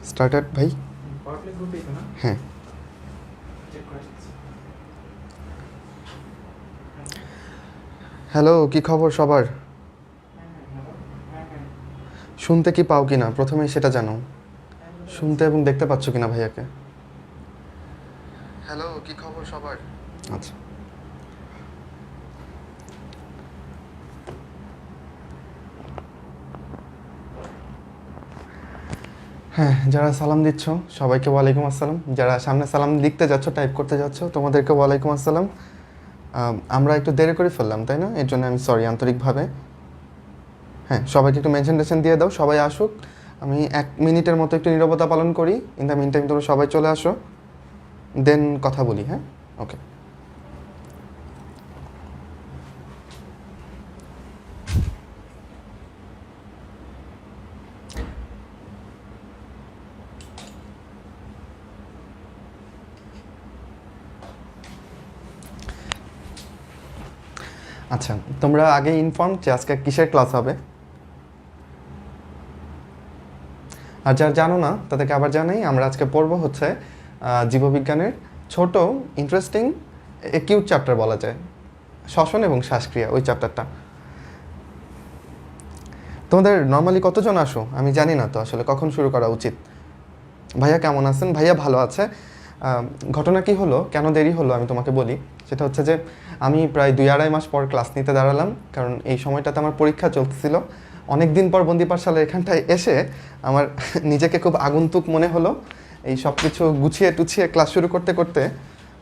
Starter ভাই। হ্যাঁ, hello, কি খবর সবার? শুনতে কি পাও কিনা প্রথমেই সেটা জানো। শুনতে এবং দেখতে পাচ্ছ কিনা ভাইয়াকে? হ্যালো, কি খবর সবার? আচ্ছা, হ্যাঁ, যারা সালাম দিচ্ছ সবাইকে ওয়ালাইকুম আসসালাম। যারা সামনে সালাম লিখতে যাচ্ছ, টাইপ করতে যাচ্ছ, তোমাদেরকে ওয়ালাইকুম আসসালাম। আমরা একটু দেরি করে ফেললাম, তাই না? এর জন্য আমি সরি আন্তরিকভাবে। হ্যাঁ, সবাইকে একটু মেনশন টেনশন দিয়ে দাও, সবাই আসুক। আমি 1 মিনিটের মতো একটু নীরবতা পালন করি। ইন দ্য মিন টাইম তোমরা সবাই চলে আসো, দেন কথা বলি। হ্যাঁ, ওকে। আচ্ছা, তোমরা আগে ইনফর্ম যে আজকে কিসের ক্লাস হবে, আর যারা জানো না তাদেরকে আবার জানাই। আমরা আজকে পড়ব হচ্ছে জীববিজ্ঞানের ছোট ইন্টারেস্টিং কিউট চ্যাপ্টার বলা যায়, শ্বসন এবং শ্বাসক্রিয়া, ওই চ্যাপ্টারটা। তোমাদের নর্মালি কতজন আসো আমি জানি না, তো আসলে কখন শুরু করা উচিত? ভাইয়া কেমন আছেন? ভাইয়া ভালো আছে। ঘটনা কি হলো, কেন দেরি হলো আমি তোমাকে বলি। সেটা হচ্ছে যে আমি প্রায় 2-2.5 মাস পর ক্লাস নিতে দাঁড়ালাম, কারণ এই সময়টাতে আমার পরীক্ষা চলতেছিল। অনেক দিন পর বন্দি পাঠশালার এখানটায় এসে আমার নিজেকে খুব আগন্তুক মনে হলো। এই সব কিছু গুছিয়ে টুছিয়ে ক্লাস শুরু করতে করতে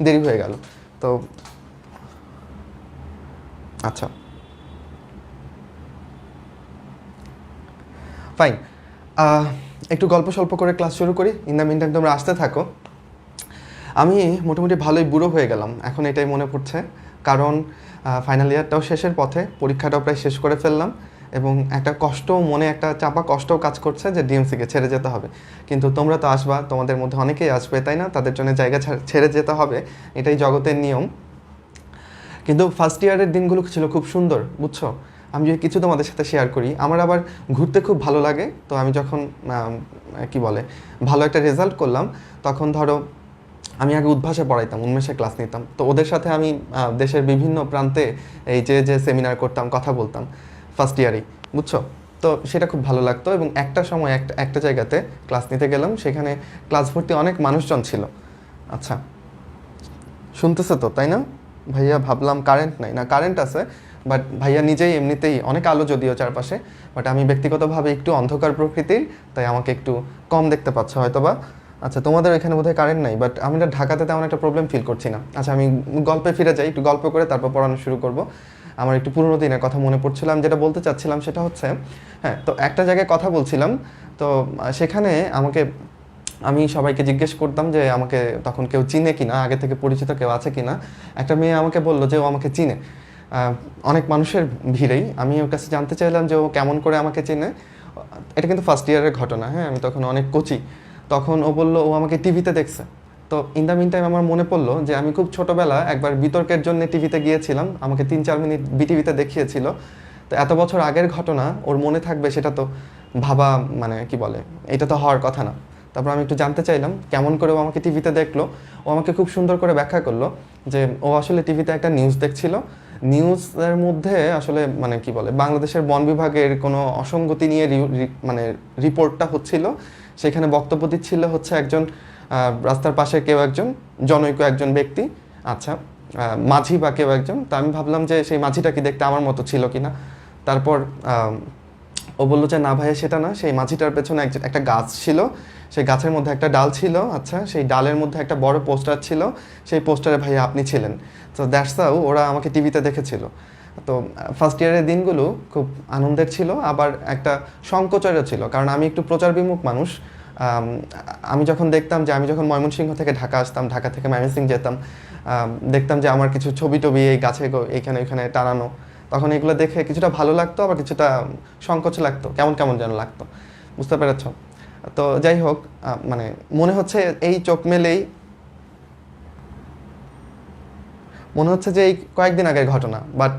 দেরি হয়ে গেল। তো আচ্ছা, ফাইন। একটু গল্প স্বল্প করে ক্লাস শুরু করি। ইন দ্য মিন টাইম তোমরা আসতে থাকো। আমি মোটামুটি ভালোই বুড়ো হয়ে গেলাম এখন, এটাই মনে পড়ছে। কারণ ফাইনাল ইয়ারটাও শেষের পথে, পরীক্ষাটাও প্রায় শেষ করে ফেললাম, এবং একটা কষ্ট মনে, একটা চাপা কষ্টও কাজ করছে যে ডিএমসিকে ছেড়ে যেতে হবে। কিন্তু তোমরা তো আসবা, তোমাদের মধ্যে অনেকেই আসবে, তাই না? তাদের জন্য জায়গা ছেড়ে যেতে হবে, এটাই জগতের নিয়ম। কিন্তু ফার্স্ট ইয়ারের দিনগুলো ছিল খুব সুন্দর, বুঝছো? আমি যদি কিছু তোমাদের সাথে শেয়ার করি, আমার আবার ঘুরতে খুব ভালো লাগে। তো আমি যখন কি বলে ভালো একটা রেজাল্ট করলাম, তখন ধরো আমি আগে উদ্ভাসে পড়াইতাম, উন্মেষে ক্লাস নিতাম। তো ওদের সাথে আমি দেশের বিভিন্ন প্রান্তে এই যে সেমিনার করতাম, কথা বলতাম ফার্স্ট ইয়ারেই, বুঝছো? তো সেটা খুব ভালো লাগতো। এবং একটা সময় একটা জায়গাতে ক্লাস নিতে গেলাম, সেখানে ক্লাস ভর্তি অনেক মানুষজন ছিল। আচ্ছা, শুনতেছে তো, তাই না? ভাইয়া ভাবলাম কারেন্ট নাই, না কারেন্ট আছে, বাট ভাইয়া নিজেই এমনিতেই অনেক আলো যদিও চারপাশে, বাট আমি ব্যক্তিগতভাবে একটু অন্ধকার প্রকৃতির, তাই আমাকে একটু কম দেখতে পাচ্ছ হয়তো বা। আচ্ছা, তোমাদের এখানে বোধহয় কারেন্ট নাই, বাট আমি না ঢাকাতে তেমন একটা প্রবলেম ফিল করছি না। আচ্ছা, আমি গল্পে ফিরে যাই, একটু গল্প করে তারপর পড়ানো শুরু করব। আমার একটু পুরোনো দিনের কথা মনে পড়ছিলাম, যেটা বলতে চাচ্ছিলাম সেটা হচ্ছে, হ্যাঁ, তো একটা জায়গায় কথা বলছিলাম। তো সেখানে আমি সবাইকে জিজ্ঞেস করতাম যে আমাকে তখন কেউ চিনে কিনা, আগে থেকে পরিচিত কেউ আছে কিনা। একটা মেয়ে আমাকে বললো যে ও আমাকে চিনে, অনেক মানুষের ভিড়েই। আমি ওর কাছে জানতে চাইলাম যে ও কেমন করে আমাকে চিনে। এটা কিন্তু ফার্স্ট ইয়ারের ঘটনা, হ্যাঁ, আমি তখন অনেক কচি। তখন ও বললো ও আমাকে টিভিতে দেখছে। তো ইন দ্য মিন টাইম আমার মনে পড়লো যে আমি খুব ছোটোবেলা একবার বিতর্কের জন্য টিভিতে গিয়েছিলাম, আমাকে 3-4 মিনিট বিটিভিতে দেখিয়েছিল। তো এত বছর আগের ঘটনা ওর মনে থাকবে, সেটা তো ভাবা, মানে কি বলে, এটা তো হওয়ার কথা না। তারপর আমি একটু জানতে চাইলাম কেমন করে ও আমাকে টিভিতে দেখলো। ও আমাকে খুব সুন্দর করে ব্যাখ্যা করলো যে ও আসলে টিভিতে একটা নিউজ দেখছিল। নিউজের মধ্যে আসলে মানে কি বলে, বাংলাদেশের বন বিভাগের কোনো অসঙ্গতি নিয়ে মানে রিপোর্টটা হচ্ছিল। সেখানে বক্তব্য দিচ্ছিল হচ্ছে একজন রাস্তার পাশে কেউ একজন জনৈক একজন ব্যক্তি, আচ্ছা, মাঝি বা কেউ একজন। তা আমি ভাবলাম যে সেই মাঝিটা কি দেখতে আমার মতো ছিল কিনা। তারপর ও বললো যে না ভাইয়া, সেটা না, সেই মাঝিটার পেছনে একটা গাছ ছিল, সেই গাছের মধ্যে একটা ডাল ছিল, আচ্ছা, সেই ডালের মধ্যে একটা বড় পোস্টার ছিল, সেই পোস্টারে ভাইয়া আপনি ছিলেন। তো দ্যাটস হাউ ওরা আমাকে টিভিতে দেখেছিল। তো ফার্স্ট ইয়ারের দিনগুলো খুব আনন্দের ছিল, আবার একটা সংকোচেরও ছিল, কারণ আমি একটু প্রচার বিমুখ মানুষ। আমি যখন দেখতাম যে আমি যখন ময়মনসিংহ থেকে ঢাকা আসতাম, ঢাকা থেকে ময়মনসিংহ যেতাম, দেখতাম যে আমার কিছু ছবি টবি এই গাছে এইখানে ওইখানে টানানো, তখন এগুলো দেখে কিছুটা ভালো লাগতো, আবার কিছুটা সংকোচ লাগতো, কেমন কেমন যেন লাগতো, বুঝতে পেরেছ? তো যাই হোক, মানে মনে হচ্ছে এই চোখ মেলেই মনে হচ্ছে যে এই কয়েকদিন আগের ঘটনা, বাট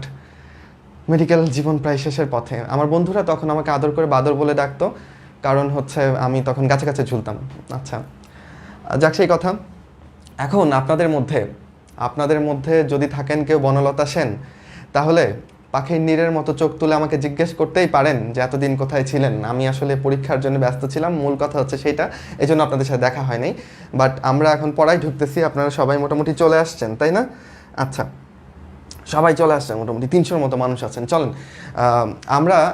মেডিকেল জীবন প্রায় শেষের পথে। আমার বন্ধুরা তখন আমাকে আদর করে বাদর বলে ডাকতো। কারণ হচ্ছে আমি তখন গাছে গাছে ঝুলতাম। আচ্ছা, যাক সেই কথা। এখন আপনাদের মধ্যে যদি থাকেন কেউ বনলতা সেন, তাহলে পাখির নীড়ের মতো চোখ তুলে আমাকে জিজ্ঞেস করতেই পারেন যে এতদিন কোথায় ছিলেন। আমি আসলে পরীক্ষার জন্য ব্যস্ত ছিলাম, মূল কথা হচ্ছে সেইটা, এই জন্য আপনাদের সাথে দেখা হয় নাই। বাট আমরা এখন পড়ায় ঢুকতেছি, আপনারা সবাই মোটামুটি চলে আসছেন, তাই না? আচ্ছা, সবাই চলে আসছেন, মোটামুটি 300-র মতো মানুষ আছেন। চলেন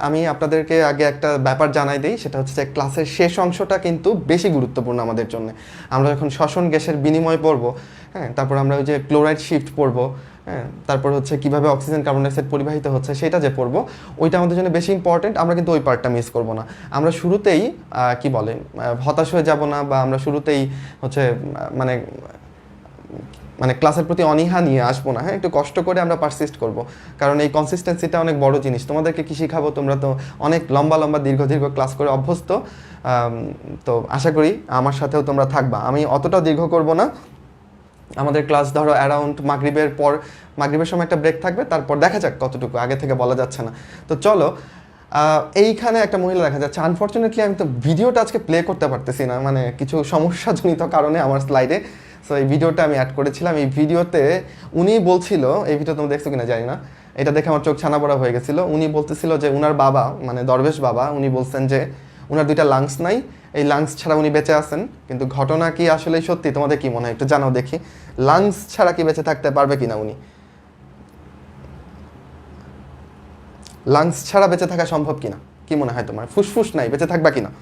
আমি আপনাদেরকে আগে একটা ব্যাপার জানাই দিই, সেটা হচ্ছে যে ক্লাসের শেষ অংশটা কিন্তু বেশি গুরুত্বপূর্ণ আমাদের জন্য। আমরা যখন শ্বসন গ্যাসের বিনিময় পড়বো, হ্যাঁ, তারপর আমরা ওই যে ক্লোরাইড শিফট পড়বো, হ্যাঁ, তারপর হচ্ছে কীভাবে অক্সিজেন কার্বন ডাইঅক্সাইড পরিবাহিত হচ্ছে সেটা যে পড়বো, ওইটা আমাদের জন্য বেশি ইম্পর্টেন্ট। আমরা কিন্তু ওই পার্টটা মিস করবো না। আমরা শুরুতেই কি বলে হতাশ হয়ে যাব না, বা আমরা শুরুতেই হচ্ছে মানে মানে ক্লাসের প্রতি অনীহা নিয়ে আসবো না। হ্যাঁ, একটু কষ্ট করে আমরা পারসিস্ট করব, কারণ এই কনসিস্টেন্সিটা অনেক বড় জিনিস। তোমাদেরকে কী শিখাবো, তোমরা তো অনেক লম্বা লম্বা দীর্ঘ ক্লাস করে অভ্যস্ত, তো আশা করি আমার সাথেও তোমরা থাকবা। আমি অতটাও দীর্ঘ করব না। আমাদের ক্লাস ধরো অ্যারাউন্ড মাগরিবের সময় একটা ব্রেক থাকবে, তারপর দেখা যাক কতটুকু, আগে থেকে বলা যাচ্ছে না। তো চলো, এইখানে একটা মহিলা দেখা যাচ্ছে। আনফর্চুনেটলি আমি তো ভিডিওটা আজকে প্লে করতে পারতেছি না, মানে কিছু সমস্যাজনিত কারণে আমার স্লাইডে। সো এই ভিডিওটা আমি অ্যাড করেছিলাম। এই ভিডিওতে উনি বলছিল, এই ভিডিও তোমরা দেখছো কিনা জানি না, এটা দেখে আমার চোখ ছানা পড়া হয়ে গেছিলো। উনি বলতেছিল যে উনার বাবা, মানে দরবেশ বাবা, উনি বলছেন যে উনার 2টা লাংস নাই, এই লাংস ছাড়া উনি বেঁচে আছেন। কিন্তু ঘটনা কি আসলেই সত্যি? তোমাদের কি মনে হয় একটু জানাও দেখি। লাংস ছাড়া কি বেঁচে থাকতে পারবে কিনা উনি? লাংস ছাড়া বেঁচে থাকা সম্ভব কিনা, কি মনে হয় তোমার? ফুসফুস নাই, বেঁচে থাকবা কিনা?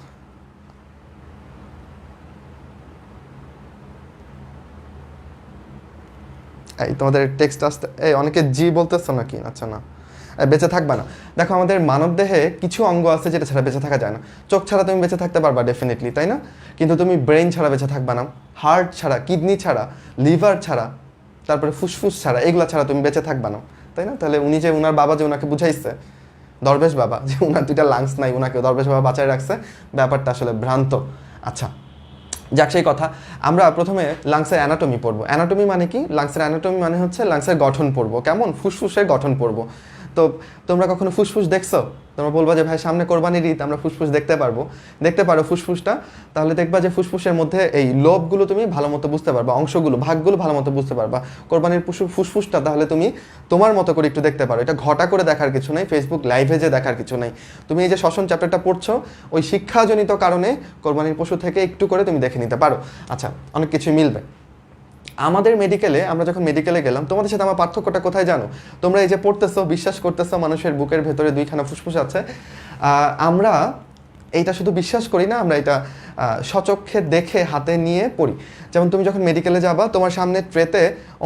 এই তোমাদের টেক্সট আসতে, এই অনেকে জি বলতেছো নাকি? আচ্ছা, না, বেঁচে থাকবা না। দেখো, আমাদের মানব দেহে কিছু অঙ্গ আছে যেটা ছাড়া বেঁচে থাকা যায় না। চোখ ছাড়া তুমি বেঁচে থাকতে পারবা ডেফিনেটলি, তাই না? কিন্তু তুমি ব্রেন ছাড়া বেঁচে থাকবা না, হার্ট ছাড়া, কিডনি ছাড়া, লিভার ছাড়া, তারপরে ফুসফুস ছাড়া, এগুলা ছাড়া তুমি বেঁচে থাকবা না, তাই না? তাহলে উনি যে, উনার বাবা যে ওনাকে বুঝাইছে, দরবেশ বাবা, যে উনার 2টা লাংস নাই, ওনাকে দরবেশ বাবা বাঁচায় রাখছে, ব্যাপারটা আসলে ভ্রান্ত। আচ্ছা, যাক সেই কথা। আমরা প্রথমে লাংসের অ্যানাটমি পড়বো। অ্যানাটমি মানে কি? লাংসের অ্যানাটমি মানে হচ্ছে লাংসের গঠন পড়বো, কেমন ফুসফুসের গঠন পড়বো। তো তোমরা কখনো ফুসফুস দেখছো? তোমরা বলবা যে ভাই সামনে কোরবানির ঈদ, আমরা ফুসফুস দেখতে পারো ফুসফুসটা। তাহলে দেখবা যে ফুসফুসের মধ্যে এই লোবগুলো তুমি ভালো মতো বুঝতে পারবা, ভাগগুলো ভালো মতো বুঝতে পারবা। কোরবানির ফুসফুসটা তাহলে তুমি তোমার মতো করে একটু দেখতে পারো। এটা ঘটা করে দেখার কিছু নাই, ফেসবুক লাইভে যে দেখার কিছু নাই। তুমি এই যে শ্বসন চ্যাপ্টারটা পড়ছো, ওই শিক্ষাজনিত কারণে কোরবানির পশু থেকে একটু করে তুমি দেখে নিতে পারো। আচ্ছা, অনেক কিছুই মিলবে। আমাদের আমরা যখন মেডিকেলে গেলাম, তোমাদের সাথে আমার পার্থক্যটা কোথায় জানো? তোমরা এই যে পড়তেছো, বিশ্বাস করতেছো মানুষের বুকের ভেতরে 2খানা ফুসফুস আছে। আমরা এইটা শুধু বিশ্বাস করি না, আমরা এটা সচক্ষে দেখে হাতে নিয়ে পড়ি। যেমন তুমি যখন মেডিকেলে যাবা, তোমার সামনে ট্রেতে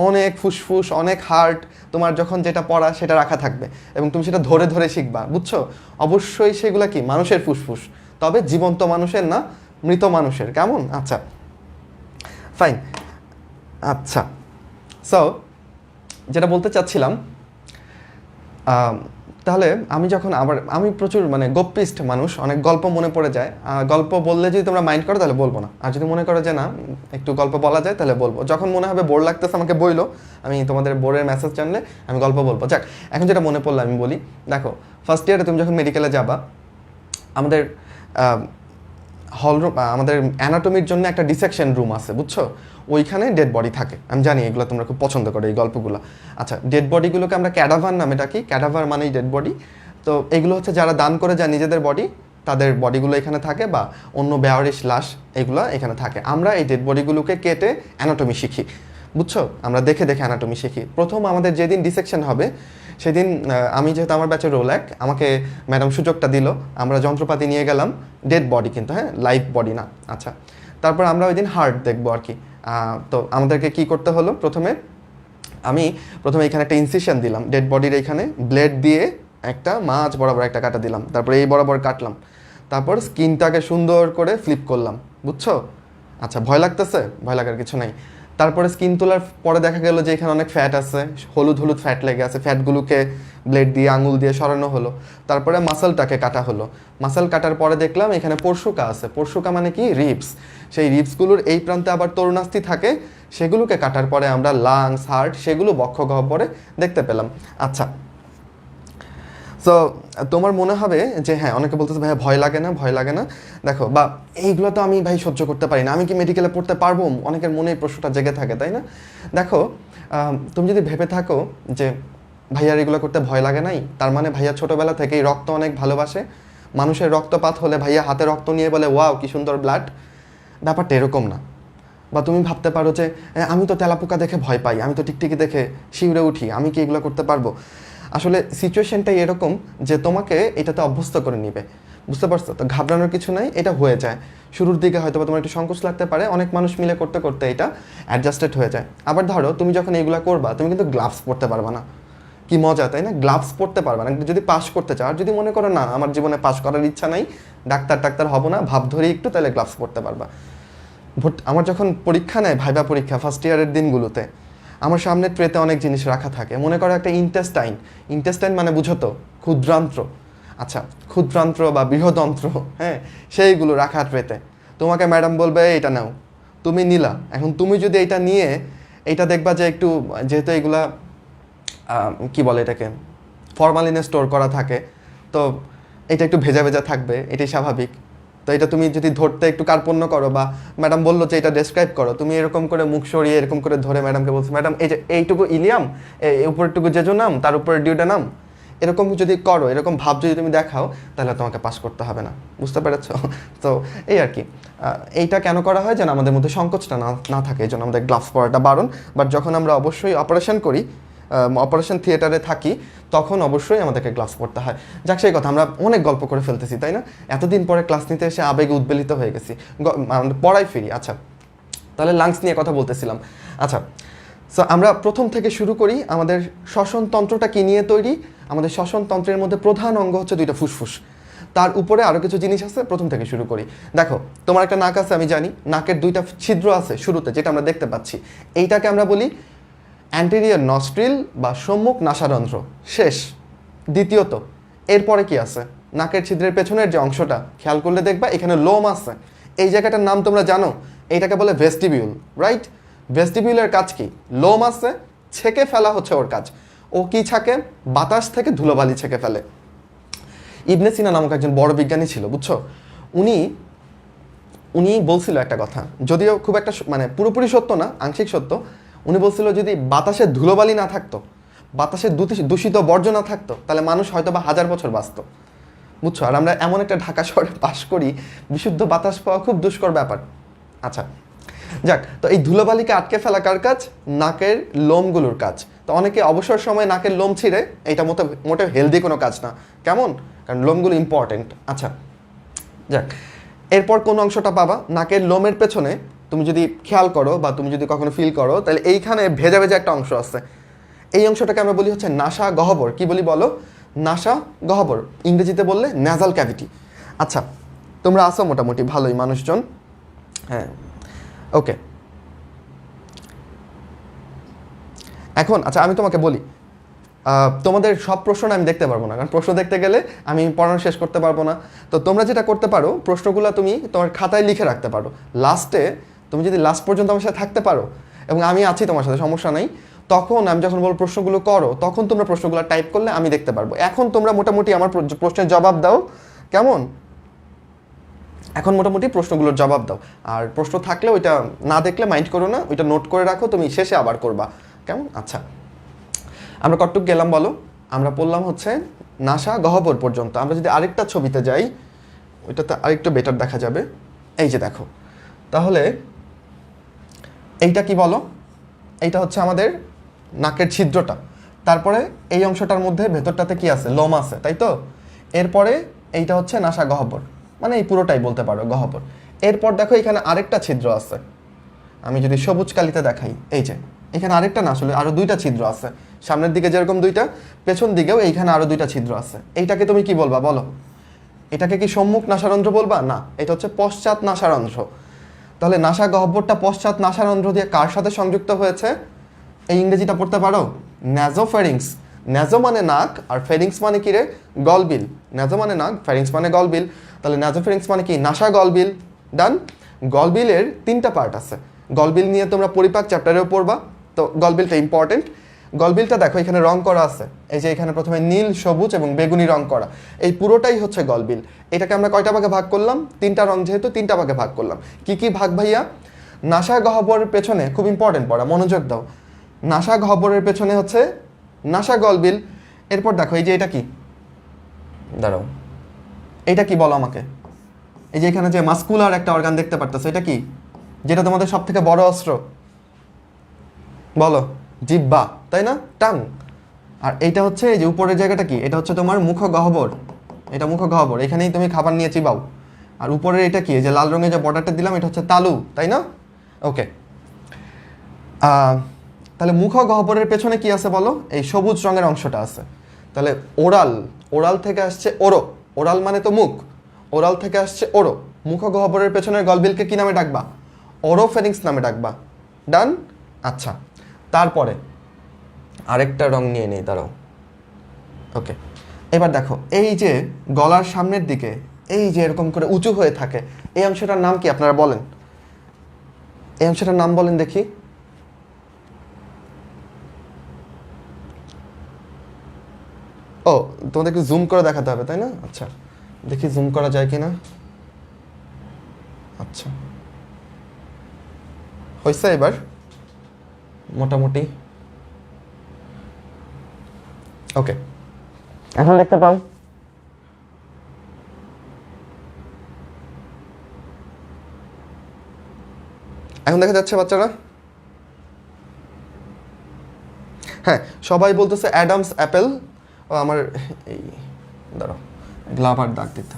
অনেক ফুসফুস, অনেক হার্ট, তোমার যখন যেটা পড়া সেটা রাখা থাকবে, এবং তুমি সেটা ধরে ধরে শিখবা, বুঝছো? অবশ্যই সেগুলো কি মানুষের ফুসফুস, তবে জীবন্ত মানুষের না, মৃত মানুষের, কেমন? আচ্ছা, ফাইন। আচ্ছা, সো যেটা বলতে চাচ্ছিলাম, তাহলে আমি প্রচুর মানে গপ্পিস্ট মানুষ, অনেক গল্প মনে পড়ে যায়। গল্প বললে যদি তোমরা মাইন্ড করো তাহলে বলবো না, আর যদি মনে করো যে না একটু গল্প বলা যায় তাহলে বলবো। যখন মনে হবে বোর লাগতেছে আমাকে বইলো, আমি তোমাদের বোরের মেসেজ জানলে আমি গল্প বলবো। যাক, এখন যেটা মনে পড়লো আমি বলি। দেখো, ফার্স্ট ইয়ারে তুমি যখন মেডিকেলে যাবা, আমাদের আমাদের অ্যানাটমির জন্য একটা ডিসেকশন রুম আছে, বুঝছো? ওইখানে ডেড বডি থাকে। আমি জানি এগুলো তোমরা খুব পছন্দ করো এই গল্পগুলো। আচ্ছা, ডেড বডিগুলোকে আমরা ক্যাডাভার নামে ডাকি। ক্যাডাভার মানেই ডেড বডি। তো এগুলো হচ্ছে যারা দান করে যায় নিজেদের বডি, তাদের বডিগুলো এখানে থাকে, বা অন্য বেওয়ারিশ লাশ এগুলো এখানে থাকে। আমরা এই ডেড বডিগুলোকে কেটে অ্যানাটমি শিখি, বুঝছো? আমরা দেখে দেখে অ্যানাটমি শিখি। প্রথম আমাদের যেদিন ডিসেকশন হবে সেদিন আমি যেহেতু আমার ব্যাচের রোল এক, আমাকে ম্যাডাম সুযোগটা দিল। আমরা যন্ত্রপাতি নিয়ে গেলাম, ডেড বডি কিন্তু, হ্যাঁ, লাইভ বডি না। আচ্ছা, তারপর আমরা ওই দিন হার্ট দেখবো আর কি। তো আমাদেরকে কি করতে হলো, আমি প্রথমে এখানে একটা ইনসিশন দিলাম ডেড বডির এইখানে, ব্লেড দিয়ে একটা মাছ বরাবর একটা কাটা দিলাম, তারপরে এই বরাবর কাটলাম, তারপর স্কিনটাকে সুন্দর করে ফ্লিপ করলাম, বুঝছো? আচ্ছা, ভয় লাগতেছে? ভয় লাগার কিছু নাই। তারপরে স্কিন তোলার পরে দেখা গেল যে এখানে অনেক ফ্যাট আছে, হলুদ হলুদ ফ্যাট লেগে আছে, ফ্যাটগুলোকে ব্লেড দিয়ে আঙুল দিয়ে সরানো হলো। তারপরে মাসলটাকে কাটা হলো। মাসল কাটার পরে দেখলাম এখানে পরশুকা আছে। পরশুকা মানে কি? রিবস। সেই রিবসগুলোর এই প্রান্তে আবার তরুণাস্থি থাকে, সেগুলোকে কাটার পরে আমরা লাংস, হার্ট, সেগুলো বক্ষ গহ্বরে দেখতে পেলাম। আচ্ছা, সো তোমার মনে হবে যে হ্যাঁ, অনেকে বলতেছে ভাইয়া ভয় লাগে না, ভয় লাগে না, দেখো, বা এইগুলো তো আমি ভাই সহ্য করতে পারি না, আমি কি মেডিকেলে পড়তে পারবো? অনেকের মনে এই প্রশ্নটা জেগে থাকে, তাই না? দেখো, তুমি যদি ভেবে থাকো যে ভাইয়ার এগুলো করতে ভয় লাগে নাই, তার মানে ভাইয়া ছোটোবেলা থেকেই রক্ত অনেক ভালোবাসে, মানুষের রক্তপাত হলে ভাইয়া হাতে রক্ত নিয়ে বলে ওয়াও কি সুন্দর ব্লাড, ব্যাপারটা এরকম না। বা তুমি ভাবতে পারো যে আমি তো তেলাপোকা দেখে ভয় পাই, আমি তো টিকটিকি দেখে শিউরে উঠি, আমি কি এগুলো করতে পারবো? আসলে সিচুয়েশনটাই এরকম যে তোমাকে এটাতে অভ্যস্ত করে নিবে, বুঝতে পারছো? তো ঘাবড়ানোর কিছু নাই, এটা হয়ে যায়। শুরুর দিকে হয়তো তোমার একটু সংকোচ লাগতে পারে, অনেক মানুষ মিলে করতে করতে এটা অ্যাডজাস্টেড হয়ে যায়। আবার ধরো তুমি যখন এইগুলো করবা, তুমি কিন্তু গ্লাভস পরতে পারবা না, কি মজা তাই না? গ্লাভস পরতে পারবা না যদি পাস করতে চাও। আর যদি মনে করো না আমার জীবনে পাস করার ইচ্ছা নাই, ডাক্তার হবো না, ভাব ধরি একটু, তাহলে গ্লাভস পরতে পারবা। আমার যখন পরীক্ষা নেয়, ভাইবা পরীক্ষা ফার্স্ট ইয়ারের দিনগুলোতে, আমার সামনে ট্রেতে অনেক জিনিস রাখা থাকে। মনে করো একটা ইন্টেস্টাইন মানে বুঝো তো, ক্ষুদ্রান্ত্র। আচ্ছা, ক্ষুদ্রান্ত্র বা বৃহদন্ত্র, হ্যাঁ, সেইগুলো রাখা ট্রেতে। তোমাকে ম্যাডাম বলবে এটা নাও, তুমি নিলা। এখন তুমি যদি এটা নিয়ে এটা দেখবা যে একটু, যেহেতু এগুলা কি বলে এটাকে, ফরমালিনে স্টোর করা থাকে, তো এটা একটু ভেজা ভেজা থাকবে, এটাই স্বাভাবিক। তো এটা তুমি যদি ধরতে একটু কার্পণ্য করো, বা ম্যাডাম বললো যে এটা ডেসক্রাইব করো, তুমি এরকম করে মুখ সরিয়ে এরকম করে ধরে ম্যাডামকে বলছো, ম্যাডাম এই যে এইটুকু ইলিয়াম, উপরটুকু জেজোনাম, তার উপর ডিউডেনাম, এরকম যদি করো, এরকম ভাব যদি তুমি দেখাও, তাহলে তোমাকে পাস করতে হবে না। বুঝতে পেরেছো? তো এই আর কি, এইটা কেন করা হয় যেন আমাদের মধ্যে সংকোচটা না থাকে, এই জন্য আমাদের গ্লাভস পরাটা বারণ। বাট যখন আমরা অবশ্যই অপারেশন করি, অপারেশন থিয়েটারে থাকি, তখন অবশ্যই আমাদেরকে ক্লাস পড়তে হয়। যাক, সেই কথা, আমরা অনেক গল্প করে ফেলতেছি, তাই না? এতদিন পরে ক্লাস নিতে এসে আবেগে উদ্বেলিত হয়ে গেছি, পড়াই ফিরি। আচ্ছা, তাহলে লাংস নিয়ে কথা বলতেছিলাম। আচ্ছা, সো আমরা প্রথম থেকে শুরু করি। আমাদের শ্বসনতন্ত্রটা কি নিয়ে তৈরি? আমাদের শ্বসনতন্ত্রের মধ্যে প্রধান অঙ্গ হচ্ছে দুইটা ফুসফুস, তার উপরে আরও কিছু জিনিস আছে। প্রথম থেকে শুরু করি। দেখো, তোমার একটা নাক আছে, আমি জানি। নাকের দুইটা ছিদ্র আছে শুরুতে, যেটা আমরা দেখতে পাচ্ছি। এইটাকে আমরা বলি অ্যান্টেরিয়র নস্ট্রিল বা সম্মুখ নাসারন্ধ্র। শেষ। দ্বিতীয়ত, এরপরে কি আছে? নাকের ছিদ্রের পেছনের যে অংশটা, খেয়াল করলে দেখবা এখানে লোম আছে। এই জায়গাটার নাম তোমরা জানো, এইটাকে বলে ভেস্টিবিউল, রাইট? ভেস্টিবিউলের কাজ কি? লোম আছে, ছেঁকে ফেলা হচ্ছে ওর কাজ। ও কি ছাকে? বাতাস থেকে ধুলোবালি ছেঁকে ফেলে। ইবনে সিনা নামক একজন বড় বিজ্ঞানী ছিল, বুঝছো? উনি বলছিল একটা কথা, যদিও খুব একটা মানে পুরোপুরি সত্য না, আংশিক সত্য। উনি বলছিল যদি বাতাসে ধুলোবালি না থাকতো, বাতাসে দূষিত বর্জ্য না থাকতো, তাহলে মানুষ হয়তো বা 1000 বছর বাঁচত, বুঝছো? আর আমরা এমন একটা ঢাকা শহরে বাস করি, বিশুদ্ধ বাতাস পাওয়া খুব দুষ্কর ব্যাপার। আচ্ছা, যাক, তো এই ধুলোবালিকে আটকে ফেলা কার কাজ? নাকের লোমগুলোর কাজ। তো অনেকে অবসর সময় নাকের লোম ছিঁড়ে, এটা মোটেও হেলদি কোনো কাজ না। কেমন? কারণ লোমগুলো ইম্পর্টেন্ট। আচ্ছা, যাক, এরপর কোন অংশটা পাবা? নাকের লোমের পেছনে তুমি যদি খেয়াল করো বা তুমি যদি কখনো ফিল করো, তাহলে এইখানে ভেজা ভেজা একটা অংশ আছে। এই অংশটাকে আমরা বলি হচ্ছে নাসা গহ্বর। কি বলি বলো? নাসা গহ্বর। ইংরেজিতে বললে ন্যাজাল ক্যাভিটি। আচ্ছা, তোমরা আসো মোটামুটি ভালোই মানুষজন, হ্যাঁ, ওকে। এখন আচ্ছা, আমি তোমাকে বলি, তোমাদের সব প্রশ্ন আমি দেখতে পারবো না, কারণ প্রশ্ন দেখতে গেলে আমি পড়ানো শেষ করতে পারবো না। তো তোমরা যেটা করতে পারো, প্রশ্নগুলো তুমি তোমার খাতায় লিখে রাখতে পারো। লাস্টে তুমি যদি লাস্ট পর্যন্ত আমার সাথে থাকতে পারো, এবং আমি আছি তোমার সাথে, সমস্যা নাই, তখন আমি যখন বলবো প্রশ্নগুলো করো, তখন তোমরা প্রশ্নগুলো টাইপ করলে আমি দেখতে পারবো। এখন তোমরা মোটামুটি আমার প্রশ্নের জবাব দাও, কেমন? এখন মোটামুটি প্রশ্নগুলোর জবাব দাও। আর প্রশ্ন থাকলে ওইটা না দেখলে মাইন্ড করো না, ওইটা নোট করে রাখো, তুমি শেষে আবার করবা, কেমন? আচ্ছা, আমরা কতটুক গেলাম বলো? আমরা পড়লাম হচ্ছে নাসা গহ্বর পর্যন্ত। আমরা যদি আরেকটা ছবিতে যাই, ওইটাতে আরেকটু বেটার দেখা যাবে। এই যে দেখো, তাহলে এইটা কি বলো? এইটা হচ্ছে আমাদের নাকের ছিদ্রটা। তারপরে এই অংশটার মধ্যে ভেতরটাতে কি আছে? লোম আছে, তাই তো? এরপরে এইটা হচ্ছে নাসা গহ্বর, মানে এই পুরোটাই বলতে পারো গহ্বর। এরপর দেখো এখানে আরেকটা ছিদ্র আছে। আমি যদি সবুজ কালিতে দেখাই, এই যে এখানে আরেকটা না, আসলে আরো দুইটা ছিদ্র আছে। সামনের দিকে যেরকম দুইটা, পেছন দিকেও এইখানে আরো দুইটা ছিদ্র আছে। এইটাকে তুমি কি বলবা বলো? এটাকে কি সম্মুখ নাসারন্ধ্র বলবা? না, এটা হচ্ছে পশ্চাৎ নাসারন্ধ্র। তাহলে নাসা গহ্বরটা পশ্চাৎ নাসারন্ধ্র দিয়ে কার সাথে সংযুক্ত হয়েছে? এই ইংরেজিটা পড়তে পারো, ন্যাজোফেরিংস। ন্যাজো মানে নাক, আর ফেরিংস মানে কি রে? গলবিল। ন্যাজো মানে নাক, ফেরিংস মানে গলবিল। তাহলে ন্যাজোফেরিংস মানে কি? নাসা গলবিল। ডান। গলবিলের 3টা পার্ট আছে। গলবিল নিয়ে তোমরা পরিপাক চ্যাপ্টারেও পড়বা, তো গলবিলটা ইম্পর্টেন্ট। গলবিলটা দেখো এখানে রং করা আছে, এই যে এখানে প্রথমে নীল, সবুজ এবং বেগুনি রং করা, এই পুরোটাই হচ্ছে গলবিল। এটাকে আমরা কয়টা ভাগে ভাগ করলাম? 3টা রং যেহেতু 3টা ভাগে ভাগ করলাম। কি কি ভাগ ভাইয়া? নাসা গহ্বরের পেছনে, খুব ইম্পর্টেন্ট পড়া, মনোযোগ দাও। নাসা গহ্বরের পেছনে হচ্ছে নাসা গলবিল। এরপর দেখো এই যে এটা কি, দাঁড়াও, এটা কি বলো আমাকে? এই যে এখানে যে মাস্কুলার একটা অর্গান দেখতে পারতেছো, এটা কি? যেটা তোমাদের সব থেকে বড় অস্ত্র, বলো? জিহ্বা, তাই না? টাং। আর এইটা হচ্ছে এই যে উপরের জায়গাটা কি? এটা হচ্ছে তোমার মুখগহ্বর, এটা মুখগহ্বর, এখানেই তুমি খাবার নিয়ে চিবাও। আর উপরের এটা কি? এই যে লাল রঙের যে বর্ডারটা দিলাম, এটা হচ্ছে তালু, তাই না? ওকে, তাহলে মুখগহ্বরের পেছনে কি আছে বলো? এই সবুজ রঙের অংশটা আছে। তাহলে ওরাল, ওরাল থেকে আসছে ওরো, ওরাল মানে তো মুখ, ওরাল থেকে আসছে ওরো। মুখগহ্বরের পেছনের গলবিলকে কি নামে ডাকবা? ওরোফেরিংস নামে ডাকবা। ডান? আচ্ছা, তারপরে আরেকটা রং নিয়ে নেই, দাঁড়াও। ওকে, এবার দেখো এই যে গলার সামনের দিকে এই যে এরকম করে উঁচু হয়ে থাকে, এই অংশটার নাম কি আপনারা বলেন? এই অংশটার নাম বলেন দেখি। ও, তোমাদেরকে জুম করে দেখাতে হবে, তাই না? আচ্ছা, দেখি জুম করা যায় কিনা। আচ্ছা, হয়েছে এবার মোটামুটি। ওকে, এখন দেখতে পাও? এখন দেখা যাচ্ছে বাচ্চারা? হ্যাঁ, সবাই বলতেছে অ্যাডামস অ্যাপেল। ও আমার এই, দাঁড়াও, গ্লাবার দাগ দিতে।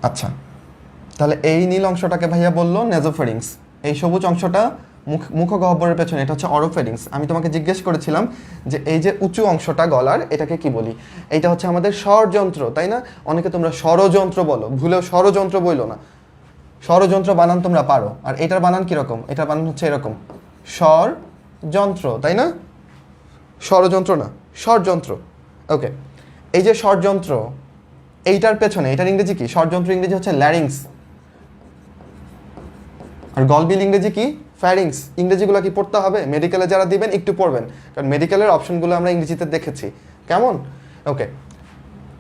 আচ্ছা, তাহলে এই নীল অংশটাকে ভাইয়া বললো নেজোফেরিংস, এই সবুজ অংশটা মুখগহ্বরের পেছনে, এটা হচ্ছে অরোফেরিংস। আমি তোমাকে জিজ্ঞেস করেছিলাম যে এই যে উঁচু অংশটা গলার, এটাকে কি বলি? এইটা হচ্ছে আমাদের স্বরযন্ত্র, তাই না? অনেকে তোমরা ষড়যন্ত্র বলো, ভুলেও ষড়যন্ত্র বইলো না। ষড়যন্ত্র বানান তোমরা পারো। আর এটার বানান কিরকম? এটার বানান হচ্ছে এরকম, স্বরযন্ত্র, তাই না? ষড়যন্ত্র না, স্বরযন্ত্র। ওকে, এই যে স্বরযন্ত্র, এইটার পেছনে, এটার ইংরেজি কি? স্বরযন্ত্র ইংরেজি হচ্ছে ল্যারিংস, আর গলবিল ইংরেজি কি? ফ্যারিংস। ইংরেজিগুলো কি পড়তে হবে? মেডিকেলে যারা দিবেন একটু পড়বেন, কারণ মেডিকেলের অপশনগুলো আমরা ইংরেজিতে দেখেছি, কেমন? ওকে,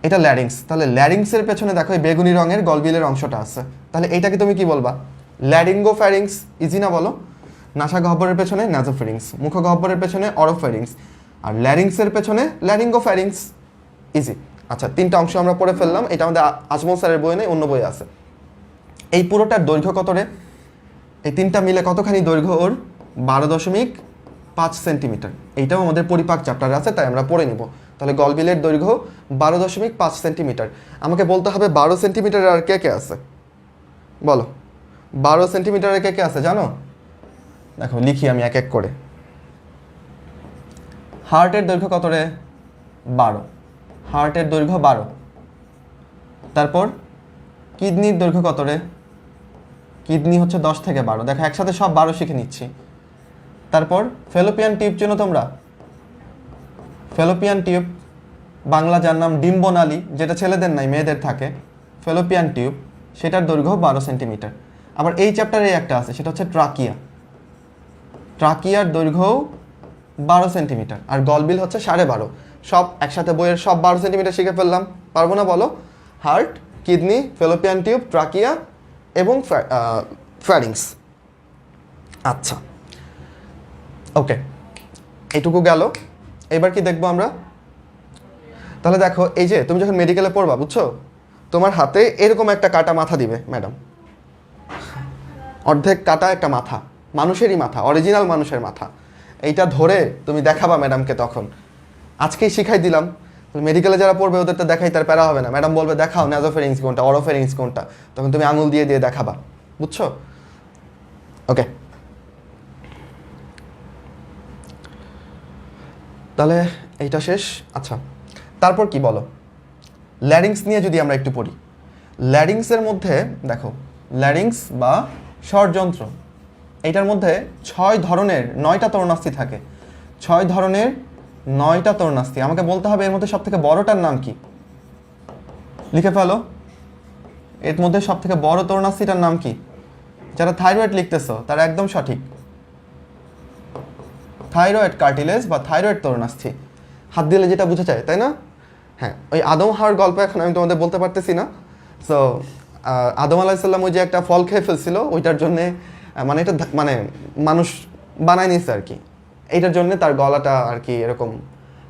এটা ল্যারিংস। তাহলে ল্যারিংসের পেছনে দেখো এই বেগুনি রঙের গলবিলের অংশটা আছে, তাহলে এইটাকে তুমি কি বলবা? ল্যারিঙ্গো ফ্যারিংস। ইজি না বলো? নাসা গহ্বরের পেছনে নাজোফেরিংস, মুখ গহ্বরের পেছনে অরোফেরিংস, আর ল্যারিংসের পেছনে ল্যারিঙ্গো ফ্যারিংস। ইজি। আচ্ছা, 3টা অংশ আমরা পড়ে ফেললাম। এটা আমাদের আজমল স্যারের বই নেই, অন্য বই আছে। এই পুরোটার দৈর্ঘ্য কত রে? এই 3টা মিলে কতখানি দৈর্ঘ্য ওর? 12.5 সেন্টিমিটার। এইটাও আমাদের পরিপাক চ্যাপ্টারে আছে, তাই আমরা পড়ে নিব। তাহলে গলবিলের দৈর্ঘ্য 12.5 সেন্টিমিটার। আমাকে বলতে হবে 12 সেন্টিমিটার আর কে কে আছে বলো? 12 সেন্টিমিটারে কে কে আছে জানো? দেখো লিখি আমি এক এক করে। হার্টের দৈর্ঘ্য কত রে? 12। হার্টের দৈর্ঘ্য 12। তারপর কিডনির দৈর্ঘ্য কত রে? কিডনি হচ্ছে 10 থেকে 12। দেখো একসাথে সব 12 শিখে নিচ্ছি। তারপর ফেলোপিয়ান টিউব চেনো তোমরা? ফেলোপিয়ান টিউব, বাংলা যার নাম ডিম্বনালী, যেটা ছেলেদের নাই মেয়েদের থাকে, ফেলোপিয়ান টিউব, সেটার দৈর্ঘ্য 12 সেন্টিমিটার। আবার এই চ্যাপ্টারে একটা আছে, সেটা হচ্ছে ট্রাকিয়া। ট্রাকিয়ার দৈর্ঘ্য 12 সেন্টিমিটার, আর গলবিল হচ্ছে 12.5। সব একসাথে বইয়ের সব 12 সেন্টিমিটার শিখে ফেললাম, পারবো না বলো? Heart, kidney, fallopian tube, trachea এবং ফ্যারিংস। আচ্ছা, ওকে, এইটুকু গেল। এবার কি দেখবো আমরা? তাহলে দেখো এই যে তুমি যখন মেডিকেলে পড়বা, বুঝছো, তোমার হাতে এরকম একটা কাটা মাথা দিবে ম্যাডাম, অর্ধেক কাটা একটা মাথা, মানুষেরই মাথা, অরিজিনাল মানুষের মাথা। এইটা ধরে তুমি দেখাবা ম্যাডামকে। তখন আজকেই শিখাই দিলাম, মেডিকেলে যারা পড়বে ওদের তো দেখাই তার প্যারা হবে না। ম্যাডাম বলবে দেখাও নাজোফেরিংস কোনটা, অরোফেরিংস কোনটা, তখন তুমি আঙুল দিয়ে দিয়ে দেখাবা, বুঝছো? ওকে, তাহলে এইটা শেষ। আচ্ছা, তারপর কি বলো? ল্যারিংস নিয়ে যদি আমরা একটু পড়ি, ল্যারিংসের মধ্যে দেখো, ল্যারিংস বা স্বরযন্ত্র, এইটার মধ্যে 6 ধরনের 9টা তরুণাস্থি থাকে। 6 ধরনের 9টা তরুণাস্থি। আমাকে বলতে হবে এর মধ্যে সব থেকে বড়টার নাম কি? লিখে ফেলো। এর মধ্যে সব থেকে বড় তরুণাস্থিটার নাম কি? যারা থাইরয়েড লিখতেছো তারা একদম সঠিক, থাইরয়েড কার্টিলেজ বা থাইরয়েড তরুণাস্থি, হাত দিলে যেটা বোঝা যায়, তাই না? হ্যাঁ, ওই আদম হাওয়ার গল্প এখন আমি তোমাদের বলতে পারতেছি না। সো আদম আলাইসাল্লাম ওই যে একটা ফল খেয়ে ফেলছিল, ওইটার জন্যে মানে এটা মানে মানুষ বানায় নিছে আর কি, এইটার জন্যে তার গলাটা আর কি এরকম,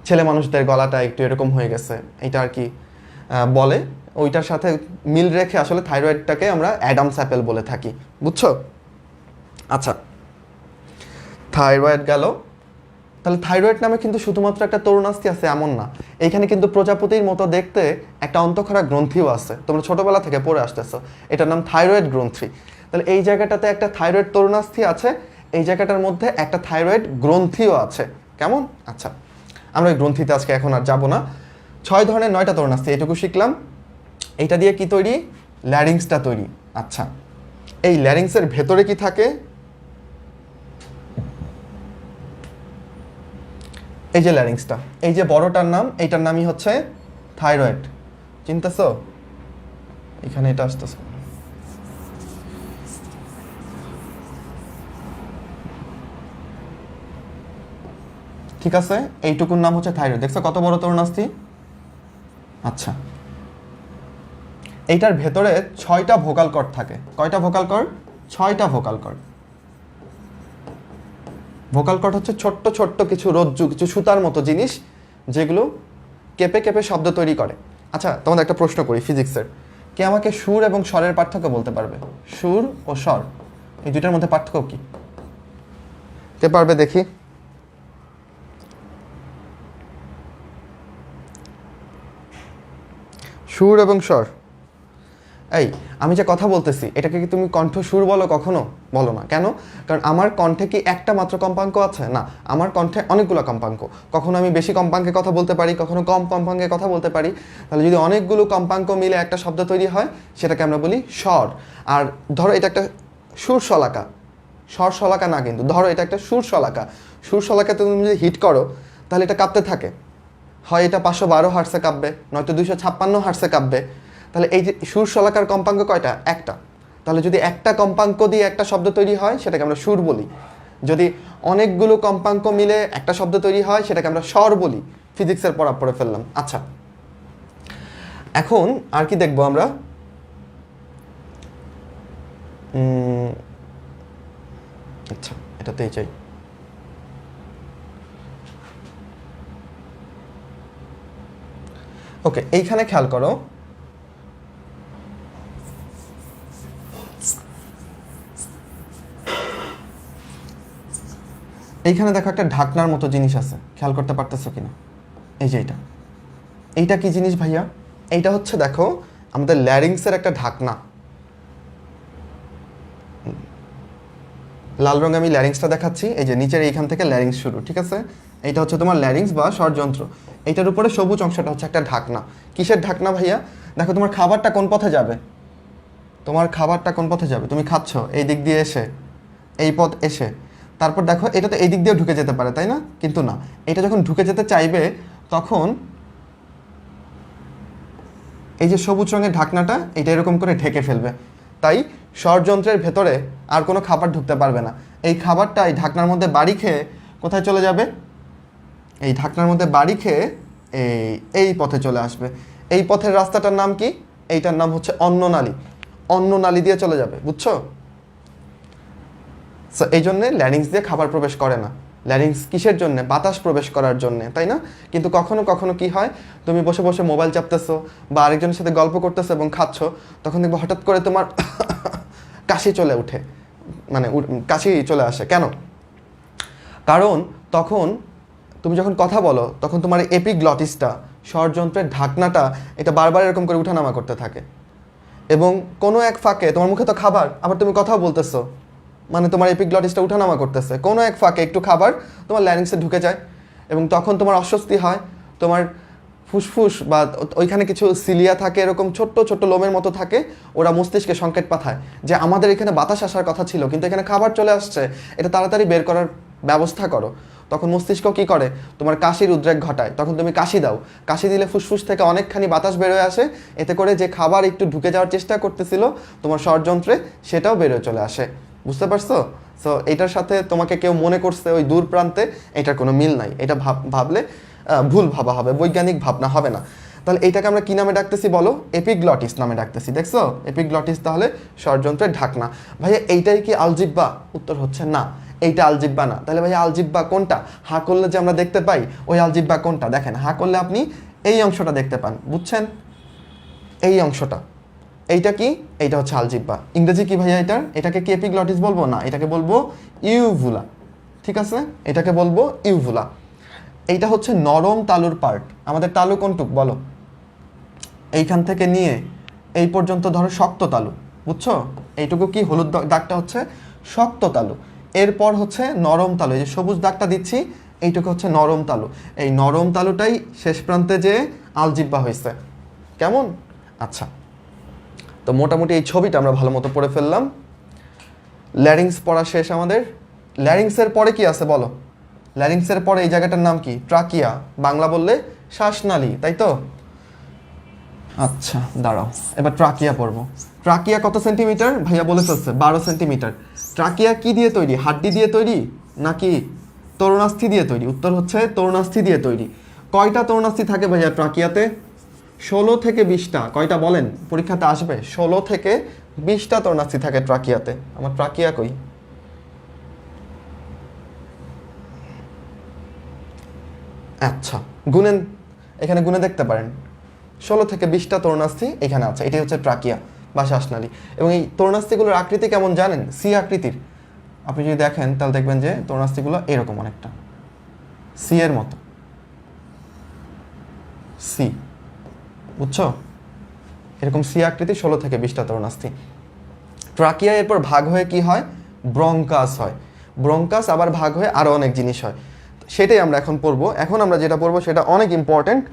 ছেলে মানুষদের গলাটা একটু এরকম হয়ে গেছে, এটা আর কি বলে। ওইটার সাথে মিল রেখে আসলে থাইরয়েডটাকে আমরা অ্যাডামস অ্যাপেল বলে থাকি, বুঝছো? আচ্ছা, থাইরয়েড গেল। তাহলে থাইরয়েড নামে কিন্তু শুধুমাত্র একটা তরুণাস্থি আছে এমন না, এইখানে কিন্তু প্রজাপতির মতো দেখতে একটা অন্তঃক্ষরা গ্রন্থিও আছে, তোমরা ছোটবেলা থেকে পড়ে আসতেছো, এটার নাম থাইরয়েড গ্রন্থি। তাহলে এই জায়গাটাতে একটা থাইরয়েড তরুণাস্থি আছে, এই জায়গাটার মধ্যে একটা থাইরয়েড গ্রন্থিও আছে। কেমন? আচ্ছা, আমরা ওই গ্রন্থিতে আজকে এখন আর যাব না। 6 ধরনের 9টা তরুণাস্থি এটুকু শিখলাম। এইটা দিয়ে কি তৈরি? ল্যারিংসটা তৈরি। আচ্ছা, এই ল্যারিংসের ভেতরে কি থাকে? এই যে ল্যারিংসটা, এই যে বড়টার নাম, এইটার নামই হচ্ছে থাইরয়েড। চিনতেছো? এখানে এটা আসতেছে, ঠিক আছে? এইটুকুর নাম হচ্ছে থাইরয়েড। দেখছো কত বড় তরুণাস্থি? আচ্ছা, এইটার ভেতরে 6টা ভোকাল কর্ড থাকে। কয়টা ভোকাল কর্ড? 6টা ভোকাল কর্ড। ভোকাল কর্ড হচ্ছে ছোট্ট ছোট্ট কিছু রজ্জু, কিছু সুতার মতো জিনিস, যেগুলো কেঁপে কেঁপে শব্দ তৈরি করে। আচ্ছা, তোমাদের একটা প্রশ্ন করি ফিজিক্সের, কে আমাকে সুর এবং স্বরের পার্থক্য বলতে পারবে? সুর ও স্বর, এই দুইটার মধ্যে পার্থক্য কি? কে পারবে দেখি? সুর এবং স্বর, এই আমি যে কথা বলতেছি এটাকে কি তুমি কণ্ঠ সুর বলো? কখনো বলো না। কেন? কারণ আমার কণ্ঠে কি একটা মাত্র কম্পাঙ্ক আছে? না, আমার কণ্ঠে অনেকগুলো কম্পাঙ্ক। কখনো আমি বেশি কম্পাঙ্কে কথা বলতে পারি, কখনো কম কম্পাঙ্কে কথা বলতে পারি। তাহলে যদি অনেকগুলো কম্পাঙ্ক মিলে একটা শব্দ তৈরি হয়, সেটাকে আমরা বলি স্বর। আর ধরো এটা একটা সুর শলাকা, স্বর শলাকা না, কিন্তু ধরো এটা একটা সুর শলাকা। সুর শলাকাতে তুমি যদি হিট করো, তাহলে এটা কাঁপতে থাকে, হয় এটা 512 হার্টসে কাঁপবে, নয়তো 256 হার্টসে কাঁপবে। তাহলে এই যে সুর শলাকার কম্পাঙ্ক কয়টা? একটা। তাহলে যদি একটা কম্পাঙ্ক দিয়ে একটা শব্দ তৈরি হয়, সেটাকে আমরা সুর বলি। যদি অনেকগুলো কম্পাঙ্ক মিলে একটা শব্দ তৈরি হয়, সেটাকে আমরা স্বর বলি। ফিজিক্সের পড়া পড়ে ফেললাম। আচ্ছা, এখন আর কি দেখবো আমরা? আচ্ছা, এটাতেই চাই। ওকে, এইখানে খেয়াল করো, এইখানে দেখো একটা ঢাকনার মতো জিনিস আছে, খেয়াল করতে পারতেছো কিনা? এই যে এইটা কি জিনিস ভাইয়া? এইটা হচ্ছে দেখো আমাদের ল্যারিংসের একটা ঢাকনা। লাল রঙে আমি ল্যারিংসটা দেখাচ্ছি, এই যে নিচের এইখান থেকে ল্যারিংস শুরু, ঠিক আছে? এইটা হচ্ছে তোমার ল্যারিংস বা স্বরযন্ত্র। এইটার উপরে সবুজ অংশটা হচ্ছে একটা ঢাকনা। কিসের ঢাকনা ভাইয়া? দেখো তোমার খাবারটা কোন পথে যাবে, তোমার খাবারটা কোন পথে যাবে? তুমি খাচ্ছ এই দিক দিয়ে এসে, এই পথ এসে, তারপর দেখো এটা তো এই দিক দিয়েও ঢুকে যেতে পারে, তাই না? কিন্তু না, এটা যখন ঢুকে যেতে চাইবে, তখন এই যে সবুজ রঙের ঢাকনাটা, এটা এরকম করে ঢেকে ফেলবে। তাই স্বরযন্ত্রের ভেতরে আর কোনো খাবার ঢুকতে পারবে না। এই খাবারটা এই ঢাকনার মধ্যে বাড়ি খেয়ে কোথায় চলে যাবে? এই ঢাকনার মধ্যে বাড়ি খেয়ে এই পথে চলে আসবে। এই পথের রাস্তাটার নাম কি? এইটার নাম হচ্ছে অন্ননালী। অন্ননালী দিয়ে চলে যাবে, বুঝছো? সো এই জন্যে ল্যারিংস দিয়ে খাবার প্রবেশ করে না। ল্যারিংস কিসের জন্য? বাতাস প্রবেশ করার জন্যে, তাই না? কিন্তু কখনো কখনো কি হয়, তুমি বসে বসে মোবাইল চাপতেছো বা আরেকজনের সাথে গল্প করতেছো এবং খাচ্ছ, তখন দেখবো হঠাৎ করে তোমার কাশি চলে ওঠে, মানে কাশি চলে আসে। কেন? কারণ তখন তুমি যখন কথা বলো, তখন তোমার এপিগ্লটিসটা, স্বরযন্ত্রের ঢাকনাটা, এটা বারবার এরকম করে উঠানামা করতে থাকে, এবং কোনো এক ফাঁকে তোমার মুখে তো খাবার, আবার তুমি কথাও বলতেছো, মানে তোমার এপিগ্লটিসটা উঠানামা করতেছে, কোনো এক ফাঁকে একটু খাবার তোমার ল্যারিংসে ঢুকে যায়, এবং তখন তোমার অস্বস্তি হয়। তোমার ফুসফুস বা ওইখানে কিছু সিলিয়া থাকে, এরকম ছোট্ট ছোট্ট লোমের মতো থাকে, ওরা মস্তিষ্কে সংকেত পাঠায় যে আমাদের এখানে বাতাস আসার কথা ছিল, কিন্তু এখানে খাবার চলে আসছে, এটা তাড়াতাড়ি বের করার ব্যবস্থা করো। তখন মস্তিষ্ক কি করে, তোমার কাশির উদ্রেক ঘটায়, তখন তুমি কাশি দাও, কাশি দিলে ফুসফুস থেকে অনেকখানি বাতাস বেরোয় আসে, এতে করে যে খাবার একটু ঢুকে যাওয়ার চেষ্টা করতেছিল তোমার ষড়যন্ত্রে সেটাও বেরোয় চলে আসে। বুঝতে পারছো? সো এটার সাথে তোমাকে কেউ মনে করছে ওই দূর প্রান্তে, এটার কোনো মিল নাই, এটা ভাবলে ভুল ভাবা হবে, বৈজ্ঞানিক ভাবনা হবে না। তাহলে এইটাকে আমরা কি নামে ডাকতেছি বলো? এপিগ্লটিস নামে ডাকতেছি। দেখছো, এপিগ্লটিস তাহলে ষড়যন্ত্রের ঢাকনা। ভাইয়া এইটাই কি আলজিব্বা? উত্তর হচ্ছে না, এইটা আলজিব্বা না। তাহলে ভাইয়া আলজিব্বা কোনটা? হা করলে যে আমরা দেখতে পাই ওই আলজিব্বা কোনটা? দেখেন, হা করলে আপনি এই অংশটা দেখতে পান, বুঝছেন? এই অংশটা, এইটা কি? এইটা হচ্ছে আলজিব্বা। ইংরেজি কি ভাইয়া এটার? এটাকে কি এপিগ্লটিস বলবো? না, এটাকে বলবো ইউভুলা। ঠিক আছে, এটাকে বলবো ইউভুলা। এইটা হচ্ছে নরম তালুর পার্ট। আমাদের তালু কোনটুক বলো? এইখান থেকে নিয়ে এই পর্যন্ত ধরো শক্ত তালু, বুঝছো? এইটুকু কি হলুদ দাগটা হচ্ছে শক্ত তালু, এরপর হচ্ছে নরম তালু, এই যে সবুজ দাগটা দিচ্ছি এইটুকু হচ্ছে নরম তালু। এই নরম তালুটাই শেষ প্রান্তে যে আলজিব্বা হয়েছে। কেমন? আচ্ছা, তো মোটামুটি এই ছবিটা আমরা ভালো মতো পড়ে ফেললাম। ল্যারিংস পড়া শেষ আমাদের। ল্যারিংসের পরে কি আছে বলো? ল্যারিংসের পরে এই জায়গাটার নাম কি? ট্রাকিয়া, বাংলা বললে শ্বাসনালী, তাই তো? আচ্ছা দাঁড়াও, এবার ট্রাকিয়া পড়বো। ট্রাকিয়া কত সেন্টিমিটার? ভাইয়া বলে ফেলছে 12 সেন্টিমিটার। ট্রাকিয়া কি দিয়ে তৈরি? হাড্ডি দিয়ে তৈরি নাকি তরুণাস্থি দিয়ে তৈরি? উত্তর হচ্ছে তরুণাস্থি দিয়ে তৈরি। কয়টা তরুণাস্থি থাকে ভাইয়া ট্রাকিয়াতে? 16 থেকে 20টা। কয়টা বলেন? পরীক্ষাতে আসবে। 16 থেকে 20টা তরুণাস্থি থাকে ট্রাকিয়াতে। আমার ট্রাকিয়া কই? আচ্ছা গুনেন, এখানে গুনে দেখতে পারেন, 16 থেকে 20টা তরুণাস্থি এখানে আছে। এটাই হচ্ছে ট্রাকিয়া বা শ্বাসনালী। এবং এই তরুণাস্থিগুলোর আকৃতি কেমন জানেন? সি আকৃতির। আপনি যদি দেখেন তাহলে দেখবেন যে তরুণাস্থিগুলো এরকম অনেকটা সি এর মতো। সি, বুঝছো? এরকম সি আকৃতি, 16 থেকে 20টা তরুণাস্থি। ট্রাকিয়া এরপর ভাগ হয়ে কি হয়? ব্রঙ্কাস হয়। ব্রঙ্কাস আবার ভাগ হয়ে আরও অনেক জিনিস হয়, সেটাই আমরা এখন পড়বো। এখন আমরা যেটা পড়বো সেটা অনেক ইম্পর্টেন্ট,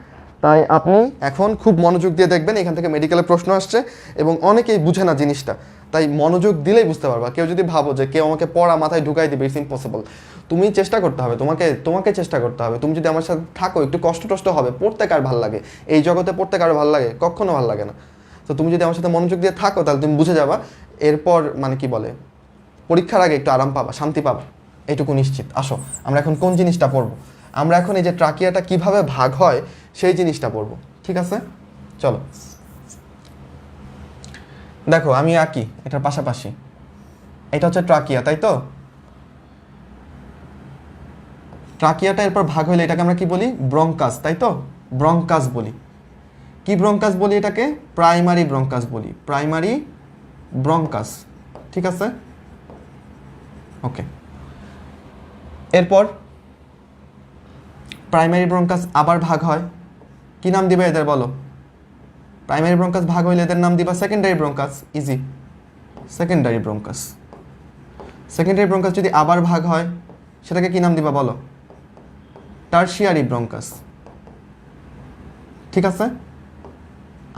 তাই আপনি এখন খুব মনোযোগ দিয়ে দেখবেন। এখান থেকে মেডিকেলের প্রশ্ন আসছে এবং অনেকেই বুঝে না জিনিসটা, তাই মনোযোগ দিলেই বুঝতে পারবা। কেউ যদি ভাবো যে কেউ আমাকে পড়া মাথায় ঢুকাই দিবে, ইটস ইম্পসিবল। তুমি চেষ্টা করতে হবে, তোমাকে চেষ্টা করতে হবে। তুমি যদি আমার সাথে থাকো একটু কষ্ট টষ্ট হবে। পড়তে কার ভালো লাগে? এই জগতে পড়তে কারো ভালো লাগে? কখনো ভালো লাগে না। তো তুমি যদি আমার সাথে মনোযোগ দিয়ে থাকো তাহলে তুমি বুঝে যাবা। এরপর মানে কি বলে, পরীক্ষার আগে একটু আরাম পাবা, শান্তি পাবা, এইটুকু নিশ্চিত। আসো আমরা এখন কোন জিনিসটা পড়বো? আমরা এখন এই যে ট্রাকিয়াটা কিভাবে ভাগ হয় সেই জিনিসটা পড়বো, ঠিক আছে? চলো দেখো, আমি আঁকি এটার পাশাপাশি। এটা হচ্ছে ট্রাকিয়া, তাই তো? ট্রাকিয়াটা এরপর ভাগ হইলে এটাকে আমরা কি বলি? ব্রঙ্কাস, তাই তো? ব্রঙ্কাস বলি। কি ব্রঙ্কাস বলি এটাকে? প্রাইমারি ব্রঙ্কাস বলি। প্রাইমারি ব্রঙ্কাস, ঠিক আছে? ওকে, এরপর প্রাইমারি ব্রঙ্কাস আবার ভাগ হয়। কি নাম দিবে এদের বলো? প্রাইমারি ব্রঙ্কাস ভাগ হইলে এদের নাম দিবা secondary bronchus. Easy, secondary bronchus. Secondary bronchus যদি আবার ভাগ হয় সেটাকে কি নাম দিবা বলো? টারশিয়ারি ব্রঙ্কাস, ঠিক আছে?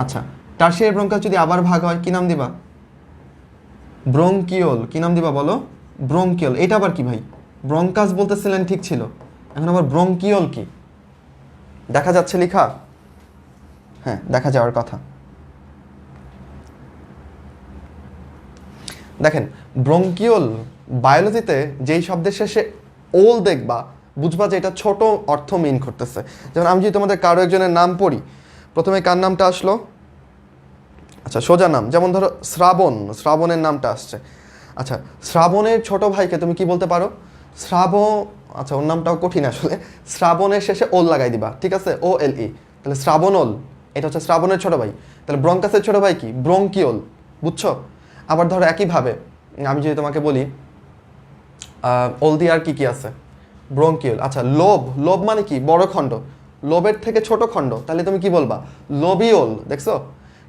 আচ্ছা, টারশিয়ারি ব্রঙ্কাস যদি আবার ভাগ হয় কি নাম দিবা? ব্রঙ্কিওল। কি নাম দিবা বলো? ব্রঙ্কিওল। এটা আবার কি ভাই? ব্রঙ্কাস বলতেছিলেন, ঠিক ছিল, এখন আবার ব্রঙ্কিওল কি? দেখা যাচ্ছে লেখা? হ্যাঁ, দেখা যাওয়ার কথা। দেখেন, ব্রঙ্কিওল বায়োলজিতে যেই শব্দের শেষে ওল দেখবা বুঝবা যে এটা ছোট অর্থ মিন করতেছে। যেমন আমি যদি তোমাদের কারো একজনের নাম পড়ি, প্রথমে কার নামটা আসলো? আচ্ছা, সোজা নাম, যেমন ধরো শ্রাবণ, শ্রাবণের নামটা আসছে। আচ্ছা, শ্রাবণের ছোট ভাইকে তুমি কি বলতে পারো? আচ্ছা, ওর নামটাও কঠিন আসলে। শ্রাবণের শেষে ওল লাগাই দিবা, ঠিক আছে? ও এল ই, তাহলে শ্রাবণোল। এটা হচ্ছে শ্রাবণের ছোট ভাই। তাহলে ব্রঙ্কাসের ছোট ভাই কি? ব্রঙ্কিওল, বুঝছো? আবার ধরো একইভাবে আমি যদি তোমাকে বলি ওল দিয়ে আর কি কি আছে? ব্রঙ্কিওল। আচ্ছা, লোব, লোব মানে কি? বড় খণ্ড। লোবের থেকে ছোট খণ্ড, তাহলে তুমি কি বলবা? লোবিওল। দেখছো,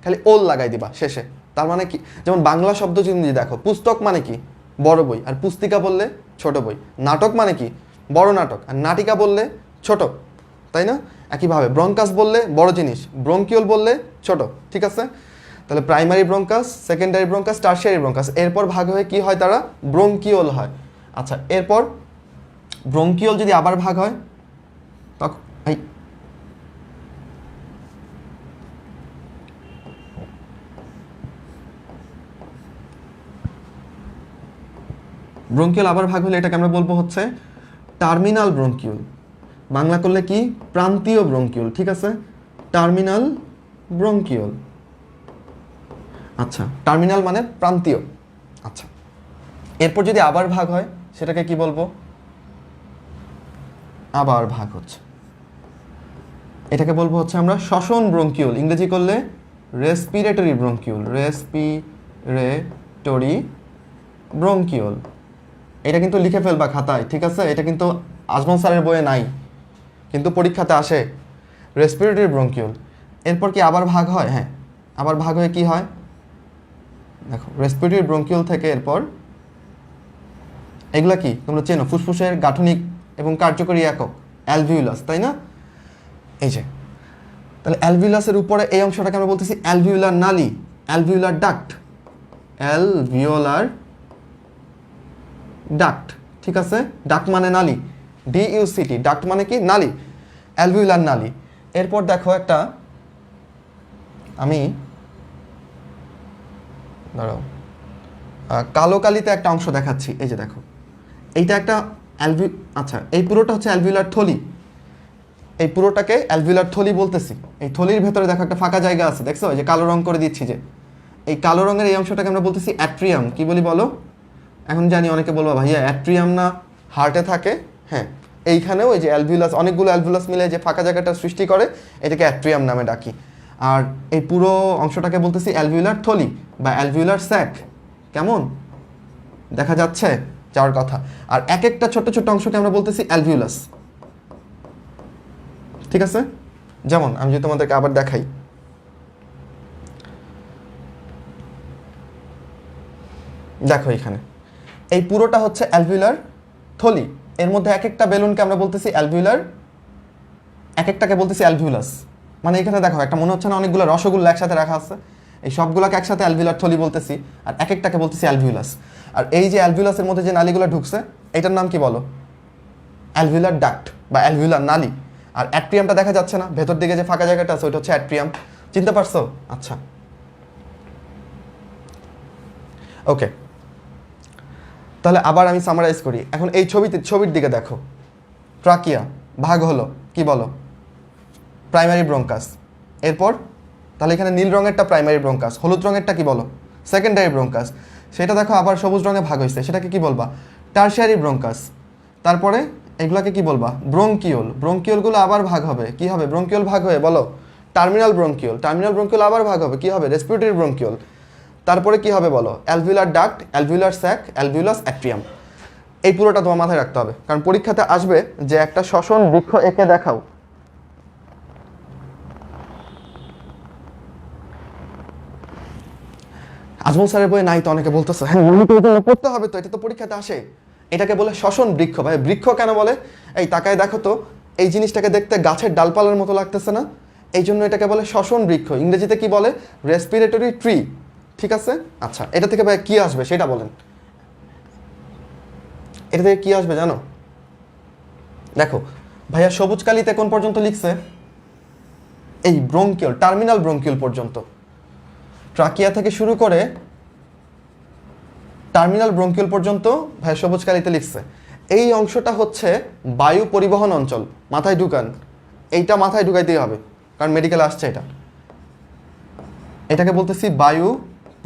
খালি ওল লাগাই দিবা শেষে। তার মানে কি? যেমন বাংলা শব্দ যদি দেখো, পুস্তক মানে কি? বড় বই, আর পুস্তিকা বললে ছোট বই। নাটক মানে কি? বড় নাটক, আর নাটিকা বললে ছোট, তাই না? একইভাবে ব্রঙ্কাস বললে বড় জিনিস, ব্রঙ্কিওল বললে ছোট, ঠিক আছে? তাহলে primary bronchus, secondary bronchus, tertiary bronchus, এরপর ভাগ হয়ে কি হয়? তারা ব্রঙ্কিওল হয়। আচ্ছা, এরপর ব্রঙ্কিওল যদি আবার ভাগ হয় তখন এই ব্রঙ্কিওল আবার ভাগ হলে এটাকে আমরা বলবো হচ্ছে টার্মিনাল ব্রঙ্কিউল। বাংলা করলে কি? প্রান্তীয় ব্রঙ্কিউল। ঠিক আছে, টার্মিনাল ব্রঙ্কিউল। আচ্ছা, টার্মিনাল মানে প্রান্তীয়। আচ্ছা, এরপর যদি আবার ভাগ হয় সেটাকে কি বলবো? আবার ভাগ হচ্ছে, এটাকে বলবো হচ্ছে আমরা শ্বসন ব্রঙ্কিউল। ইংরেজি করলে রেসপিরেটরি ব্রঙ্কিউল, রেসপিরেটরি ব্রঙ্কিউল। এটা কিন্তু লিখে ফেলবা খাতায়, ঠিক আছে? এটা কিন্তু আজমল স্যারের বইয়ে নাই, কিন্তু পরীক্ষাতে আসে রেসপিরেটরি ব্রঙ্কিউল। এরপর কি আবার ভাগ হয়? হ্যাঁ, আবার ভাগ হয়ে কি হয় দেখো, রেসপিরেটরি ব্রঙ্কিউল থেকে এরপর এগুলা কি তোমরা চেনো, ফুসফুসের গাঠনিক এবং কার্যকরী একক অ্যালভিউলাস, তাই না? এই যে, তাহলে অ্যালভিউলাসের উপরে এই অংশটাকে আমরা বলতেছি অ্যালভিউলার নালী, অ্যালভিউলার ডাক্ট, অ্যালভিওলার ডাক্ট। ঠিক আছে, ডাক্ট মানে নালী, ডিইউসিটি, ডাক্ট মানে কি? নালী, অ্যালভিউলার নালী। এরপর দেখো একটা, আমি ধরো কালো কালিতে একটা অংশ দেখাচ্ছি। এই যে দেখো, এইটা একটা আচ্ছা, এই পুরোটা হচ্ছে অ্যালভিউলার থলি, এই পুরোটাকে অ্যালভিউলার থলি বলতেছি। এই থলির ভেতরে দেখো একটা ফাঁকা জায়গা আছে, দেখছো? এই যে কালো রং করে দিচ্ছি, যে এই কালো রঙের এই অংশটাকে আমরা বলতেছি অ্যাট্রিয়াম। কি বলি বলো? এখন জানি অনেকে বলবো ভাইয়া অ্যাট্রিয়াম না হার্টে থাকে? হ্যাঁ, এইখানেও এই যে অ্যালভিউলাস, অনেকগুলো অ্যালভিউলাস মিলে যে ফাঁকা জায়গাটা সৃষ্টি করে, এটাকে অ্যাট্রিয়াম নামে ডাকি। আর এই পুরো অংশটাকে বলতেছি অ্যালভিউলার থলি বা অ্যালভিউলার স্যাক। কেমন দেখা যাচ্ছে? যাওয়ার কথা। আর এক একটা ছোট্ট ছোট্ট অংশকে আমরা বলতেছি অ্যালভিউলাস। ঠিক আছে, যেমন আমি যদি তোমাদেরকে আবার দেখাই, দেখো এখানে এই পুরোটা হচ্ছে অ্যালভিউলার থলি, এর মধ্যে এক একটা বেলুনকে আমরা বলতেছি অ্যালভিউলার, এক একটাকে বলতেছি অ্যালভিউলাস। মানে এখানে দেখো একটা মনে হচ্ছে না অনেকগুলো রসগোল্লা একসাথে রাখা আছে? এই সবগুলোকে একসাথে অ্যালভিউলার থলি বলতেছি, আর এক একটাকে বলতেছি অ্যালভিউলাস। আর এই যে অ্যালভিউলাসের মধ্যে যে নালীগুলো ঢুকছে, এটার নাম কি বলো? অ্যালভিউলার ডাক্ট বা অ্যালভিউলার নালী। আর অ্যাট্রিয়ামটা দেখা যাচ্ছে না, ভেতর দিকে যে ফাঁকা জায়গাটা আছে ওইটা হচ্ছে অ্যাট্রিয়াম। চিনতে পারছো? আচ্ছা, ওকে, তাহলে আবার আমি সামারাইজ করি। এখন এই ছবির দিকে দেখো, ট্রাকিয়া ভাগ হলো, কি বলো? Primary bronchus. এরপর তাহলে এখানে নীল রঙেরটা প্রাইমারি ব্রঙ্কাস, হলুদ রঙেরটা কি বলো? Secondary bronchus. সেটা দেখো আবার সবুজ রঙে ভাগ হয়েছে, সেটাকে কি বলবা? Tertiary bronchus. তারপরে এগুলাকে কি বলবা? ব্রঙ্কিওল। ব্রঙ্কিওলগুলো আবার ভাগ হবে, কি হবে? ব্রঙ্কিওল ভাগ হয়ে বলো টার্মিনাল ব্রঙ্কিওল। টার্মিনাল ব্রঙ্কিওল আবার ভাগ হবে, কি হবে? Respiratory bronchiole. তারপরে কি হবে বলো? Alveolar duct, alveolar sac, alveolus atrium. এই পুরোটা তোমার মাথায় রাখতে হবে, কারণ পরীক্ষাতে আসবে যে একটা শ্বসন বৃক্ষ এঁকে দেখাও। আজমল স্যারের বই নাই তো অনেকে বলতেছে, হ্যাঁ পড়তে হবে তো, এটা তো পরীক্ষাতে আসে। এটাকে বলে শ্বসন বৃক্ষ। ভাই বৃক্ষ কেন বলে? এই তাকায় দেখো তো, এই জিনিসটাকে দেখতে গাছের ডালপালার মতো লাগতেছে না? এই জন্য এটাকে বলে শ্বসন বৃক্ষ। ইংরেজিতে কি বলে? Respiratory tree. ঠিক আছে, আচ্ছা, এটা থেকে ভাই কি আসবে সেটা বলেন। এটা থেকে কি আসবে জানো? দেখো ভাইয়া, সবুজ কালিতে কোন পর্যন্ত লিখছে? এই ব্রঙ্কিওল, টার্মিনাল ব্রঙ্কিওল পর্যন্ত। ট্রাকিয়া থেকে শুরু করে টার্মিনাল ব্রঙ্কিওল পর্যন্ত ভাই সবুজ কালিতে লিখছে। এই অংশটা হচ্ছে বায়ু পরিবহন অঞ্চল। মাথায় ঢুকান, এইটা মাথায় ঢুকাইতেই হবে, কারণ মেডিকেলে আসছে এটা। এটাকে বলতেছি বায়ু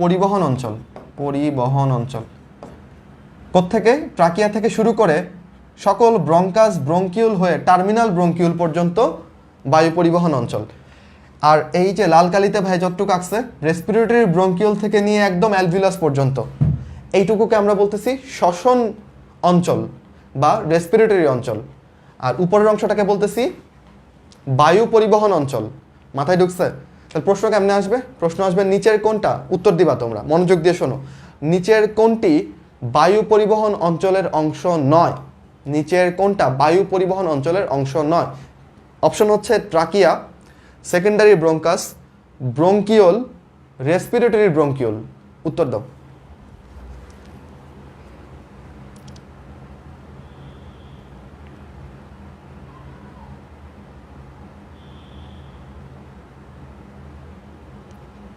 পরিবহন অঞ্চল। পরিবহন অঞ্চল কোত্থেকে? ট্রাকিয়া থেকে শুরু করে সকল ব্রঙ্কাস, ব্রঙ্কিউল হয়ে টার্মিনাল ব্রঙ্কিউল পর্যন্ত বায়ু পরিবহন অঞ্চল। আর এই যে লাল কালিতে ভাই যতটুকু আঁকছে, রেসপিরেটরি ব্রঙ্কিউল থেকে নিয়ে একদম অ্যালভিউলাস পর্যন্ত, এইটুকুকে আমরা বলতেছি শ্বসন অঞ্চল বা রেসপিরেটরি অঞ্চল। আর উপরের অংশটাকে বলতেছি বায়ু পরিবহন অঞ্চল। মাথায় ঢুকছে? তাহলে প্রশ্ন কেমনে আসবে? প্রশ্ন আসবে নিচের কোনটা, উত্তর দিবা তোমরা, মনোযোগ দিয়ে শোনো, নিচের কোনটি বায়ু পরিবহন অঞ্চলের অংশ নয়? নিচের কোনটা বায়ু পরিবহন অঞ্চলের অংশ নয়? অপশন হচ্ছে trachea, secondary bronchus, bronchiole, respiratory bronchiole. উত্তর দাও।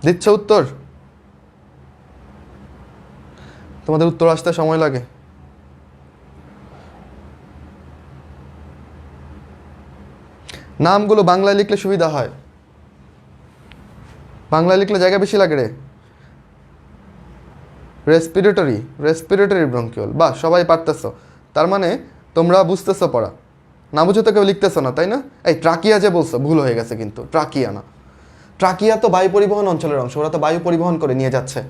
দিচ্ছ উত্তর? তোমাদের উত্তর আসতে সময় লাগে। নামগুলো বাংলায় লিখলে সুবিধা হয়, বাংলায় লিখলে জায়গা বেশি লাগে রে। রেসপিরেটরি ব্রঙ্কিওল, বাহ সবাই পারতেছো, তার মানে তোমরা বুঝতেছো পড়া, না বুঝে তো কেউ লিখতেছো না, তাই না? এই ট্রাকিয়া যে বলছো ভুল হয়ে গেছে, কিন্তু ট্রাকিয়া না, ট্রাকিয়া তো বায়ু পরিবহন অঞ্চলের অংশ, ওরা তো বায়ু পরিবহন করে নিয়ে যাচ্ছে।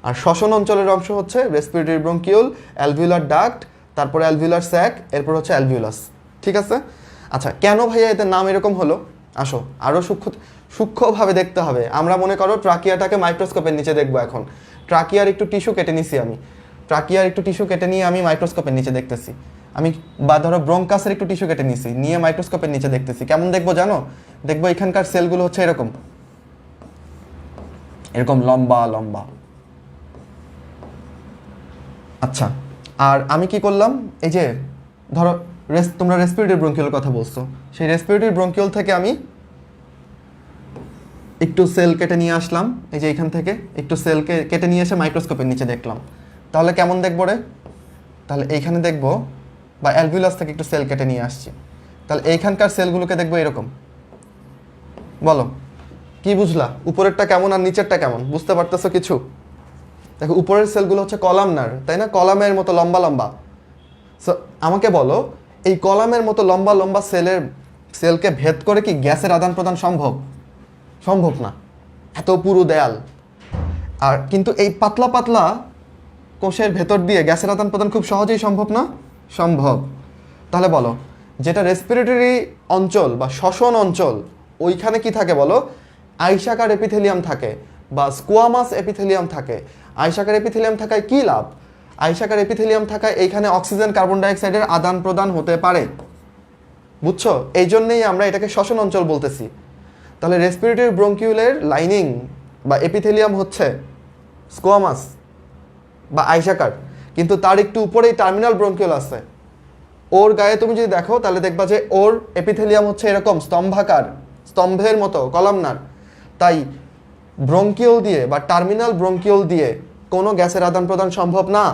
আর শ্বসন অঞ্চলের অংশ হচ্ছে রেসপিরেটরি ব্রঙ্কিওল, অ্যালভিউলার ডাক্ট, তারপরে অ্যালভিউলার স্যাক, এরপর হচ্ছে অ্যালভিউলাস। ঠিক আছে? আচ্ছা, কেন ভাইয়া এদের নাম এরকম হলো? আসো আরও সূক্ষ্মভাবে দেখতে হবে। আমরা মনে করো ট্রাকিয়াটাকে মাইক্রোস্কোপের নিচে দেখবো এখন। ট্রাকিয়ার একটু টিস্যু কেটে নিছি আমি, ট্রাকিয়ার একটু টিস্যু কেটে নিয়ে আমি মাইক্রোস্কোপের নিচে দেখতেছি। আমি বা ধরো ব্রঙ্কাসের একটু টিস্যু কেটে নিছি, নিয়ে মাইক্রোস্কোপের নিচে দেখতেছি। কেমন দেখবো জানো? দেখবো এখানকার সেলগুলো হচ্ছে এরকম এরকম লম্বা লম্বা। আচ্ছা, আর আমি কি করলাম, এই যে ধরো তোমরা রেসপিরেটরি ব্রঙ্কিওলের কথা বলছো, সেই রেসপিরেটরি ব্রঙ্কিওল থেকে আমি একটু সেল কেটে নিয়ে আসলাম, এই যে এখান থেকে একটু সেলকে কেটে নিয়ে এসে মাইক্রোস্কোপের নিচে দেখলাম। তাহলে কেমন দেখবো রে? তাহলে এইখানে দেখবো, বা অ্যালভিউলাস থেকে একটু সেল কেটে নিয়ে আসছি, তাহলে এইখানকার সেলগুলোকে দেখবো এরকম। বলো কি বুঝলা? উপরেরটা কেমন আর নিচেরটা কেমন বুঝতে পারতেছো কিছু? দেখো উপরের সেলগুলো হচ্ছে কলামনার, তাই না? কলামের মতো লম্বা লম্বা। সো আমাকে বলো, এই কলামের মতো লম্বা লম্বা সেলকে ভেদ করে কি গ্যাসের আদান প্রদান সম্ভব? সম্ভব না, এত পুরো দেয়াল। আর কিন্তু এই পাতলা পাতলা কোষের ভেতর দিয়ে গ্যাসের আদান প্রদান খুব সহজেই সম্ভব না? সম্ভব। তাহলে বলো, যেটা রেসপিরেটরি অঞ্চল বা শ্বসন অঞ্চল, ওইখানে কি থাকে বলো? আইসাকার এপিথেলিয়াম থাকে বা স্কোয়ামাস এপিথেলিয়াম থাকে। আইসাকার এপিথেলিয়াম থাকায় কি লাভ? আইসাকার এপিথেলিয়াম থাকায় এইখানে অক্সিজেন কার্বন ডাইঅক্সাইডের আদান প্রদান হতে পারে। বুঝছো? এই জন্যেই আমরা এটাকে শ্বসন অঞ্চল বলতেছি। তাহলে রেসপিরেটরি ব্রঙ্কিউলের লাইনিং বা এপিথেলিয়াম হচ্ছে স্কোয়ামাস বা আইসাকার, কিন্তু তার একটু উপরেই টার্মিনাল ব্রঙ্কিউল আছে। ওর গায়ে তুমি যদি দেখো তাহলে দেখবা যে ওর এপিথেলিয়াম হচ্ছে এরকম স্তম্ভাকার, স্তম্ভের মতো কলামনার। তাই ব্রঙ্কিউল দিয়ে বা টার্মিনাল ব্রঙ্কিউল দিয়ে কোনো গ্যাসের আদান প্রদান সম্ভব না।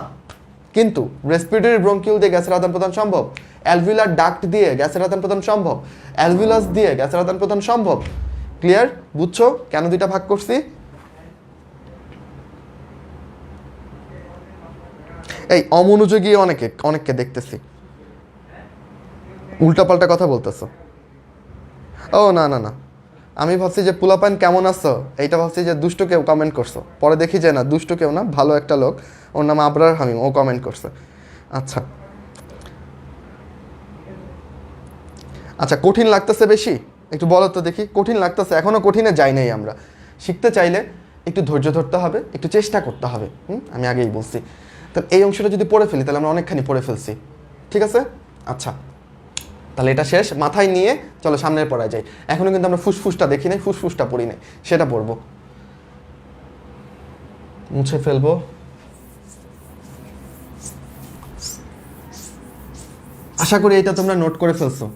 কিন্তু রেসপিরেটরি ব্রঙ্কিউল দিয়ে গ্যাসের আদান প্রদান সম্ভব, অ্যালভিউলার ডাক্ট দিয়ে গ্যাসের আদান প্রদান সম্ভব, অ্যালভিউলাস দিয়ে গ্যাসের আদান প্রদান সম্ভব। ক্লিয়ার? বুঝছো কেন দুইটা ভাগ করছি? এই অমনোযোগী অনেককে দেখতেছি, উল্টাপাল্টা কথা বলতেছো। ও না না না, আমি ভাবছি যে পোলাপান কেমন আছো, এইটা ভাবছি যে দুষ্টু কেউ কমেন্ট করছো, পরে দেখি যে না, দুষ্টু কেউ না, ভালো একটা লোক, ওর নাম আবরার হামিম, ও কমেন্ট করছে। আচ্ছা আচ্ছা, কঠিন লাগতেছে বেশি? একটু বলো তো দেখি, কঠিন লাগতেছে? এখনও কঠিনে যাই নাই আমরা। শিখতে চাইলে একটু ধৈর্য ধরতে হবে, একটু চেষ্টা করতে হবে। আমি আগেই বলছি। তাহলে এই অংশটা যদি পড়ে ফেলি তাহলে আমরা অনেকখানি পড়ে ফেলছি। ঠিক আছে? আচ্ছা, তাহলে এটা শেষ, মাথায় নিয়ে চলো সামনের পড়ায় যাই। এখনও কিন্তু আমরা ফুসফুসটা দেখি নাই, ফুসফুসটা পড়ি নাই, সেটা পড়বো। মুছে ফেলবো। আশা করি এটা তোমরা নোট করে ফেলছো।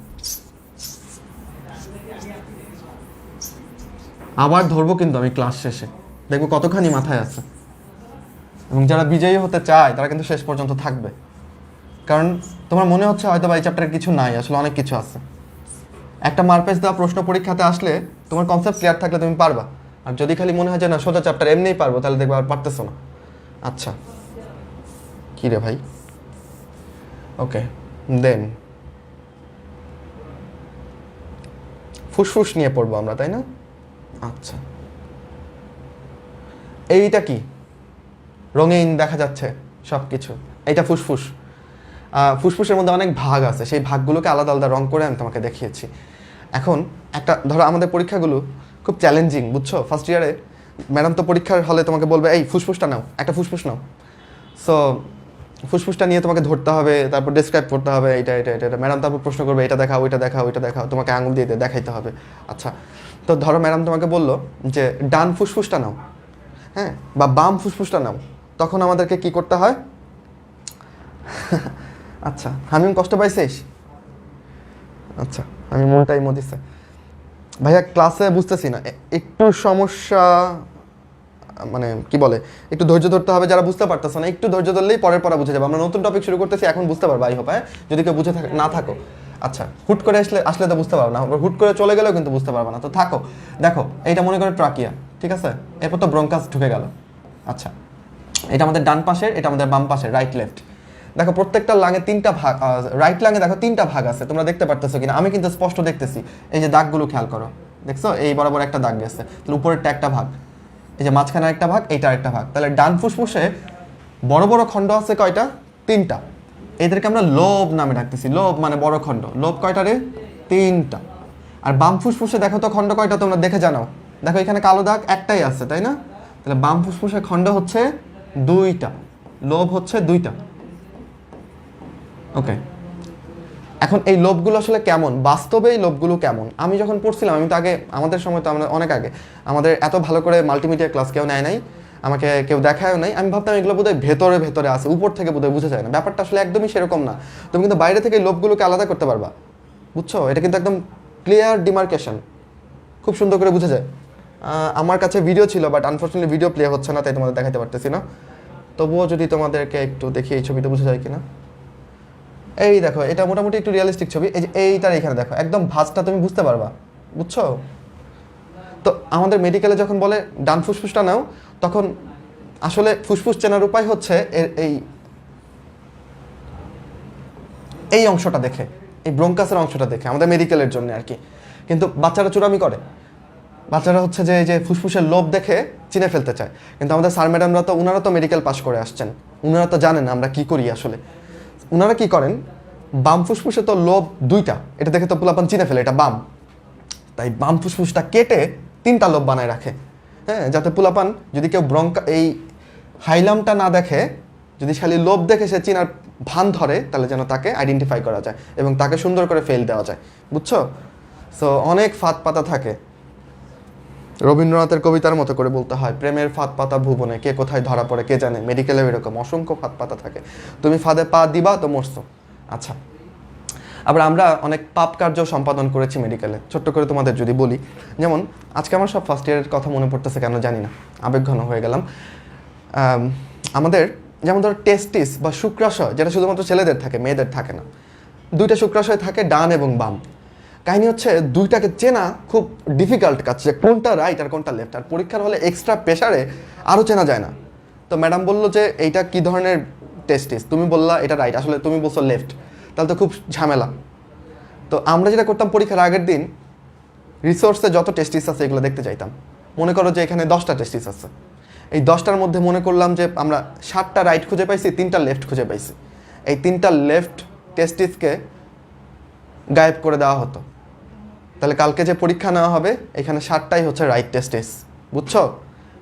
আবার ধরবো কিন্তু আমি ক্লাস শেষে, দেখবো কতখানি মাথায় আছে। এবং যারা বিজয়ী হতে চায় তারা কিন্তু শেষ পর্যন্ত থাকবে, কারণ তোমার মনে হচ্ছে হয়তো বা এই চ্যাপ্টারে কিছু নাই, আসলে অনেক কিছু আছে। একটা মারপেজ দেওয়া প্রশ্ন পরীক্ষাতে আসলে তোমার কনসেপ্ট ক্লিয়ার থাকলে তুমি পারবা। আর যদি খালি মনে হয় যে না সোজা চ্যাপ্টার এমনিই পারবো, তাহলে দেখবো আর পারতেছো না। আচ্ছা, কী রে ভাই? ওকে, দেন ফুসফুস নিয়ে পড়বো আমরা, তাই না? আচ্ছা, এইটা কি? রঙিন দেখা যাচ্ছে সব কিছু, এইটা ফুসফুস। ফুসফুসের মধ্যে অনেক ভাগ আছে, সেই ভাগগুলোকে আলাদা আলাদা রং করে আমি তোমাকে দেখিয়েছি। এখন একটা ধরো, আমাদের পরীক্ষাগুলো খুব চ্যালেঞ্জিং, বুঝছো? ফার্স্ট ইয়ারে ম্যাডাম তো পরীক্ষার হলে তোমাকে বলবে এই ফুসফুসটা নাও, একটা ফুসফুস নাও। সো ফুসফুসটা নিয়ে তোমাকে ধরতে হবে, তারপর ডেসক্রাইব করতে হবে, এটা এটা এটা ম্যাডাম তারপর প্রশ্ন করবে এটা দেখাও, ওইটা দেখাও, ওইটা দেখাও, তোমাকে আঙুল দিয়ে দেখাইতে হবে। আচ্ছা, তো ধরো ম্যাডাম তোমাকে বললো যে ডান ফুসফুসটা নাও, হ্যাঁ, বা বাম ফুসফুসটা নাও, তখন আমাদেরকে কি করতে হয়? আচ্ছা, হামিম কষ্ট পাইছিস? আচ্ছা, আমি মনটাই মদিছে ভাইয়া, ক্লাসে বুঝতেছি না, একটু সমস্যা মানে কি বলে একটু ধৈর্য ধরতে হবে, যারা বুঝতে পারতেছো না একটু ধৈর্য ধরলেই পরের পড়া বুঝে যাবে। আমরা নতুন টপিক শুরু করতেছি, এখন বুঝতে পারবো আই হোপ, হ্যাঁ যদি কেউ বুঝে না থাকো। আচ্ছা, হুট করে আসলে তো বুঝতে পারবো না, হুট করে চলে গেলেও কিন্তু বুঝতে পারবো না, তো থাকো। দেখো এইটা মনে করো ট্রাকিয়া, ঠিক আছে, এরপর তো ব্রঙ্কাস ঢুকে গেল। আচ্ছা, এটা আমাদের ডান পাশের, এটা আমাদের বাম পাশের, রাইট লেফট। দেখো প্রত্যেকটা লাঙে তিনটা ভাগ, রাইট লাঙে দেখো তিনটা ভাগ আছে, তোমরা দেখতে পারতেছো কিনা, আমি কিন্তু স্পষ্ট দেখতেছি। এই যে দাগগুলো খেয়াল করো, দেখছো এই বরাবর একটা দাগ গেছে, তাহলে উপরেরটা একটা ভাগ, এই যে মাঝখানে একটা ভাগ, এইটা একটা ভাগ। তাহলে ডান ফুসফুসে বড় বড় খণ্ড আছে কয়টা? তিনটা। এদেরকে আমরা লোব নামে ডাকতেছি। লোব মানে বড় খণ্ড। লোব কয়টা রে? তিনটা। আর বাম ফুসফুসে দেখো তো খণ্ড কয়টা, তোমরা দেখে জানাও। দেখো এখানে কালো দাগ একটাই আছে, তাই না? তাহলে বাম ফুসফুসে খণ্ড হচ্ছে দুইটা, লোব হচ্ছে দুইটা। ওকে, এখন এই লোভগুলো আসলে কেমন, বাস্তবে এই লোভগুলো কেমন? আমি যখন পড়ছিলাম, আমি তো আগে, আমাদের সময় তো আমরা অনেক আগে, আমাদের এত ভালো করে মাল্টিমিডিয়া ক্লাস কেউ নেয় নাই, আমাকে কেউ দেখায়ও নাই। আমি ভাবতাম এগুলো বোধহয় ভেতরে ভেতরে আছে, উপর থেকে বোধহয় বোঝা যায় না। ব্যাপারটা আসলে একদমই সেরকম না। তুমি কিন্তু বাইরে থেকে এই লোভগুলোকে আলাদা করতে পারবা, বুঝছো? এটা কিন্তু একদম ক্লিয়ার ডিমার্কেশন, খুব সুন্দর করে বোঝা যায়। আমার কাছে ভিডিও ছিল, বাট আনফর্চুনেটলি ভিডিও প্লে হচ্ছে না, তাই তোমাদের দেখাতে পারতেছি না। তবুও যদি তোমাদেরকে একটু দেখি এই ছবিটা বোঝা যায় কিনা। এই দেখো, এটা মোটামুটি একটু রিয়েলিস্টিক ছবি। এই যে এইটার এখানে দেখো, একদম ভাঁজটা তুমি বুঝতে পারবা, বুঝছো? তো আমাদের মেডিকেলে যখন বলে ডান ফুসফুসটা নাও, তখন আসলে ফুসফুস চেনার উপায় হচ্ছে এই এই অংশটা দেখে, এই ব্রঙ্কাসের অংশটা দেখে, আমাদের মেডিকেলের জন্য আর কি। কিন্তু বাচ্চারা চুরামি করে, বাচ্চারা হচ্ছে যে এই যে ফুসফুসের লোভ দেখে চিনে ফেলতে চায়। কিন্তু আমাদের স্যার ম্যাডামরা তো, ওনারা তো মেডিকেল পাস করে আসছেন, ওনারা তো জানেন আমরা কি করি আসলে। ওনারা কি করেন, বাম ফুসফুসে তো লোভ দুইটা, এটা দেখে তো পোলাপান চিনে ফেলে এটা বাম, তাই বাম ফুসফুসটা কেটে তিনটা লোভ বানায় রাখে, হ্যাঁ, যাতে পোলাপান যদি কেউ এই হাইলামটা না দেখে, যদি খালি লোভ দেখে সে চিনার ভান ধরে, তাহলে যেন তাকে আইডেন্টিফাই করা যায় এবং তাকে সুন্দর করে ফেল দেওয়া যায়, বুঝছো? সো অনেক ফাঁদ পাতা থাকে। রবীন্দ্রনাথের কবিতার মতো করে বলতে হয়, প্রেমের ফাঁদ পাতা ভুবনে, কে কোথায় ধরা পড়ে কে জানে। মেডিকেলেও এরকম অসংখ্য ফাঁদ পাতা থাকে, তুমি ফাঁদে পা দিবা তো মরছো। আচ্ছা, আবার আমরা অনেক পাপ কার্য সম্পাদন করেছি মেডিকেলে। ছোট্ট করে তোমাদের যদি বলি, যেমন আজকে আমার সব ফার্স্ট ইয়ারের কথা মনে পড়তেছে কেন জানি না, আবেগঘন হয়ে গেলাম। আমাদের যেমন ধরো টেস্টিস বা শুক্রাশয়, যেটা শুধুমাত্র ছেলেদের থাকে, মেয়েদের থাকে না। দুইটা শুক্রাশয় থাকে, ডান এবং বাম। কাহিনী হচ্ছে দুইটাকে চেনা খুব ডিফিকাল্ট কাজ, যে কোনটা রাইট আর কোনটা লেফট। আর পরীক্ষার হলে এক্সট্রা প্রেশারে আরও চেনা যায় না। তো ম্যাডাম বললো যে এইটা কী ধরনের টেস্টিস, তুমি বললা এটা রাইট, আসলে তুমি বলছো লেফট, তাহলে তো খুব ঝামেলা। তো আমরা যেটা করতাম, পরীক্ষার আগের দিন রিসোর্সে যত টেস্টিস আছে এগুলো দেখতে চাইতাম। মনে করো যে এখানে 10টা টেস্টিস আছে, এই 10টার মধ্যে মনে করলাম যে আমরা 7টা রাইট খুঁজে পাইছি, 3টা লেফট খুঁজে পাইছি। এই 3টা লেফট টেস্টিসকে গায়েব করে দেওয়া হতো। তাহলে কালকে যে পরীক্ষা নেওয়া হবে, এখানে 7টাই হচ্ছে রাইট টেস্টিস, বুঝছো?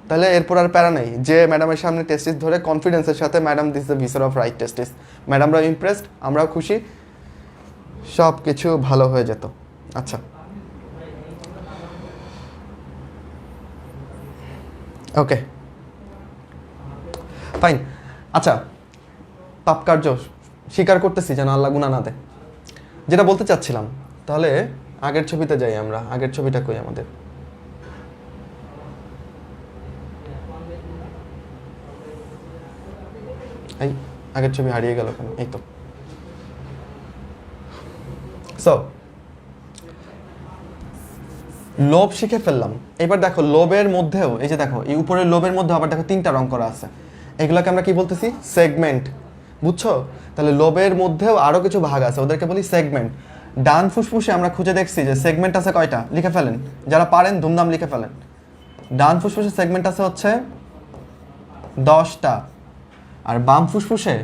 তাহলে এরপর আর প্যারা নেই, যে ম্যাডামের সামনে টেস্টিস ধরে কনফিডেন্সের সাথে ম্যাডাম দিস দ্য ভিসার অফ রাইট টেস্টিস, ম্যাডামরা ইমপ্রেসড, আমরাও খুশি, সব কিছু ভালো হয়ে যেত। আচ্ছা, ওকে ফাইন। আচ্ছা, পাপ কার্য স্বীকার করতেছি যেন আল্লাহ গুনাহ না দেয়। যেটা বলতে চাচ্ছিলাম, তাহলে আগের ছবিতে যাই আমরা। আগের ছবিটা কই আমাদের? এই আগের ছবি হারিয়ে গেল কেন? এই তো। সো লোভ শিখে ফেললাম। এবার দেখো লোভের মধ্যেও, এই যে দেখো এই উপরের লোভের মধ্যে আবার দেখো 3টা রং করা আছে, এগুলোকে আমরা কি বলতেছি? সেগমেন্ট, বুঝছো? তাহলে লোভের মধ্যেও আরও কিছু ভাগ আছে, ওদেরকে বলি সেগমেন্ট। ডান ফুসফুসে আমরা খুঁজে দেখছি যে সেগমেন্ট আছে কয়টা, লিখে ফেলেন, যারা পারেন ধুমধাম লিখে ফেলেন। ডান ফুসফুসে সেগমেন্ট আছে হচ্ছে 10টা, আর বাম ফুসফুসে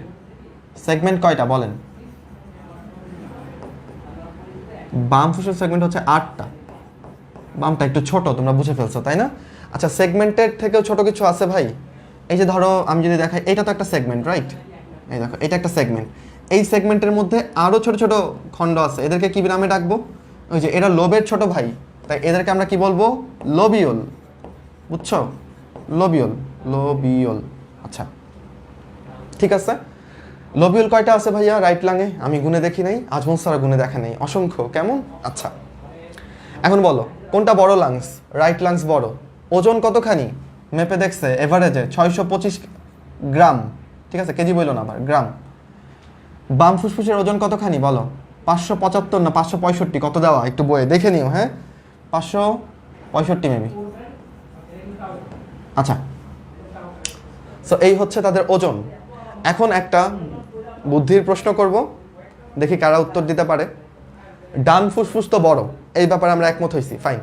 সেগমেন্ট কয়টা বলেন? বাম ফুসফুসের সেগমেন্ট হচ্ছে 8টা। বামটা একটু ছোট, তোমরা বুঝে ফেলছো তাই না? আচ্ছা, সেগমেন্টের থেকেও ছোট কিছু আছে ভাই। এই যে ধরো আমি যদি দেখাই, এটা তো একটা সেগমেন্ট, রাইট? এই দেখো এটা একটা সেগমেন্ট। এই সেগমেন্টের মধ্যে আরও ছোট ছোট খণ্ড আছে, এদেরকে কি নামে ডাকবো? ওই যে এরা লোবের ছোট ভাই, তাই এদেরকে আমরা কি বলবো? লোবিওল, বুঝছো? লোবিওল, লোবিওল। আচ্ছা ঠিক আছে, লোবিওল কয়টা আছে ভাইয়া রাইট লাঙে? আমি গুনে দেখি নাই, আজমল স্যার গুনে দেখা নেই, অসংখ্য। কেমন? আচ্ছা, এখন বলো কোনটা বড় লাংস? রাইট লাংস বড়। ওজন কতখানি? মেপে দেখছে এভারেজে 625 গ্রাম, ঠিক আছে, কেজি বললো না আবার, গ্রাম। বাম ফুসফুসের ওজন কতখানি বলো? 575 না 565, কত দেওয়া একটু বইয়ে দেখে নিও, হ্যাঁ 565 মেবি। আচ্ছা, সো এই হচ্ছে তাদের ওজন। এখন একটা বুদ্ধির প্রশ্ন করব, দেখি কারা উত্তর দিতে পারে। ডান ফুসফুস তো বড়, এই ব্যাপারে আমরা একমত হয়েছি, ফাইন।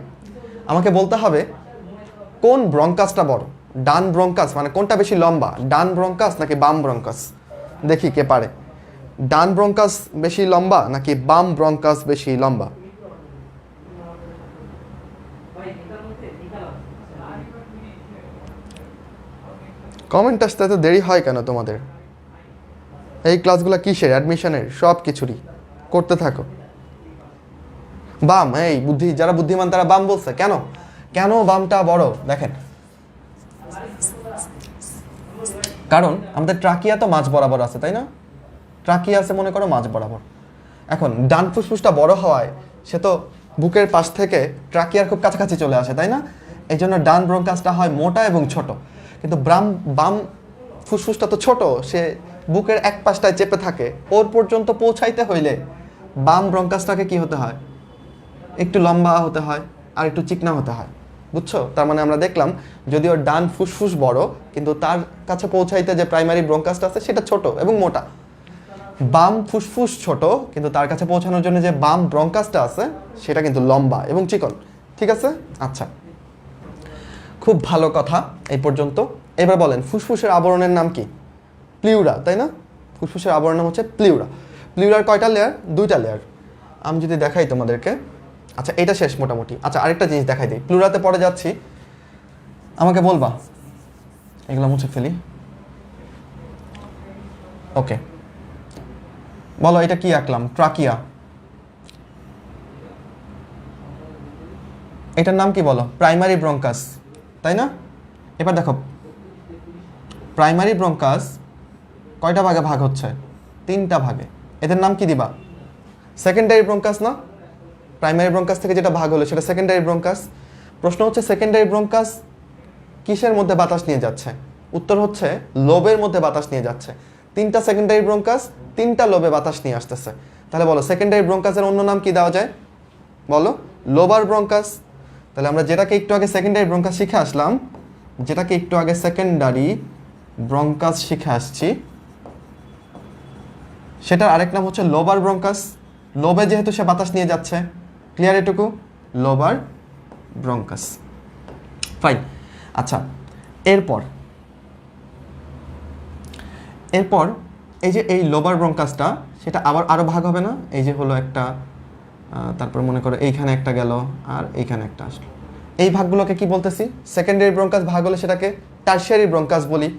আমাকে বলতে হবে কোন ব্রঙ্কাসটা বড়। ডান ব্রঙ্কাস মানে কোনটা বেশি লম্বা, ডান ব্রঙ্কাস নাকি বাম ব্রঙ্কাস? দেখি কে পারে। ডান ব্রঙ্কাস বেশি লম্বা নাকি বাম ব্রঙ্কাস বেশি লম্বা? কমেন্ট আসতে এত দেরি হয় কেন তোমাদের? এই ক্লাসগুলো কিসের? অ্যাডমিশনের? সব কিছুরই করতে থাকো। বাম, এই বুদ্ধি, যারা বুদ্ধিমান তারা বাম বলছে। কেন কেন বামটা বড়? দেখেন, কারণ আমাদের ট্রাকিয়া তো মাঝ বরাবর আছে, তাই না? ট্রাকিয়া আছে মনে করো মাঝ বরাবর। এখন ডান ফুসফুসটা বড় হওয়ায় সে তো বুকের পাশ থেকে ট্রাকিয়ার খুব কাছাকাছি চলে আসে, তাই না? এই জন্য ডান ব্রঙ্কাসটা হয় মোটা এবং ছোট। কিন্তু বাম ফুসফুসটা তো ছোট, সে বুকের এক পাশটায় চেপে থাকে। ওর পর্যন্ত পৌঁছাইতে হইলে বাম ব্রঙ্কাসটাকে কি হতে হয়? একটু লম্বা হতে হয় আর একটু চিকনা হতে হয়, বুঝছো? তার মানে আমরা দেখলাম যদিও ডান ফুসফুস বড়, কিন্তু তার কাছে পৌঁছাইতে যে প্রাইমারি ব্রঙ্কাসটা আছে সেটা ছোট এবং মোটা। বাম ফুসফুস ছোট, কিন্তু তার কাছে পৌঁছানোর জন্য যে বাম ব্রঙ্কাসটা আছে সেটা কিন্তু লম্বা এবং চিকন, ঠিক আছে? আচ্ছা, খুব ভালো কথা এই পর্যন্ত। এবার বলেন ফুসফুসের আবরণের নাম কি? প্লিউরা, তাই না? ফুসফুসের আবরণের নাম হচ্ছে প্লিউরা। প্লিউরার কয়টা লেয়ার? 2টা লেয়ার। আমি যদি দেখাই তোমাদেরকে, আচ্ছা এটা শেষ মোটামুটি। আচ্ছা আরেকটা জিনিস দেখাই দিই, প্লুরাতে পরে যাচ্ছি, আমাকে বলবা। এগুলো মুছে ফেলি। ওকে, বলো এটা কি আঁকলাম? ট্রাকিয়া। এটার নাম কি বলো? প্রাইমারি ব্রঙ্কাস, তাই না? এবার দেখো প্রাইমারি ব্রঙ্কাস কয়টা ভাগে ভাগ হচ্ছে? 3টা ভাগে। এদের নাম কি দিবা? সেকেন্ডারি ব্রঙ্কাস না? প্রাইমারি ব্রঙ্কাস থেকে যেটা ভাগ হলো সেটা সেকেন্ডারি ব্রঙ্কাস। প্রশ্ন হচ্ছে সেকেন্ডারি ব্রঙ্কাস কিসের মধ্যে বাতাস নিয়ে যাচ্ছে? উত্তর হচ্ছে লোবের মধ্যে বাতাস নিয়ে যাচ্ছে। 3টা সেকেন্ডারি ব্রঙ্কাস 3টা লোবে বাতাস নিয়ে আসতেছে। তাহলে বলো সেকেন্ডারি ব্রঙ্কাসের অন্য নাম কি দেওয়া যায়? বলো, লোবার ব্রঙ্কাস। তাহলে আমরা যেটাকে একটু আগে সেকেন্ডারি ব্রঙ্কাস শিখে আসলাম, যেটাকে একটু আগে সেকেন্ডারি ব্রঙ্কাস শিখে আসছি, সেটার আরেক নাম হচ্ছে লোবার ব্রঙ্কাস। লোবে যেহেতু সে বাতাস নিয়ে যাচ্ছে, ক্লিয়ার এটুকু? Lobar bronchus, fine. আচ্ছা, এরপর এই যে এই লোবার ব্রঙ্কাসটা, সেটা আবার আরও ভাগ হবে না? এই যে হলো একটা, তারপর মনে করো এইখানে একটা গেল আর এইখানে একটা আসলো। এই ভাগগুলোকে কি বলতেছি? সেকেন্ডারি ব্রঙ্কাস ভাগ হলে সেটাকে টারশিয়ারি ব্রঙ্কাস বলি।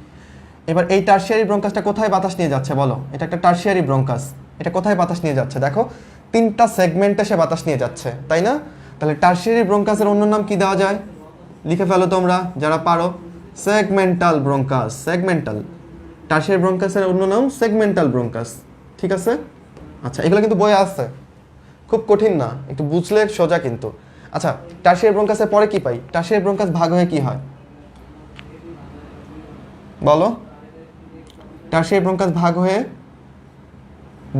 এবার এই টারশিয়ারি ব্রঙ্কাসটা কোথায় বাতাস নিয়ে যাচ্ছে বলো? এটা একটা টারশিয়ারি ব্রঙ্কাস। এটা কোথায় বাতাস নিয়ে যাচ্ছে? দেখো 3টা সেগমেন্টে সে বাতাস নিয়ে যাচ্ছে, তাই না? তাহলে টারশিয়ারি ব্রঙ্কাসের অন্য নাম কি দেওয়া যায়? লিখে ফেলো তোমরা যারা পারো। Segmental bronchus. সেগমেন্টাল, টারশিয়ারি ব্রঙ্কাসের অন্য নাম সেগমেন্টাল ব্রঙ্কাস, ঠিক আছে? আচ্ছা, এগুলো কিন্তু বইয়ে আসছে, খুব কঠিন না, একটু বুঝলে সোজা কিন্তু। আচ্ছা, টারশিয়ারি ব্রঙ্কাসের পরে কি পাই? টারশিয়ারি ব্রঙ্কাস ভাগ হয়ে কি হয় বলো? টারশিয়ারি ব্রঙ্কাস ভাগ হয়ে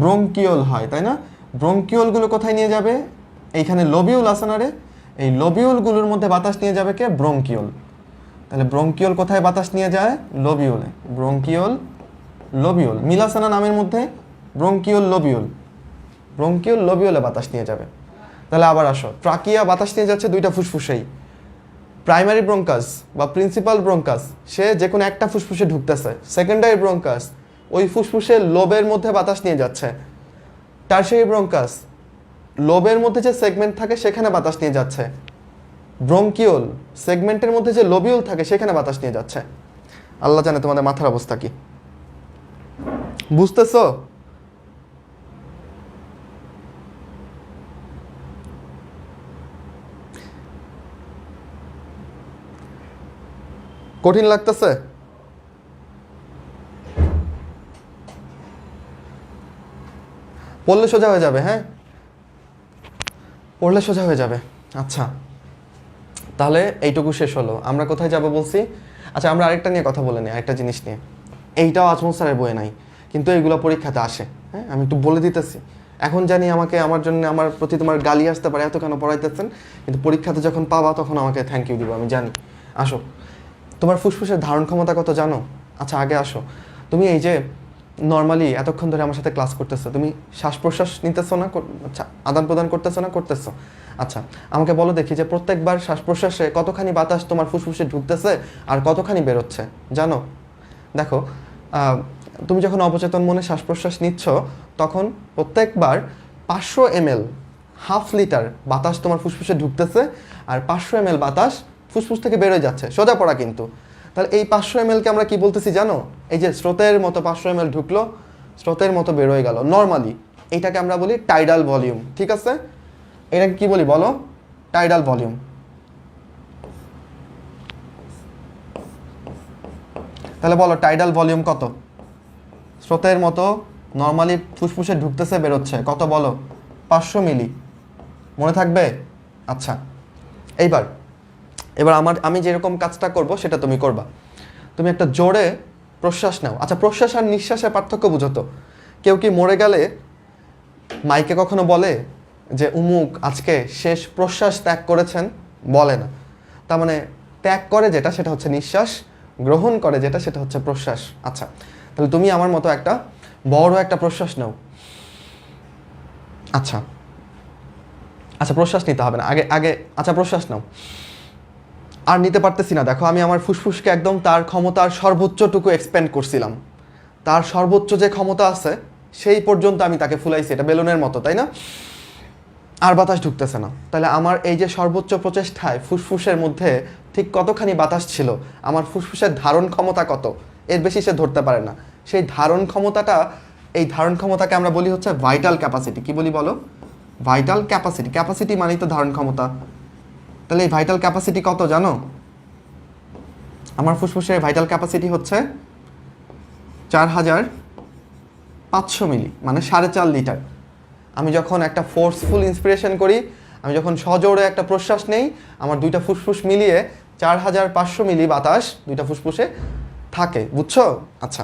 ব্রঙ্কিওল হয়, তাই না? ব্রঙ্কিওলগুলো কোথায় নিয়ে যাবে? এইখানে লোবিউল আছে না রে, এই লোবিউলগুলোর মধ্যে বাতাস নিয়ে যাবে কে? ব্রঙ্কিওল। তাহলে ব্রঙ্কিওল কোথায় বাতাস নিয়ে যায়? লোবিউলে। ব্রঙ্কিওল, লোবিউল মিল আছে না নামের মধ্যে? Bronchiole, lobule. ব্রঙ্কিওল, লোবিউলে বাতাস নিয়ে যাবে। তাহলে আবার আসো, ট্রাকিয়া বাতাস নিয়ে যাচ্ছে 2টা ফুসফুসেই। প্রাইমারি ব্রঙ্কাস বা প্রিন্সিপাল ব্রঙ্কাস সে যে কোনো একটা ফুসফুসে ঢুকতেছে। সেকেন্ডারি ব্রঙ্কাস ওই ফুসফুসের লোবের মধ্যে বাতাস নিয়ে যাচ্ছে। টারশিয়ারি ব্রঙ্কাস লোবের মধ্যে যে সেগমেন্ট থাকে সেখানে বাতাস নিয়ে যাচ্ছে। ব্রঙ্কিওল সেগমেন্টের মধ্যে যে লোবিউল থাকে সেখানে বাতাস নিয়ে যাচ্ছে। আল্লাহ জানে তোমাদের মাথার অবস্থা কি, বুঝতেছো? কঠিন লাগতেছে? পড়লে সোজা হয়ে যাবে, হ্যাঁ পড়লে সোজা হয়ে যাবে। আচ্ছা, তাহলে এইটুকু শেষ হলো। আমরা কোথায় যাব বলছি? আচ্ছা, আমরা আরেকটা নিয়ে কথা বলে নিই, আরেকটা জিনিস নিয়ে। এইটাও আজমল স্যারের বইয়ে নাই, কিন্তু এইগুলো পরীক্ষাতে আসে। হ্যাঁ, আমি একটু বলে দিতেছি। এখন জানি আমার জন্য আমার প্রতি তোমার গালি আসতে পারে, এত কেন পড়াইতেছেন, কিন্তু পরীক্ষাতে যখন পাবা তখন আমাকে থ্যাংক ইউ দিব, আমি জানি। আসো, তোমার ফুসফুসের ধারণ ক্ষমতা কত জানো? আচ্ছা, আগে আসো। তুমি এই যে নর্মালি এতক্ষণ ধরে আমার সাথে ক্লাস করতেছো, তুমি শ্বাস প্রশ্বাস নিতেছো না? আচ্ছা, আদান প্রদান করতেছো না? করতেছো। আচ্ছা, আমাকে বলো দেখি যে প্রত্যেকবার শ্বাস প্রশ্বাসে কতখানি বাতাস তোমার ফুসফুসে ঢুকতেছে আর কতখানি বেরোচ্ছে, জানো? দেখো, তুমি যখন অবচেতন মনে শ্বাস প্রশ্বাস নিচ্ছ, তখন প্রত্যেকবার 500 ml, হাফ লিটার বাতাস তোমার ফুসফুসে ঢুকতেছে আর 500 ml বাতাস ফুসফুস থেকে বেরোয় যাচ্ছে। সোজা পড়া কিন্তু। তাহলে এই 500 ml-কে আমরা কি বলতেছি জানো? এই যে স্রোতের মতো 500 ml ঢুকলো, স্রোতের মতো বেরোয় গেল নর্মালি, এইটাকে আমরা বলি টাইডাল ভলিউম। ঠিক আছে? এটাকে কি বলি বলো? Tidal volume. তাহলে বলো টাইডাল ভলিউম কত? স্রোতের মতো নর্মালি ফুসফুসে ঢুকতেছে বেরোচ্ছে কত বলো? 500 মিলি। মনে থাকবে? আচ্ছা, এবার আমি যেরকম কাজটা করব সেটা তুমি করবা। তুমি একটা জোরে প্রশ্বাস নাও। আচ্ছা, প্রশ্বাস আর নিঃশ্বাসের পার্থক্য বুঝো তো? কেউ কি মরে গেলে মাইকে কখনো বলে যে উমুক আজকে শেষ প্রশ্বাস ত্যাগ করেছেন? বলে না। তার মানে ত্যাগ করে যেটা সেটা হচ্ছে নিঃশ্বাস, গ্রহণ করে যেটা সেটা হচ্ছে প্রশ্বাস। আচ্ছা, তাহলে তুমি আমার মতো একটা বড় একটা প্রশ্বাস নাও। আচ্ছা আচ্ছা, প্রশ্বাস নিতে হবে না, আগে আচ্ছা প্রশ্বাস নাও। আর নিতে পারতেছি না, দেখো আমি আমার ফুসফুসকে একদম তার ক্ষমতার সর্বোচ্চটুকু এক্সপ্যান্ড করছিলাম। তার সর্বোচ্চ যে ক্ষমতা আছে সেই পর্যন্ত আমি তাকে ফুলাইছি, এটা বেলুনের মতো, তাই না? আর বাতাস ঢুকতেছে না। তাহলে আমার এই যে সর্বোচ্চ প্রচেষ্টায় ফুসফুসের মধ্যে ঠিক কতখানি বাতাস ছিল, আমার ফুসফুসের ধারণ ক্ষমতা কত, এর বেশি সে ধরতে পারে না। সেই ধারণ ক্ষমতাটা, এই ধারণ ক্ষমতাকে আমরা বলি হচ্ছে ভাইটাল ক্যাপাসিটি। কি বলি বলো? Vital capacity. ক্যাপাসিটি মানেই তো ধারণ ক্ষমতা। তাহলে এই ভাইটাল ক্যাপাসিটি কত জানো? আমার ফুসফুসের ভাইটাল ক্যাপাসিটি হচ্ছে 4500 মিলি, মানে 4.5 লিটার। আমি যখন একটা ফোর্সফুল ইন্সপিরেশন করি, আমি যখন সজোরে একটা প্রশ্বাস নেই, আমার দুইটা ফুসফুস মিলিয়ে 4500 মিলি বাতাস দুইটা ফুসফুসে থাকে, বুঝছো? আচ্ছা,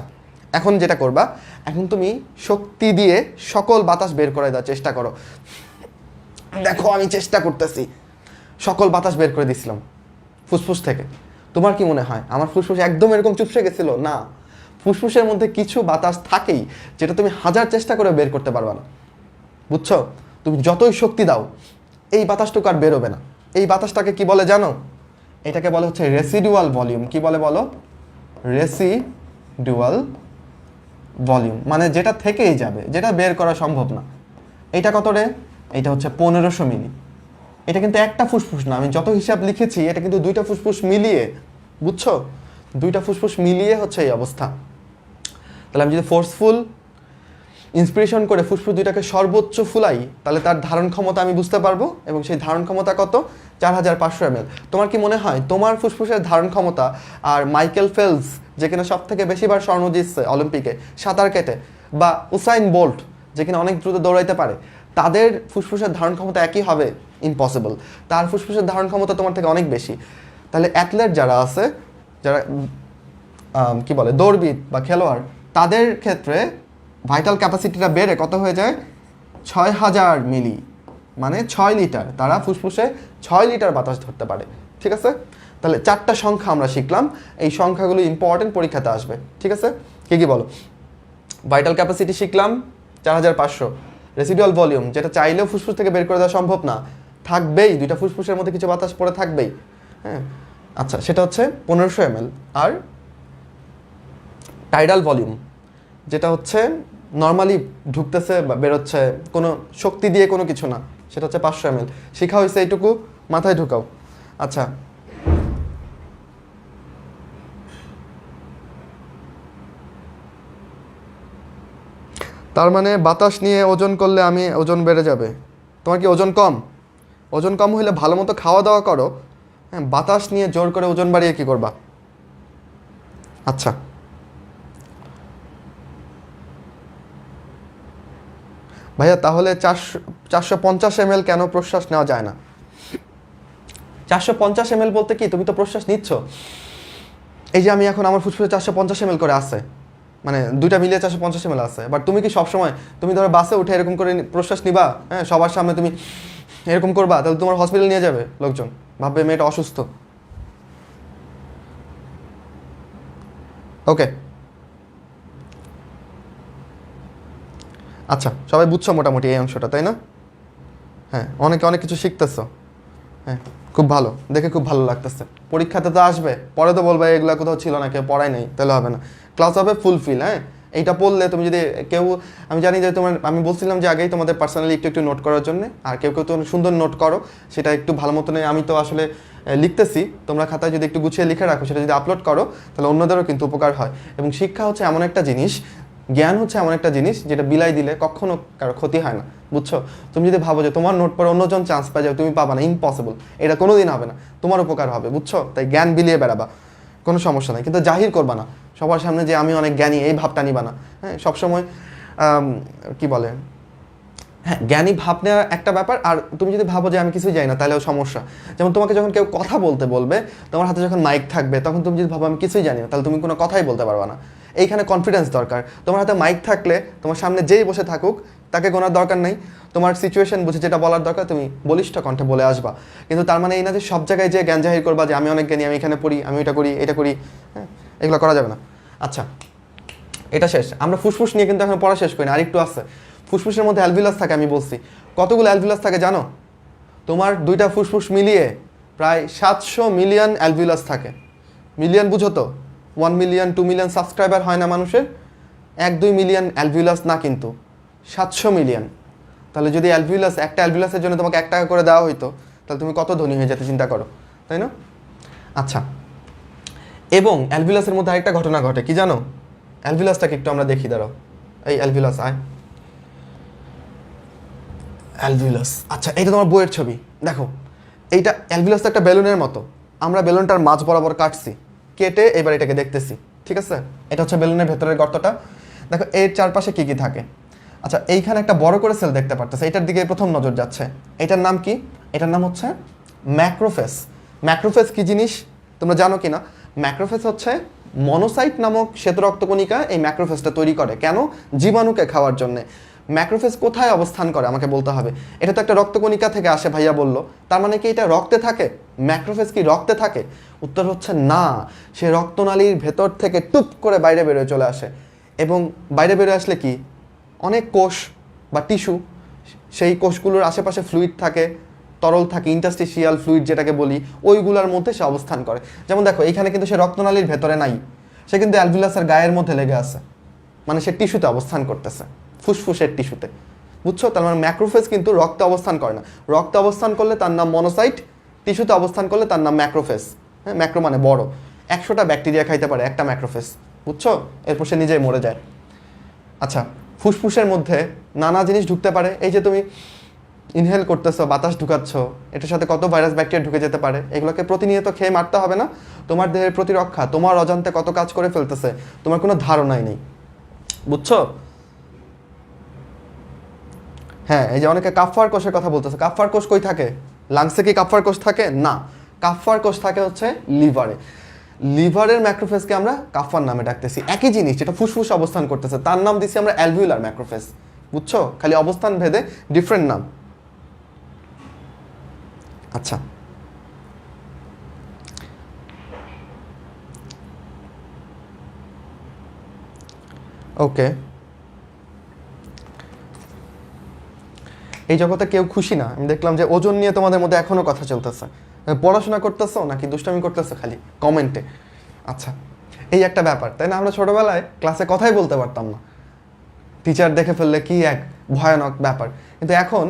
এখন যেটা করবা, এখন তুমি শক্তি দিয়ে সকল বাতাস বের করে দেওয়ার চেষ্টা করো। দেখো আমি চেষ্টা করতেছি, সকল বাতাস বের করে দিছিলাম ফুসফুস থেকে। তোমার কি মনে হয় আমার ফুসফুস একদম এরকম চুপসে গেছিল? না, ফুসফুসের মধ্যে কিছু বাতাস থাকেই যেটা তুমি হাজার চেষ্টা করে বের করতে পারবে না, বুঝছো? তুমি যতই শক্তি দাও এই বাতাসটুকু আর বেরোবে না। এই বাতাসটাকে কি বলে জানো? এটাকে বলে হচ্ছে রেসিডুয়াল ভলিউম। কি বলে বলো? রেসিডুয়াল ভলিউম, মানে যেটা থেকেই যাবে, যেটা বের করা সম্ভব না। এইটা কত রে? এইটা হচ্ছে 1500 মিলি। এটা কিন্তু একটা ফুসফুস না, আমি যত হিসাব লিখেছি এটা কিন্তু দুইটা ফুসফুস মিলিয়ে, বুঝছো? দুইটা ফুসফুস মিলিয়ে হচ্ছে এই অবস্থা। তাহলে আমি যদি ফোর্সফুল ইন্সপিরেশন করে ফুসফুস দুইটাকে সর্বোচ্চ ফুলাই, তাহলে তার ধারণ ক্ষমতা আমি বুঝতে পারবো, এবং সেই ধারণ ক্ষমতা কত? 4500 ml। তোমার কি মনে হয় তোমার ফুসফুসের ধারণ ক্ষমতা আর মাইকেল ফেলস, যে কিনা সব থেকে বেশিবার স্বর্ণ জিতছে অলিম্পিকে সাঁতার কেটে, বা উসাইন বোল্ট, যে কিনা অনেক দ্রুত দৌড়াইতে পারে, তাদের ফুসফুসের ধারণ ক্ষমতা একই হবে? ইম্পসিবল। তার ফুসফুসের ধারণ ক্ষমতা তোমার থেকে অনেক বেশি। তাহলে অ্যাথলেট যারা আছে, যারা কি বলে দৌড়বিদ বা খেলোয়াড়, তাদের ক্ষেত্রে ভাইটাল ক্যাপাসিটিটা বেড়ে কত হয়ে যায়? 6000 মিলি, মানে 6 লিটার। তারা ফুসফুসে 6 লিটার বাতাস ধরতে পারে। ঠিক আছে? তাহলে 4টা সংখ্যা আমরা শিখলাম, এই সংখ্যাগুলো ইম্পর্টেন্ট, পরীক্ষাতে আসবে। ঠিক আছে? কি বলো? ভাইটাল ক্যাপাসিটি শিখলাম 4500। রেসিডুয়াল ভলিউম, যেটা চাইলেও ফুসফুস থেকে বের করে দেওয়া সম্ভব না, থাকবেই, দুইটা ফুসফুসের মধ্যে কিছু বাতাস পড়ে থাকবেই। হ্যাঁ, আচ্ছা, সেটা হচ্ছে 1500 ml। আর টাইডাল ভলিউম, যেটা হচ্ছে নর্মালি ঢুকতেছে বা বেরোচ্ছে, কোনো শক্তি দিয়ে কোনো কিছু না, সেটা হচ্ছে 500 ml। শেখা হয়েছে এইটুকু, মাথায় ঢুকাও। আচ্ছা, তার মানে বাতাস নিয়ে ওজন করলে আমি ওজন বেড়ে যাবে। তোমার কি ওজন কম? ওজন কম হলে ভালো মতো খাওয়া দাওয়া করো। হ্যাঁ, বাতাস নিয়ে জোর করে ওজন বাড়িয়ে কি করবা? আচ্ছা, ভাইয়া তাহলে 450 ml কেন প্রশ্বাস নেওয়া যায় না? 450 ml বলতে কি, তুমি তো প্রশ্বাস নিচ্ছ, এই যে আমি এখন আমার ফুসফুসে 450 ml করে আছে, মানে দুইটা মিলিয়ে 450 ml আছে, বাট তুমি কি সবসময় তুমি ধরো বাসে উঠে এরকম করে প্রশ্বাস নিবা, হ্যাঁ সবার সামনে তুমি এরকম করবা, তাহলে তোমার হসপিটাল নিয়ে যাবে লোকজন, ভাববে মেয়েটা অসুস্থ। ওকে, আচ্ছা সবাই বুঝছো মোটামুটি এই অংশটা, তাই না? হ্যাঁ, অনেকে অনেক কিছু শিখতেছো। হ্যাঁ, খুব ভালো, দেখে খুব ভালো লাগতেছে। পরীক্ষাতে তো আসবে, পরে তো বলবে এগুলো কোথাও ছিল না, কেউ পড়াই নাই, তাহলে হবে না। ক্লাস হবে ফুলফিল। হ্যাঁ, এইটা পড়লে তুমি যদি কেউ, আমি জানি যে তোমার, আমি বলছিলাম যে আগেই তোমাদের পার্সোনালি একটু একটু নোট করার জন্য, আর কেউ কেউ তো সুন্দর নোট করো, সেটা একটু ভালো মতো নেই। আমি তো আসলে লিখতেছি, তোমরা খাতায় যদি একটু গুছিয়ে লিখে রাখো, সেটা যদি আপলোড করো, তাহলে অন্যদেরও কিন্তু উপকার হয়। এবং শিক্ষা হচ্ছে এমন একটা জিনিস, জ্ঞান হচ্ছে এমন একটা জিনিস যেটা বিলাই দিলে কখনো কারো ক্ষতি হয় না, বুঝছো? তুমি যদি ভাবো যে তোমার নোট পড়ে অন্যজন চান্স পায় যাবে, তুমি পাবা না, ইম্পসিবল, এটা কোনোদিন হবে না। তোমার উপকার হবে, বুঝছো? তাই জ্ঞান বিলিয়ে বেড়াবা, কোনো সমস্যা নাই, কিন্তু জাহির করবা না সবার সামনে যে আমি অনেক জ্ঞানী, এই ভাবটা নিবা না। হ্যাঁ, সবসময় কি বলে, হ্যাঁ জ্ঞানী ভাব নেওয়া একটা ব্যাপার, আর তুমি যদি ভাবো যে আমি কিছুই জানি না, তাহলেও সমস্যা। যেমন তোমাকে যখন কেউ কথা বলতে বলবে, তোমার হাতে যখন মাইক থাকবে, তখন তুমি যদি ভাবো আমি কিছুই জানি না, তাহলে তুমি কোনো কথাই বলতে পারবে না। এইখানে কনফিডেন্স দরকার। তোমার হাতে মাইক থাকলে তোমার সামনে যেই বসে থাকুক তাকে গোনার দরকার নেই, তোমার সিচুয়েশন বুঝে যেটা বলার দরকার তুমি বলিষ্ঠ কণ্ঠে বলে আসবা। কিন্তু তার মানে এই না যে সব জায়গায় যে জ্ঞান জাহির করবা যে আমি অনেক জ্ঞানী, আমি এখানে পড়ি, আমি এটা করি, এটা করি। হ্যাঁ, এগুলো করা যাবে না। আচ্ছা, এটা শেষ। আমরা ফুসফুস নিয়ে কিন্তু এখন পড়া শেষ করি না, আরেকটু আছে। ফুসফুসের মধ্যে অ্যালভিউলাস থাকে, আমি বলছি কতগুলো অ্যালভিউলাস থাকে জানো? তোমার দুইটা ফুসফুস মিলিয়ে প্রায় 700 মিলিয়ন অ্যালভিউলাস থাকে। মিলিয়ন বুঝো তো, 1 মিলিয়ন 2 মিলিয়ন সাবস্ক্রাইবার হয় না মানুষের, 1-2 মিলিয়ন অ্যালভিউলাস না, কিন্তু 700 মিলিয়ন। তাহলে যদি অ্যালভিউলাস, একটা অ্যালভিউলাসের জন্য তোমাকে 1 টাকা করে দেওয়া হইতো, তাহলে তুমি কত ধনী হয়ে যেতে চিন্তা করো, তাই না? আচ্ছা, এবং অ্যালভিউলাসের মধ্যে আরেকটা ঘটনা ঘটে, কি জানো? অ্যালভিউলাসটাকে একটু আমরা দেখি, দাঁড়াও। এই অ্যালভিউলাস, আয় অ্যালভিউলাস। আচ্ছা, এটা তোমার বইয়ের ছবি, দেখো এইটা অ্যালভিউলাস একটা বেলুনের মতো। আমরা বেলুনটার মাঝ বরাবর কাটছি, কেটে এবার এটাকে দেখতেছি, ঠিক আছে? এটা হচ্ছে বেলুনের ভেতরের গর্তটা। দেখো এর চারপাশে কি কি থাকে। আচ্ছা, এইখানে একটা বড় করে সেল দেখতে পারতেছে, এটার দিকে প্রথম নজর যাচ্ছে। এটার নাম কি? এটার নাম হচ্ছে ম্যাক্রোফেজ। ম্যাক্রোফেজ কি জিনিস তোমরা জানো কি না? ম্যাক্রোফেজ হচ্ছে মনোসাইট নামক শ্বেত রক্তকণিকা এই ম্যাক্রোফেজটা তৈরি করে। কেন? জীবাণুকে খাওয়ার জন্যে। ম্যাক্রোফেজ কোথায় অবস্থান করে আমাকে বলতে হবে। এটা তো একটা রক্তকণিকা থেকে আসে, ভাইয়া বলল, তার মানে কি এটা রক্তে থাকে? ম্যাক্রোফেজ কি রক্তে থাকে? উত্তর হচ্ছে না, সে রক্তনালীর ভেতর থেকে টুপ করে বাইরে বেরোয় চলে আসে। এবং বাইরে বেরোয় আসলে কি, অনেক কোষ বা টিস্যু, সেই কোষগুলোর আশেপাশে ফ্লুইড থাকে, তরল থাকে, ইন্টারস্টিশিয়াল ফ্লুইড যেটাকে বলি, ওইগুলোর মধ্যে সে অবস্থান করে। যেমন দেখো এইখানে কিন্তু সে রক্তনালীর ভেতরে নাই, সে কিন্তু অ্যালভিউলাসের গায়ের মধ্যে লেগে আছে, মানে সে টিস্যুতে অবস্থান করতেছে, ফুসফুসের টিস্যুতে, বুঝছো? তার মানে ম্যাক্রোফেজ কিন্তু রক্তে অবস্থান করে না। রক্তে অবস্থান করলে তার নাম মনোসাইট, টিস্যুতে অবস্থান করলে তার নাম ম্যাক্রোফেজ। হ্যাঁ, ম্যাক্রো মানে বড়। 100টা ব্যাকটেরিয়া খাইতে পারে একটা ম্যাক্রোফেজ, বুঝছো? এরপর সে নিজেই মরে যায়। আচ্ছা, ফুসফুসের মধ্যে নানা জিনিস ঢুকতে পারে। এই যে তুমি ইনহেল করতেছো, বাতাস ঢুকাচ্ছ, এটার সাথে কত ভাইরাস ব্যাকটেরিয়া ঢুকে যেতে পারে। এগুলোকে প্রতিনিয়ত খেয়ে মারতে হবে না? তোমার দেহের প্রতিরক্ষা তোমার অজান্তে কত কাজ করে ফেলতেছে, তোমার কোনো ধারণাই নেই, বুঝছো? হ্যাঁ, এই যে অনেকে কাফফার কোষের কথা বলতেছে। কাফফার কোষ কই থাকে? লাংসে কি কাফফার কোষ থাকে? না, কাফফার কোষ থাকে হচ্ছে লিভারে। লিভারের ম্যাক্রোফেজকে আমরা কাফফার নামে ডাকতেছি। একই জিনিস যেটা ফুসফুসে অবস্থান করতেছে তার নাম দিছি আমরা অ্যালভিউলার ম্যাক্রোফেজ, বুঝছো? খালি অবস্থান ভেদে ডিফারেন্ট নাম। আচ্ছা, ওকে, এই জগতে কেউ খুশি না। আমি দেখলাম যে ওজন নিয়ে তোমাদের মধ্যে এখনো কথা চলতেছে। পড়াশোনা করতেছো নাকি দুষ্টামি করতেছো খালি কমেন্টে? আচ্ছা, এই একটা ব্যাপার, তাই না? আমরা ছোটবেলায় ক্লাসে কথাই বলতে পারতাম না, টিচার দেখে ফেললে কি এক ভয়ানক ব্যাপার। কিন্তু এখন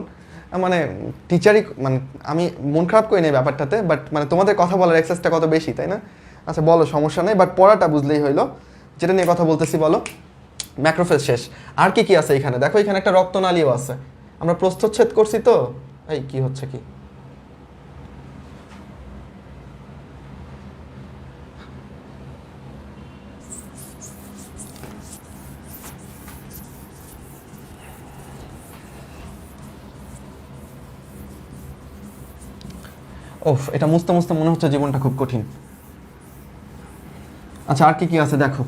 মানে টিচারই, মানে আমি মন খারাপ করি না এই ব্যাপারটাতে, বাট মানে তোমাদের কথা বলার অ্যাক্সেসটা কত বেশি, তাই না? আচ্ছা বলো, সমস্যা নেই, বাট পড়াটা বুঝলেই হইলো। যেটা নিয়ে কথা বলতেছি বলো। ম্যাক্রোফেজ শেষ, আর কি কি আছে এখানে? দেখো এখানে একটা রক্তনালীও আছে। আমরা প্রস্থচ্ছেদ করছি তো, এই কি হচ্ছে কি? ওফ, এটা মুছতে মুছতে মনে হচ্ছে জীবনটা খুব কঠিন। আচ্ছা আর কি কি আছে দেখো,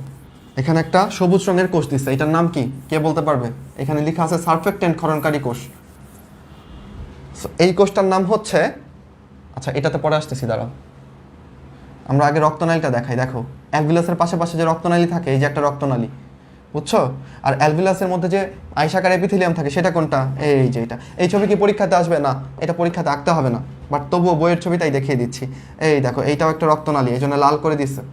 এখানে একটা সবুজ রঙের কোষ দিচ্ছে, এটার নাম কি কে বলতে পারবে? এখানে লেখা আছে সারফেক্টেন্ট ক্ষরণকারী কোষ। এই কোষটার নাম হচ্ছে, আচ্ছা এটাতে পরে আসতেছি দাঁড়াও, আমরা আগে রক্তনালীটা দেখাই। দেখো অ্যালভিলাসের পাশে যে রক্তনালী থাকে, এই যে একটা রক্তনালী, বুঝছো? আর অ্যালভিলাসের মধ্যে যে আইসাকার এপিথেলিয়াম থাকে সেটা কোনটা? এই যে এটা। এই ছবি কি পরীক্ষাতে আসবে? না, এটা পরীক্ষাতে আঁকতে হবে না, বাট তবুও বইয়ের ছবিটাই দেখিয়ে দিচ্ছি। এই দেখো এইটাও একটা রক্তনালী, এই জন্য লাল করে দিচ্ছে।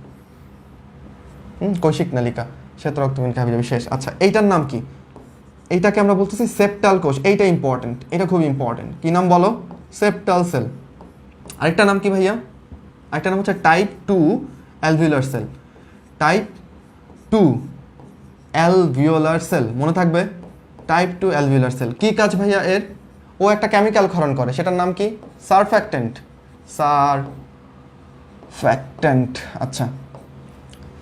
কৈশিক নালিকা, শ্বেত রক্তকণিকা হাবিজাবি শেষ। আচ্ছা এইটার নাম কি? এইটাকে আমরা বলতেছি সেপ্টাল কোষ। এইটা ইম্পর্টেন্ট, এটা খুব ইম্পর্টেন্ট। কি নাম বলো? Septal cell. আরেকটা নাম কি ভাইয়া? আরেকটা নাম হচ্ছে type 2 alveolar cell. Type 2 alveolar cell, মনে থাকবে? Type 2 alveolar cell. কি কাজ ভাইয়া এর? ও একটা কেমিক্যাল ক্ষরণ করে, সেটার নাম কি? সারফ্যাক্টেন্ট। সারফ্যাক্টেন্ট। আচ্ছা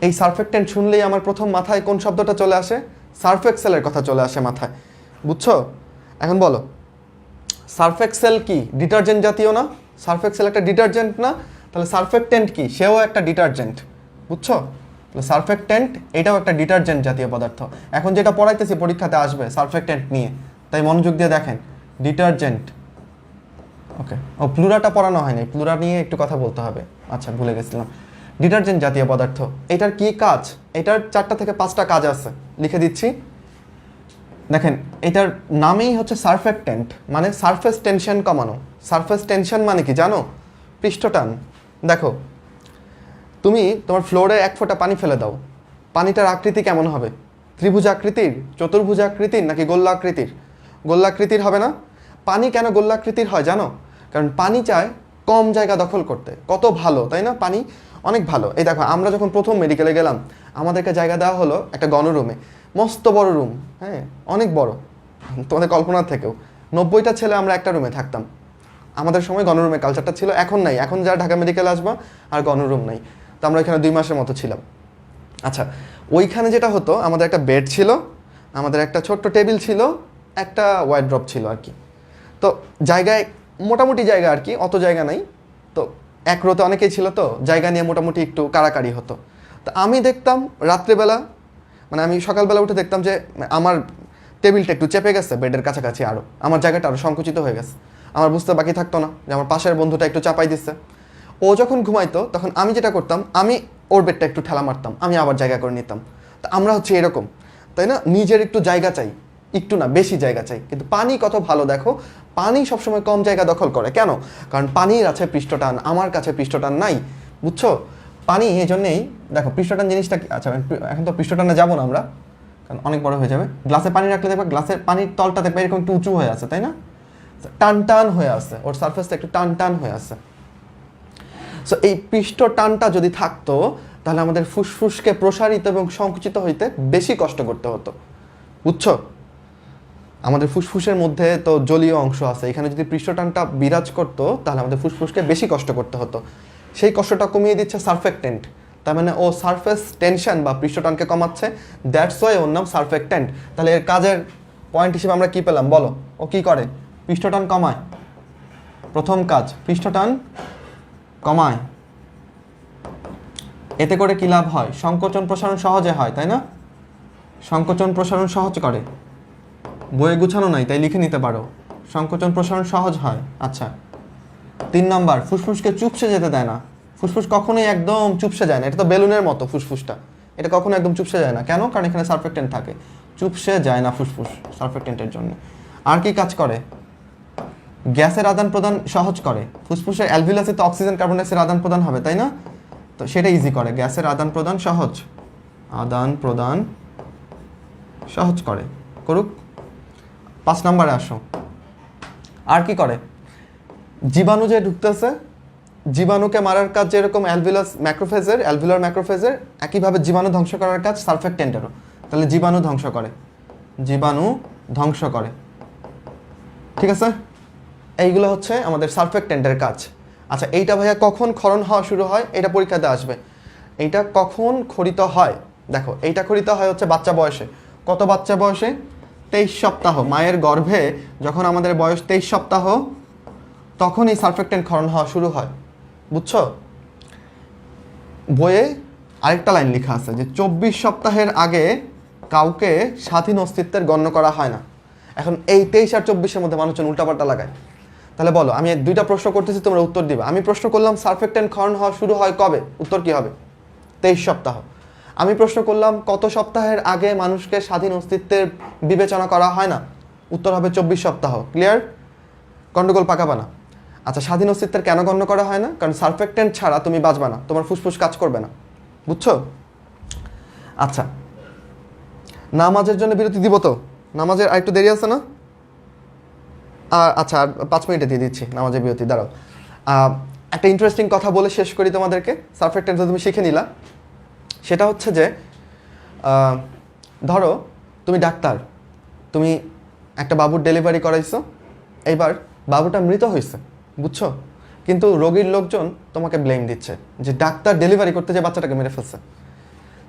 এই সারফেক্টেন্ট শুনলেই আমার প্রথম মাথায় কোন শব্দটা চলে আসে? সারফেক্সেলের কথা চলে আসে মাথায়, বুঝছো? এখন বলো সারফেক্সেল কি ডিটারজেন্ট জাতীয় না? সারফেক্সেল একটা ডিটারজেন্ট না? তাহলে সারফেক্টেন্ট কি? সেও একটা ডিটারজেন্ট, বুঝছো? তাহলে সারফেক্টেন্ট এটাও একটা ডিটারজেন্ট জাতীয় পদার্থ। এখন যেটা পড়াইতেছি পরীক্ষাতে আসবে সারফেক্টেন্ট নিয়ে, তাই মনোযোগ দিয়ে দেখেন। ডিটারজেন্ট, ওকে। ও প্লুরাটা পড়ানো হয়নি, প্লুরা নিয়ে একটু কথা বলতে হবে। আচ্ছা ভুলে গেছিলাম। ডিটারজেন্ট জাতীয় পদার্থ, এটার কি কাজ? এটার 4টা থেকে 5টা কাজ আছে, লিখে দিচ্ছি। দেখেন এটার নামেই হচ্ছে সারফেক্টেন্ট, মানে সারফেস টেনশন কমানো। সারফেস টেনশন মানে কি জানো? পৃষ্ঠটান। দেখো তুমি তোমার ফ্লোরে 1 ফোঁটা পানি ফেলে দাও, পানিটার আকৃতি কেমন হবে? ত্রিভুজ আকৃতির, চতুর্ভুজ আকৃতির, নাকি গোল্লাকৃতির? গোল্লাকৃতির হবে না? পানি কেন গোল্লাকৃতির হয় জানো? কারণ পানি চায় কম জায়গা দখল করতে। কত ভালো তাই না? পানি অনেক ভালো। এই দেখো আমরা যখন প্রথম মেডিকেলে গেলাম, আমাদেরকে জায়গা দেওয়া হলো একটা গণরুমে, মস্ত বড় রুম, হ্যাঁ অনেক বড়, তোমাদের কল্পনার থেকেও। 90টা ছেলে আমরা একটা রুমে থাকতাম। আমাদের সময় গণরুমে কালচারটা ছিল, এখন নাই। এখন যারা ঢাকা মেডিকেলে আসবা আর গণরুম নাই, তো আমরা এখানে 2 মাসের মতো ছিলাম। আচ্ছা ওইখানে যেটা হতো, আমাদের একটা বেড ছিল, আমাদের একটা ছোট্ট টেবিল ছিল, একটা ওয়ার্ড্রপ ছিল আর কি। তো জায়গায় মোটামুটি জায়গা আর কি, অত জায়গা নাই। তো এক রোতে অনেকেই ছিল, তো জায়গা নিয়ে মোটামুটি একটু কাড়াকাড়ি হতো। তো আমি দেখতাম রাত্রেবেলা, মানে আমি সকালবেলা উঠে দেখতাম যে আমার টেবিলটা একটু চেপে গেছে বেডের কাছাকাছি, আরও আমার জায়গাটা আরও সংকুচিত হয়ে গেছে। আমার বুঝতে বাকি থাকতো না যে আমার পাশের বন্ধুটা একটু চাপাই দিচ্ছে। ও যখন ঘুমাইতো তখন আমি যেটা করতাম, আমি ওর বেডটা একটু ঠেলা মারতাম, আমি আবার জায়গা করে নিতাম। তা আমরা হচ্ছে এরকম, তাই না? নিজের একটু জায়গা চাই, একটু না বেশি জায়গা চাই। কিন্তু পানি কত ভালো দেখো, পানি সবসময় কম জায়গা দখল করে। কেন? কারণ পানির আছে পৃষ্ঠটান, আমার কাছে পৃষ্ঠটান নাই, বুঝছো? পানি এই জন্যেই, দেখো পৃষ্ঠটান জিনিসটা কি। আচ্ছা এখন তো পৃষ্ঠটানে যাবো না আমরা, কারণ অনেক বড় হয়ে যাবে। গ্লাসে পানি রাখলে দেখবে গ্লাসের পানির তলটা দেখবে এরকম একটু উঁচু হয়ে আছে, তাই না? টান টান হয়ে আছে, ওর সারফেসটা একটু টান টান হয়ে আছে। সো এই পৃষ্ঠ টানটা যদি থাকতো, তাহলে আমাদের ফুসফুসকে প্রসারিত এবং সংকুচিত হইতে বেশি কষ্ট করতে হতো, বুঝছো? আমাদের ফুসফুসের মধ্যে তো জলীয় অংশ আছে, এখানে যদি পৃষ্ঠটানটা বিরাজ করতো তাহলে আমাদের ফুসফুসকে বেশি কষ্ট করতে হতো। সেই কষ্টটা কমিয়ে দিচ্ছে সারফেক্টেন্ট। তার মানে ও সারফেস টেনশন বা পৃষ্ঠটানকে কমাচ্ছে, দ্যাটস ওয়াই ওর নাম সারফেক্টেন্ট। তাহলে এর কাজের পয়েন্ট হিসেবে আমরা কি পেলাম বলো? ও কি করে? পৃষ্ঠটান কমায়। প্রথম কাজ পৃষ্ঠটান কমায়। এতে করে কি লাভ হয়? সংকোচন প্রসারণ সহজে হয়, তাই না? সংকোচন প্রসারণ সহজ করে। বইয়ে গুছানো নাই তাই লিখে নিতে পারো, সংকোচন প্রসারণ সহজ হয়। আচ্ছা 3 নাম্বার, ফুসফুসকে চুপসে যেতে দেয় না। ফুসফুস কখনোই একদম চুপসে যায় না, এটা তো বেলুনের মতো ফুসফুসটা, এটা কখনো একদম চুপসে যায় না। কেন? কারণ এখানে সারফেক্টেন্ট থাকে, চুপসে যায় না ফুসফুস সারফেক্টেন্টের জন্য। আর কি কাজ করে? গ্যাসের আদান প্রদান সহজ করে। ফুসফুসের অ্যালভিউলাসে তো অক্সিজেন কার্বন ডাইঅক্সাইড আদান প্রদান হবে, তাই না? তো সেটা ইজি করে, গ্যাসের আদান প্রদান সহজ, আদান প্রদান সহজ করে, করুক। 5 নম্বরে আসো। আর কি করে? জীবাণু যে ঢুকতেছে, জীবাণুকে মারার কাজ যেরকম অ্যালভিউলার ম্যাক্রোফেজের, একইভাবে জীবাণু ধ্বংস করার কাজ সারফেক্টেন্টেরও। তাহলে জীবাণু ধ্বংস করে, জীবাণু ধ্বংস করে, ঠিক আছে? এইগুলো হচ্ছে আমাদের সারফেক্টেন্টের কাজ। আচ্ছা এইটা ভাইয়া কখন ক্ষরণ হওয়া শুরু হয়? এটা পরীক্ষাতে আসবে। এইটা কখন খরিত হয়? দেখো এইটা খরিত হয় হচ্ছে বাচ্চা বয়সে। কত বাচ্চা বয়সে? 23 সপ্তাহ। মায়ের গর্ভে যখন আমাদের বয়স 23 সপ্তাহ, তখন এই সারফেক্টেন্ট ক্ষরণ হওয়া শুরু হয়, বুঝছো? বইয়ে আরেকটা লাইন লেখা আছে যে 24 সপ্তাহের আগে কাউকে স্বাধীন অস্তিত্বের গণ্য করা হয় না। এখন এই 23 আর 24-এর মধ্যে মানুষজন উল্টাপাল্টা লাগায়। তাহলে বলো, আমি দুইটা প্রশ্ন করতেছি, তোমরা উত্তর দিবা। আমি প্রশ্ন করলাম সারফেক্টেন্ট ক্ষরণ হওয়া শুরু হয় কবে, উত্তর কি হবে? 23 সপ্তাহ। আমি প্রশ্ন করলাম কত সপ্তাহের আগে মানুষকে স্বাধীন অস্তিত্বের বিবেচনা করা হয় না, উত্তর হবে 24 সপ্তাহ। ক্লিয়ার? গন্ডগোল পাকাবা না। আচ্ছা, স্বাধীন অস্তিত্বের কেন গণ্য করা হয় না? কারণ সারফেক্টেন্ট ছাড়া তুমি বাঁচবা না, তোমার ফুসফুস কাজ করবে না। বুঝছো? আচ্ছা, নামাজের জন্য বিরতি দিব তো? নামাজের আরেকটু দেরি আছে না? আচ্ছা, আর 5 মিনিটে দিয়ে দিচ্ছি নামাজের বিরতি। দাঁড়াও, একটা ইন্টারেস্টিং কথা বলে শেষ করি তোমাদেরকে। সারফেক্টেন্ট তুমি শিখে নিলা, সেটা হচ্ছে যে ধরো তুমি ডাক্তার, তুমি একটা বাবুর ডেলিভারি করাইছো, এইবার বাবুটা মৃত হয়েছে, বুঝছো? কিন্তু রোগীর লোকজন তোমাকে ব্লেম দিচ্ছে যে ডাক্তার ডেলিভারি করতে যে বাচ্চাটাকে মেরে ফেলছে।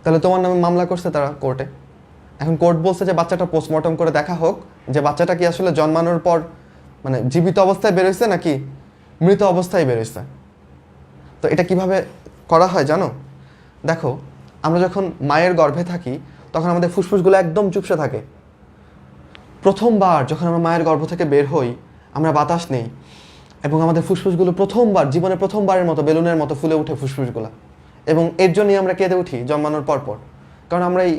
তাহলে তোমার নামে মামলা করছে তারা কোর্টে। এখন কোর্ট বলছে যে বাচ্চাটা পোস্টমর্টম করে দেখা হোক যে বাচ্চাটা কি আসলে জন্মানোর পর মানে জীবিত অবস্থায় বেরোইছে নাকি মৃত অবস্থায় বেরোইছে। তো এটা কিভাবে করা হয় জানো? দেখো, আমরা যখন মায়ের গর্ভে থাকি তখন আমাদের ফুসফুসগুলো একদম চুপসে থাকে। প্রথমবার যখন আমরা মায়ের গর্ভ থেকে বের হই, আমরা বাতাস নেই এবং আমাদের ফুসফুসগুলো প্রথমবার, জীবনে প্রথমবারের মতো বেলুনের মতো ফুলে উঠে ফুসফুসগুলো। এবং এর জন্যই আমরা কেঁদে উঠি জন্মানোর পরপর, কারণ আমরা এই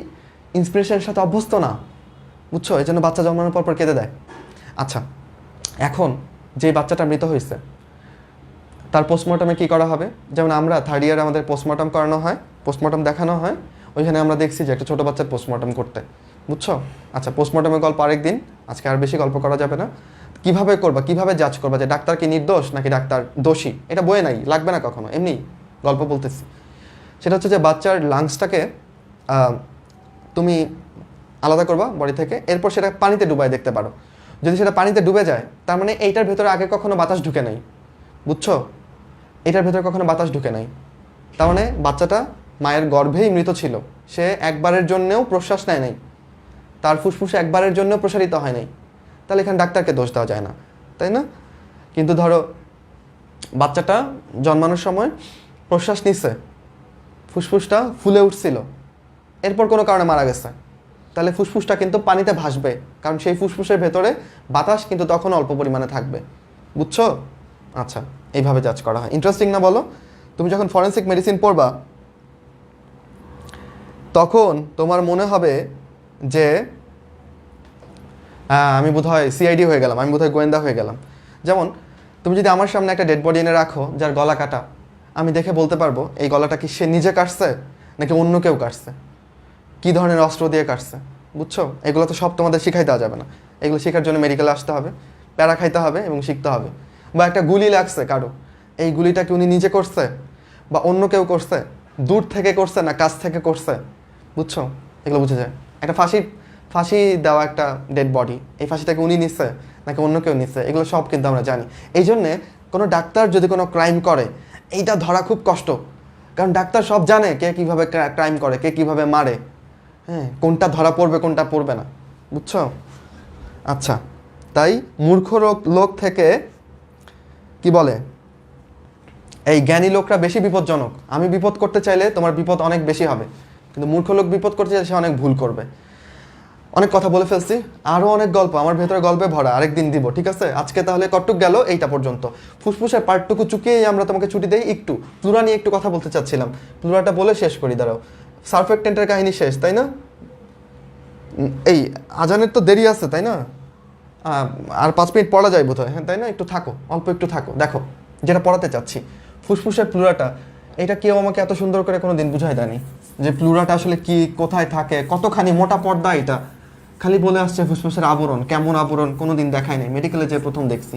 ইন্সপিরেশনের সাথে অভ্যস্ত না, বুঝছো? এই জন্য বাচ্চা জন্মানোর পরপর কেঁদে দেয়। আচ্ছা, এখন যে বাচ্চাটা মৃত হয়েছে তার পোস্টমর্টমে কী করা হবে? যেমন আমরা 3rd ইয়ারে আমাদের পোস্টমর্টম করানো হয়, পোস্টমর্টম দেখানো হয়, ওইখানে আমরা দেখছি যে একটা ছোটো বাচ্চার পোস্টমর্টম করতে, বুঝছো? আচ্ছা, পোস্টমর্টমের গল্প আরেক দিন, আজকে আর বেশি গল্প করা যাবে না। কিভাবে করবা, কিভাবে জাজ করবা যে ডাক্তার কি নির্দোষ নাকি ডাক্তার দোষী? এটা বইয়ে নাই, লাগবে না কখনো, এমনি গল্প বলতেছি। সেটা হচ্ছে যে বাচ্চার লাংসটাকে তুমি আলাদা করবা বডি থেকে, এরপর সেটা পানিতে ডুবায় দেখতে পারো। যদি সেটা পানিতে ডুবে যায় তার মানে এইটার ভেতরে আগে কখনো বাতাস ঢুকে নাই, বুঝছো? এটার ভেতরে কখনো বাতাস ঢুকে নাই, তার মানে বাচ্চাটা মায়ের গর্ভেই মৃত ছিল। সে একবারের জন্যেও প্রশ্বাস নেয় নাই, তার ফুসফুসে একবারের জন্যও প্রসারিত হয় নাই। তাহলে এখানে ডাক্তারকে দোষ দেওয়া যায় না, তাই না? কিন্তু ধরো বাচ্চাটা জন্মানোর সময় প্রশ্বাস নিচ্ছে, ফুসফুসটা ফুলে উঠছিল, এরপর কোনো কারণে মারা গেছে, তাহলে ফুসফুসটা কিন্তু পানিতে ভাসবে, কারণ সেই ফুসফুসের ভেতরে বাতাস কিন্তু তখন অল্প পরিমাণে থাকবে, বুঝছো? আচ্ছা, এইভাবে জাজ করা হয়। ইন্টারেস্টিং না বলো? তুমি যখন ফরেনসিক মেডিসিন পড়বা তখন তোমার মনে হবে যে আমি বোধহয় সিআইডি হয়ে গেলাম, আমি বোধহয় গোয়েন্দা হয়ে গেলাম। যেমন তুমি যদি আমার সামনে একটা ডেড বডি এনে রাখো যার গলা কাটা, আমি দেখে বলতে পারবো এই গলাটা কি সে নিজে কাটছে নাকি অন্য কেউ কাটছে, কী ধরনের অস্ত্র দিয়ে কাটছে, বুঝছো? এগুলো তো সব তোমাদের শিখাই দেওয়া যাবে না, এগুলো শেখার জন্য মেডিকেলে আসতে হবে, প্যারা খাইতে হবে এবং শিখতে হবে। বা একটা গুলি লাগছে কারো, এই গুলিটা কি উনি নিজে করছে বা অন্য কেউ করছে, দূর থেকে করছে না কাছ থেকে করছে, বুঝছো? এগুলো বুঝে যায়। একটা ফাঁসি দেওয়া একটা ডেড বডি, এই ফাঁসিটাকে উনি নিচ্ছে নাকি অন্য কেউ নিচ্ছে, এগুলো সব কিন্তু আমরা জানি। এই জন্যে কোনো ডাক্তার যদি কোনো ক্রাইম করে এইটা ধরা খুব কষ্ট, কারণ ডাক্তার সব জানে কে কীভাবে ক্রাইম করে, কে কীভাবে মারে, হ্যাঁ, কোনটা ধরা পড়বে কোনটা পড়বে না, বুঝছো? আচ্ছা, তাই মূর্খ লোক থেকে কি বলে এই জ্ঞানী লোকরা বেশি বিপজ্জনক। আমি বিপদ করতে চাইলে তোমার বিপদ অনেক বেশি হবে, কিন্তু মূর্খ লোক বিপদ করতে চাইলে সে অনেক ভুল করবে। অনেক কথা বলে ফেলছি, আরও অনেক গল্প আমার ভেতরে গল্পে ভরা, আরেকদিন দিব, ঠিক আছে? আজকে তাহলে কটুক গেল এইটা পর্যন্ত। ফুসফুসের পার্টটুকু চুকিয়েই আমরা তোমাকে ছুটি দেই। একটু প্লুরা নিয়ে একটু কথা বলতে চাচ্ছিলাম, প্লুরাটা বলে শেষ করি। দাঁড়াও, সারফেক্টেন্টের কাহিনী শেষ, তাই না? এই আজানের তো দেরি আছে, তাই না? আর 5 মিনিট পড়া যায় বোধ হয়, হ্যাঁ তাই না? একটু থাকো, অল্প একটু থাকো। দেখো যেটা পড়াতে চাচ্ছি, ফুসফুসের প্লুরাটা, এটা কেউ আমাকে এত সুন্দর করে কোনো দিন বুঝাই দেয়নি যে প্লুরাটা আসলে কি, কোথায় থাকে, কতখানি মোটা পর্দা। এটা খালি বলে আসছে ফুসফুসের আবরণ, কেমন আবরণ কোনো দিন দেখায় নাই, মেডিকেলে যে প্রথম দেখছি।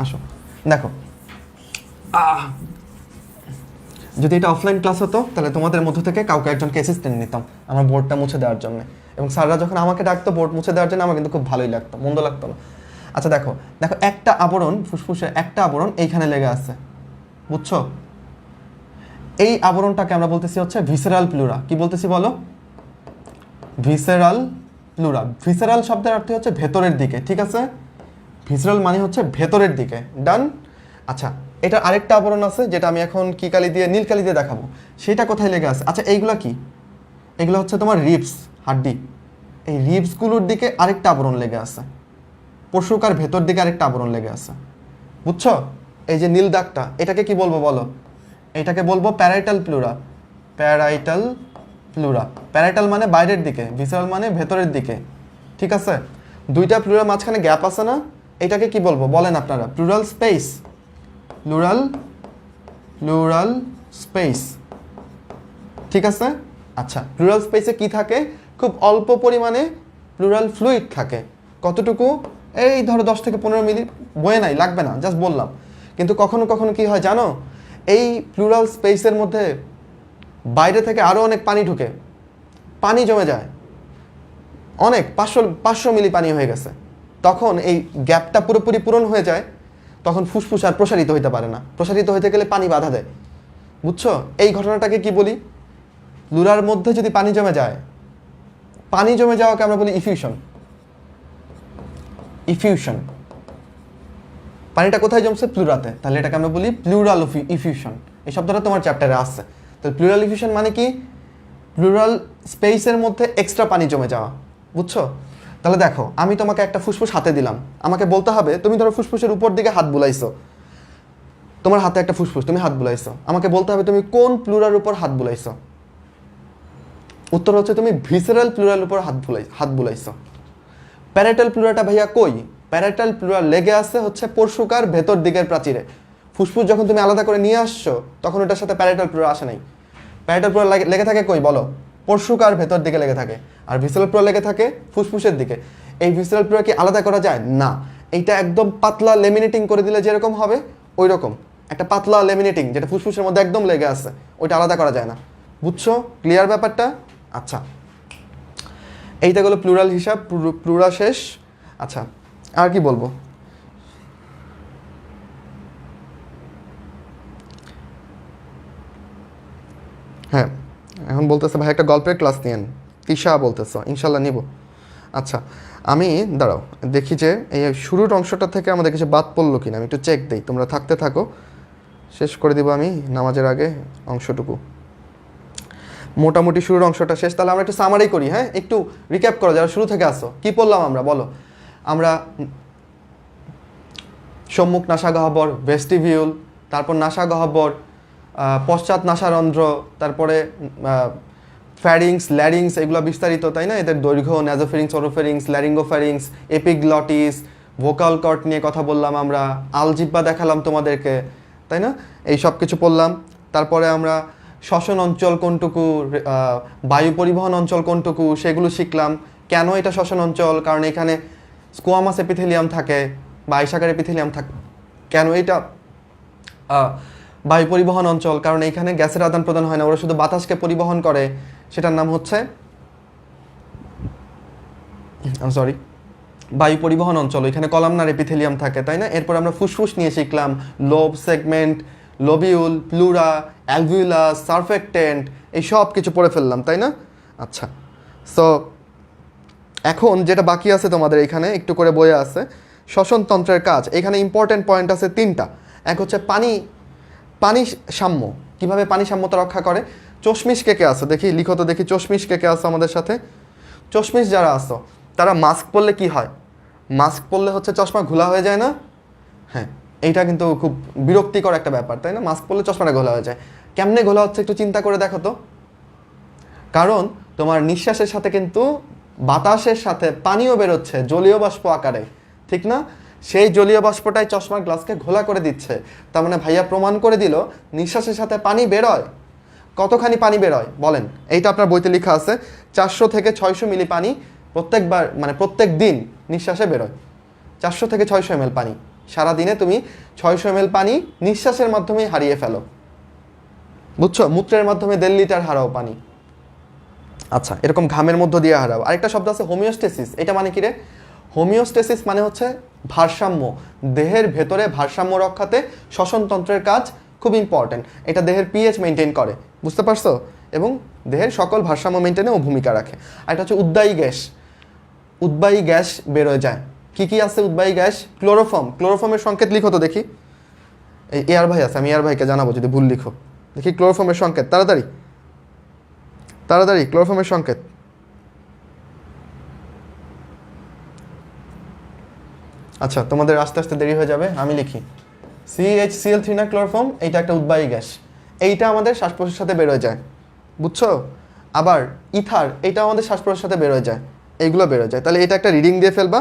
আসো দেখো, যদি এটা অফলাইন ক্লাস হতো তাহলে তোমাদের মধ্য থেকে কাউকে একজনকে অ্যাসিস্ট্যান্ট নিতাম আমার বোর্ডটা মুছে দেওয়ার জন্য, এবং স্যাররা যখন আমাকে ডাকতো বোর্ড মুছে দেওয়ার জন্য আমার কিন্তু খুব ভালোই লাগতো, মন্দ লাগতো না। আচ্ছা দেখো দেখো, একটা আবরণ, ফুসফুসে একটা আবরণ এইখানে লেগে আছে, বুঝছো? এই আবরণটাকে আমরা বলতেছি হচ্ছে ভিসেরাল প্লুরা। কি বলতেছি বলো? Visceral pleura. ভিসেরাল শব্দের অর্থ হচ্ছে ভেতরের দিকে, ঠিক আছে? ভিসেরাল মানে হচ্ছে ভেতরের দিকে, ডান। আচ্ছা, এটা আরেকটা আবরণ আছে যেটা আমি এখন কি কালি দিয়ে, নীল কালি দিয়ে দেখাবো। সেটা কোথায় লেগে আছে? আচ্ছা, এইগুলা কি? এগুলো হচ্ছে তোমার রিবস, হাড্ডি। এই রিবসগুলোর দিকে আরেকটা আবরণ লেগে আছে, পশুকার ভেতর দিকে আরেকটা আবরণ লেগে আছে, বুঝছো? এই যে নীল দাগটা, এটাকে কি বলবো বলো? এটাকে বলবো parietal pleura. Parietal pleura. Parietal মানে বাইরের দিকে, ভিসারাল মানে ভেতরের দিকে, ঠিক আছে? দুইটা প্লুরার মাঝখানে গ্যাপ আছে না, এটাকে কি বলবো বলেন আপনারা? Plural space. প্লুরাল স্পেস, ঠিক আছে? আচ্ছা, প্লুরাল স্পেসে কি থাকে? খুব অল্প পরিমাণে প্লুরাল ফ্লুইড থাকে। কতটুকু? এই ধরো 10 থেকে 15 মিলি, বয়ে নাই, লাগবে না, জাস্ট বললাম। কিন্তু কখনো কখনো কি হয় জানো? এই প্লুরাল স্পেসের মধ্যে বাইরে থেকে আরও অনেক পানি ঢুকে, পানি জমে যায়, অনেক 500 মিলি পানি হয়ে গেছে। তখন এই গ্যাপটা পুরোপুরি পূরণ হয়ে যায়, তখন ফুসফুস আর প্রসারিত হইতে পারে না। প্রসারিত হইতে গেলে পানি বাধা দেয়, বুঝছো? এই ঘটনাটাকে কি বলি? প্লুরার মধ্যে যদি পানি জমে যায়, পানি জমে যাওয়াকে আমরা বলি ইফিউশন। ইফিউশন। পানিটা কোথায় জমছে? প্লুরাতে, তাহলে এটাকে আমরা বলি প্লুরাল ইফিউশন। এই শব্দটা তোমার চ্যাপ্টারে আসছে। তো প্লুরাল ইফিউশন মানে কি? প্লুরাল স্পেসের মধ্যে এক্সট্রা পানি জমে যাওয়া, বুঝছো? তাহলে দেখো, আমি তোমাকে একটা ফুসফুস হাতে দিলাম, আমাকে বলতে হবে, তুমি ধরো ফুসফুসের উপর দিকে হাত বুলাইছো, তোমার হাতে একটা ফুসফুস, তুমি হাত বুলাইছো, আমাকে বলতে হবে তুমি কোন প্লুরার উপর হাত বুলাইছো। উত্তর হচ্ছে তুমি ভিসেরাল প্লুরাল উপর হাত বুলাইছো। প্যারাইটাল প্লুরাটা ভাইয়া কই? প্যারাইটাল প্লুরা লেগে আছে হচ্ছে পরশুকার ভেতর দিকের প্রাচীরে। ফুসফুস যখন তুমি আলাদা করে নিয়ে আসছো, তখন ওটার সাথে প্যারাইটাল প্লুরা আসে নাই। প্যারাইটাল প্লুরা লেগে থাকে কই বলো? পরশুকার ভেতর দিকে লেগে থাকে। আর ভিসেরাল প্লুরা লেগে থাকে ফুসফুসের দিকে। এই ভিসেরাল প্লুরা কি আলাদা করা যায়? না। এইটা একদম পাতলা লেমিনেটিং করে দিলে যেরকম হবে, ওই রকম একটা পাতলা লেমিনেটিং, যেটা ফুসফুসের মধ্যে একদম লেগে আছে, ওইটা আলাদা করা যায় না, বুঝছো? ক্লিয়ার ব্যাপারটা? আচ্ছা, এইটা গেলো প্লুরাল হিসাব, প্লুরা শেষ। আচ্ছা, আর কি বলবো? হ্যাঁ, এখন বলতেছে ভাই একটা গল্পের ক্লাস নিয়েন, তিশা বলতেছ, ইনশাল্লাহ নিব। আচ্ছা, আমি দাঁড়াও দেখি যে এই শুরুর অংশটা থেকে আমাদের কিছু বাদ পড়লো কিনা, আমি একটু চেক দিই, তোমরা থাকতে থাকো, শেষ করে দিব আমি নামাজের আগে অংশটুকু। মোটামুটি শুরুর অংশটা শেষ। তাহলে আমরা একটু সামারি করি, হ্যাঁ, একটু রিক্যাপ করো যারা শুরু থেকে আসো। কি পড়লাম আমরা বলো? আমরা সম্মুখ নাসাগহ্বর, ভেস্টিভিউল, তারপর নাসাগহ্বর, পশ্চাৎ নাসারন্ধ্র, তারপরে ফ্যারিংস, ল্যারিংস, এগুলো বিস্তারিত, তাই না? এদের দৈর্ঘ্য, nasopharynx, oropharynx, laryngopharynx, epiglottis, vocal cord নিয়ে কথা বললাম আমরা, আলজিব্বা দেখালাম তোমাদেরকে, তাই না? এই সব কিছু পড়লাম। তারপরে আমরা শ্বসন অঞ্চল কোনটুকু, বায়ু পরিবহন অঞ্চল কোনটুকু, সেগুলো শিখলাম। কেন এটা শ্বসন অঞ্চল? কারণ এখানে স্কোয়ামাস এপিথেলিয়াম থাকে বা আইসাকার এপিথেলিয়াম থাকে। কেন এটা বায়ু পরিবহন অঞ্চল? কারণ এইখানে গ্যাসের আদান প্রদান হয় না, ওরা শুধু বাতাসকে পরিবহন করে, সেটার নাম হচ্ছে সরি বায়ু পরিবহন অঞ্চল। এখানে কলামনার এপিথেলিয়াম থাকে, তাই না? এরপর আমরা ফুসফুস নিয়ে শিখলাম, lobe segment, lobule, pleura, alveolus, surfactant, এই সব কিছু পড়ে ফেললাম, তাই না? আচ্ছা, সো এখন যেটা বাকি আছে তোমাদের এখানে একটু করে বইয়ে আছে শ্বসনতন্ত্রের কাজ। এখানে ইম্পর্টেন্ট পয়েন্ট আছে 3টা। এক হচ্ছে পানি সাম্য, কিভাবে পানি সাম্যতা রক্ষা করে। চশমিশ কে কে আসো দেখি, লিখো তো দেখি, চশমিশ কে কে আসো আমাদের সাথে? চশমিশ যারা আসো তারা মাস্ক পরলে কি হয়? মাস্ক পরলে হচ্ছে চশমা ঘোলা হয়ে যায় না? হ্যাঁ, এইটা কিন্তু খুব বিরক্তিকর একটা ব্যাপার, তাই না? মাস্ক পরলে চশমাটা ঘোলা হয়ে যায়। কেমনে ঘোলা হচ্ছে একটু চিন্তা করে দেখো তো। কারণ তোমার নিঃশ্বাসের সাথে কিন্তু বাতাসের সাথে পানিও বেরোচ্ছে জলীয় বাষ্প আকারে, ঠিক না? সেই জলীয় বাষ্পটাই চশমার গ্লাসকে ঘোলা করে দিচ্ছে। তার মানে ভাইয়া প্রমাণ করে দিল নিঃশ্বাসের সাথে পানি বেরোয়। কতখানি পানি বেরোয় বলেন? এইটা আপনার বইতে লেখা আছে, 400 থেকে 600 মিলি পানি প্রত্যেকবার, মানে প্রত্যেক দিন নিঃশ্বাসে বেরোয়। 400 থেকে 600 ml পানি সারাদিনে তুমি 600 ml পানি নিঃশ্বাসের মাধ্যমেই হারিয়ে ফেলো, বুঝছো? মূত্রের মাধ্যমে 1.5 লিটার হারাও পানি। আচ্ছা, এরকম ঘামের মধ্য দিয়ে হারাও। আরেকটা শব্দ আছে হোমিওস্টেসিস। এটা মানে কি রে? হোমিওস্টেসিস মানে হচ্ছে ভারসাম্য। দেহের ভেতরে ভারসাম্য রক্ষাতে শ্বসনতন্ত্রের কাজ খুব ইম্পর্টেন্ট। এটা দেহের পিএইচ মেনটেন করে, বুঝতে পারছো? এবং দেহের সকল ভারসাম্য মেনটেনেও ভূমিকা রাখে। আর এটা হচ্ছে উদ্বায়ী গ্যাস। উদ্বায়ী গ্যাস বেরোয় যায়। কি কি আছে উদ্বায়ী গ্যাস? ক্লোরোফর্ম। ক্লোরোফর্মের সংকেত লিখো তো দেখি। এই এয়ার ভাই আছে, আমি এয়ার ভাইকে জানাবো যদি ভুল লিখো। দেখি ক্লোরোফর্মের সংকেত, তাড়াতাড়ি তাড়াতাড়ি, ক্লোরোফর্মের সংকেত। আচ্ছা, তোমাদের আস্তে আস্তে দেরি হয়ে যাবে, আমি লিখি। CHCl3 না ক্লোরোফর্ম, এইটা একটা উদ্বায়ী গ্যাস, এইটা আমাদের শ্বাস প্রশ্বাসের সাথে বেরোয় যায়, বুঝছো? আবার ইথার, এইটা আমাদের শ্বাস প্রশ্বাসের সাথে বেরোয় যায়, এইগুলো বেরোয় যায়। তাহলে এটা একটা রিডিং দিয়ে ফেলবা।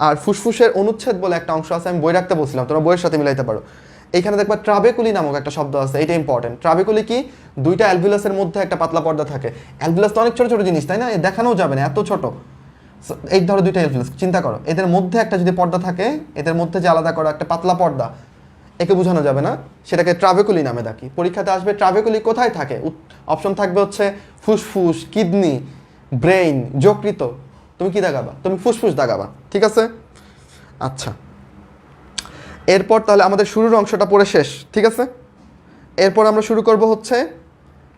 আর ফুসফুসের অনুচ্ছেদ বলে একটা অংশ আছে, আমি বই রাখতে বলছিলাম, তোমরা বইয়ের সাথে মিলাইতে পারো। এইখানে দেখবা ট্রাবেকুলি নামক একটা শব্দ আছে, এটা ইম্পর্টেন্ট। ট্রাবেকুলি কি? দুইটা অ্যালভিউলাসের মধ্যে একটা পাতলা পর্দা থাকে। অ্যালভিউলাস তো অনেক ছোট ছোট জিনিস, তাই না? দেখানোও যাবে না, এত ছোট। এই ধরো দুইটা অ্যালভিউলাস, চিন্তা করো, এদের মধ্যে একটা যদি পর্দা থাকে, এদের মধ্যে যে আলাদা করা একটা পাতলা পর্দা, একে বোঝানো যাবে না, সেটাকে ট্রাবেকুলি নামে ডাকি। পরীক্ষাতে আসবে ট্রাবেকুলি কোথায় থাকে, অপশন থাকবে হচ্ছে ফুসফুস, কিডনি, ব্রেইন, যকৃত। তুমি কি দাগাবা? তুমি ফুসফুস দাগাবা, ঠিক আছে? আচ্ছা, এরপর তাহলে আমাদের শুরুর অংশটা পড়ে শেষ, ঠিক আছে? এরপর আমরা শুরু করব হচ্ছে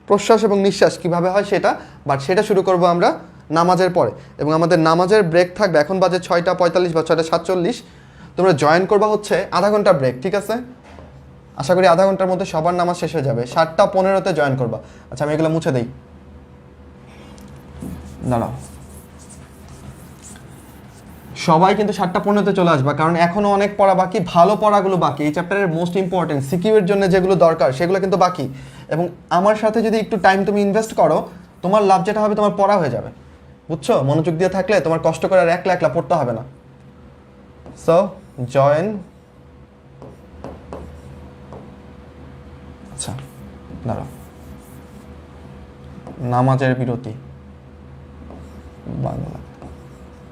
প্রশ্বাস এবং নিঃশ্বাস কিভাবে হয় সেটা, বাট সেটা শুরু করব আমরা নামাজের পরে। এবং আমাদের নামাজের ব্রেক থাকবে, এখন বাজে 6:45 বা 6:47, তোমরা জয়েন করবা হচ্ছে আধা ঘন্টা ব্রেক, ঠিক আছে? আশা করি আধা ঘন্টার মধ্যে সবার নামাজ শেষ হয়ে যাবে। 7:15-তে জয়েন করবা। আচ্ছা, আমি এগুলো মুছে দিই, দাঁড়াও। সবাই কিন্তু 7:15-তে চলে আসবা, কারণ এখনও অনেক পড়া বাকি, ভালো পড়াগুলো বাকি। এই চ্যাপ্টারের মোস্ট ইম্পর্টেন্ট সিকিউ এর জন্য যেগুলো দরকার সেগুলো কিন্তু বাকি। এবং আমার সাথে যদি একটু টাইম তুমি ইনভেস্ট করো, তোমার লাভ যেটা হবে, তোমার পড়া হয়ে যাবে, বুঝছো? মনোযোগ দিয়ে থাকলে তোমার কষ্ট করে আর একলা একলা পড়তে হবে না। So join. আচ্ছা, দাঁড়াও, নামাজের বিরতি বাংলা,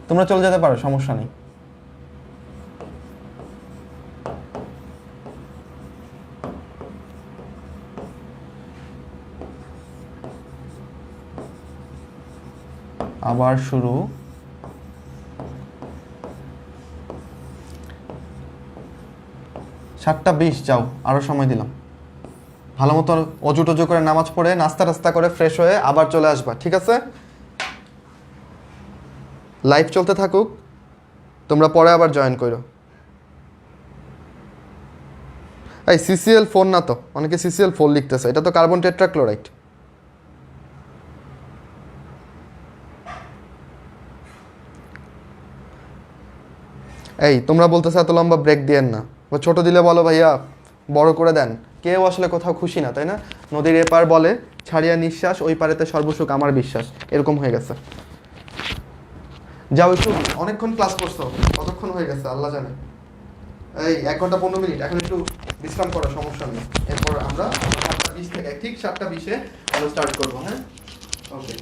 তোমরা চলে যেতে পারো, সমস্যা নেই। আবার শুরু। 7:20, যাও, আরও সময় দিলাম। ভালো মতো অজু টজু করে নামাজ পড়ে নাস্তা টাস্তা করে ফ্রেশ হয়ে আবার চলে আসবা, ঠিক আছে? লাইভ চলতে থাকুক, তোমরা পরে আবার জয়েন করো। এই CCl4 না তো, অনেকে CCl4 লিখতেছে, এটা তো কার্বন টেট্রাক্লোরাইড। এই তোমরা বলতেছো এত লম্বা ব্রেক দিয়েন না, বা ছোট দিলে বলো ভাইয়া বড় করে দেন। কেউ আসলে কোথাও খুশি না, তাই না? নদীর এপার বলে ছাড়িয়া নিঃশ্বাস, ওই পারেতে সর্বসুখ আমার বিশ্বাস, এরকম হয়ে গেছে। যাও একটু, অনেকক্ষণ ক্লাস করছো, কতক্ষণ হয়ে গেছে আল্লাহ জানে। এই 1 ঘন্টা 15 মিনিট, এখন একটু বিশ্রাম করো, সমস্যা নেই। এরপর আমরা 7:20 থেকে ঠিক 7:20-এ স্টার্ট করবো, হ্যাঁ? ওকে।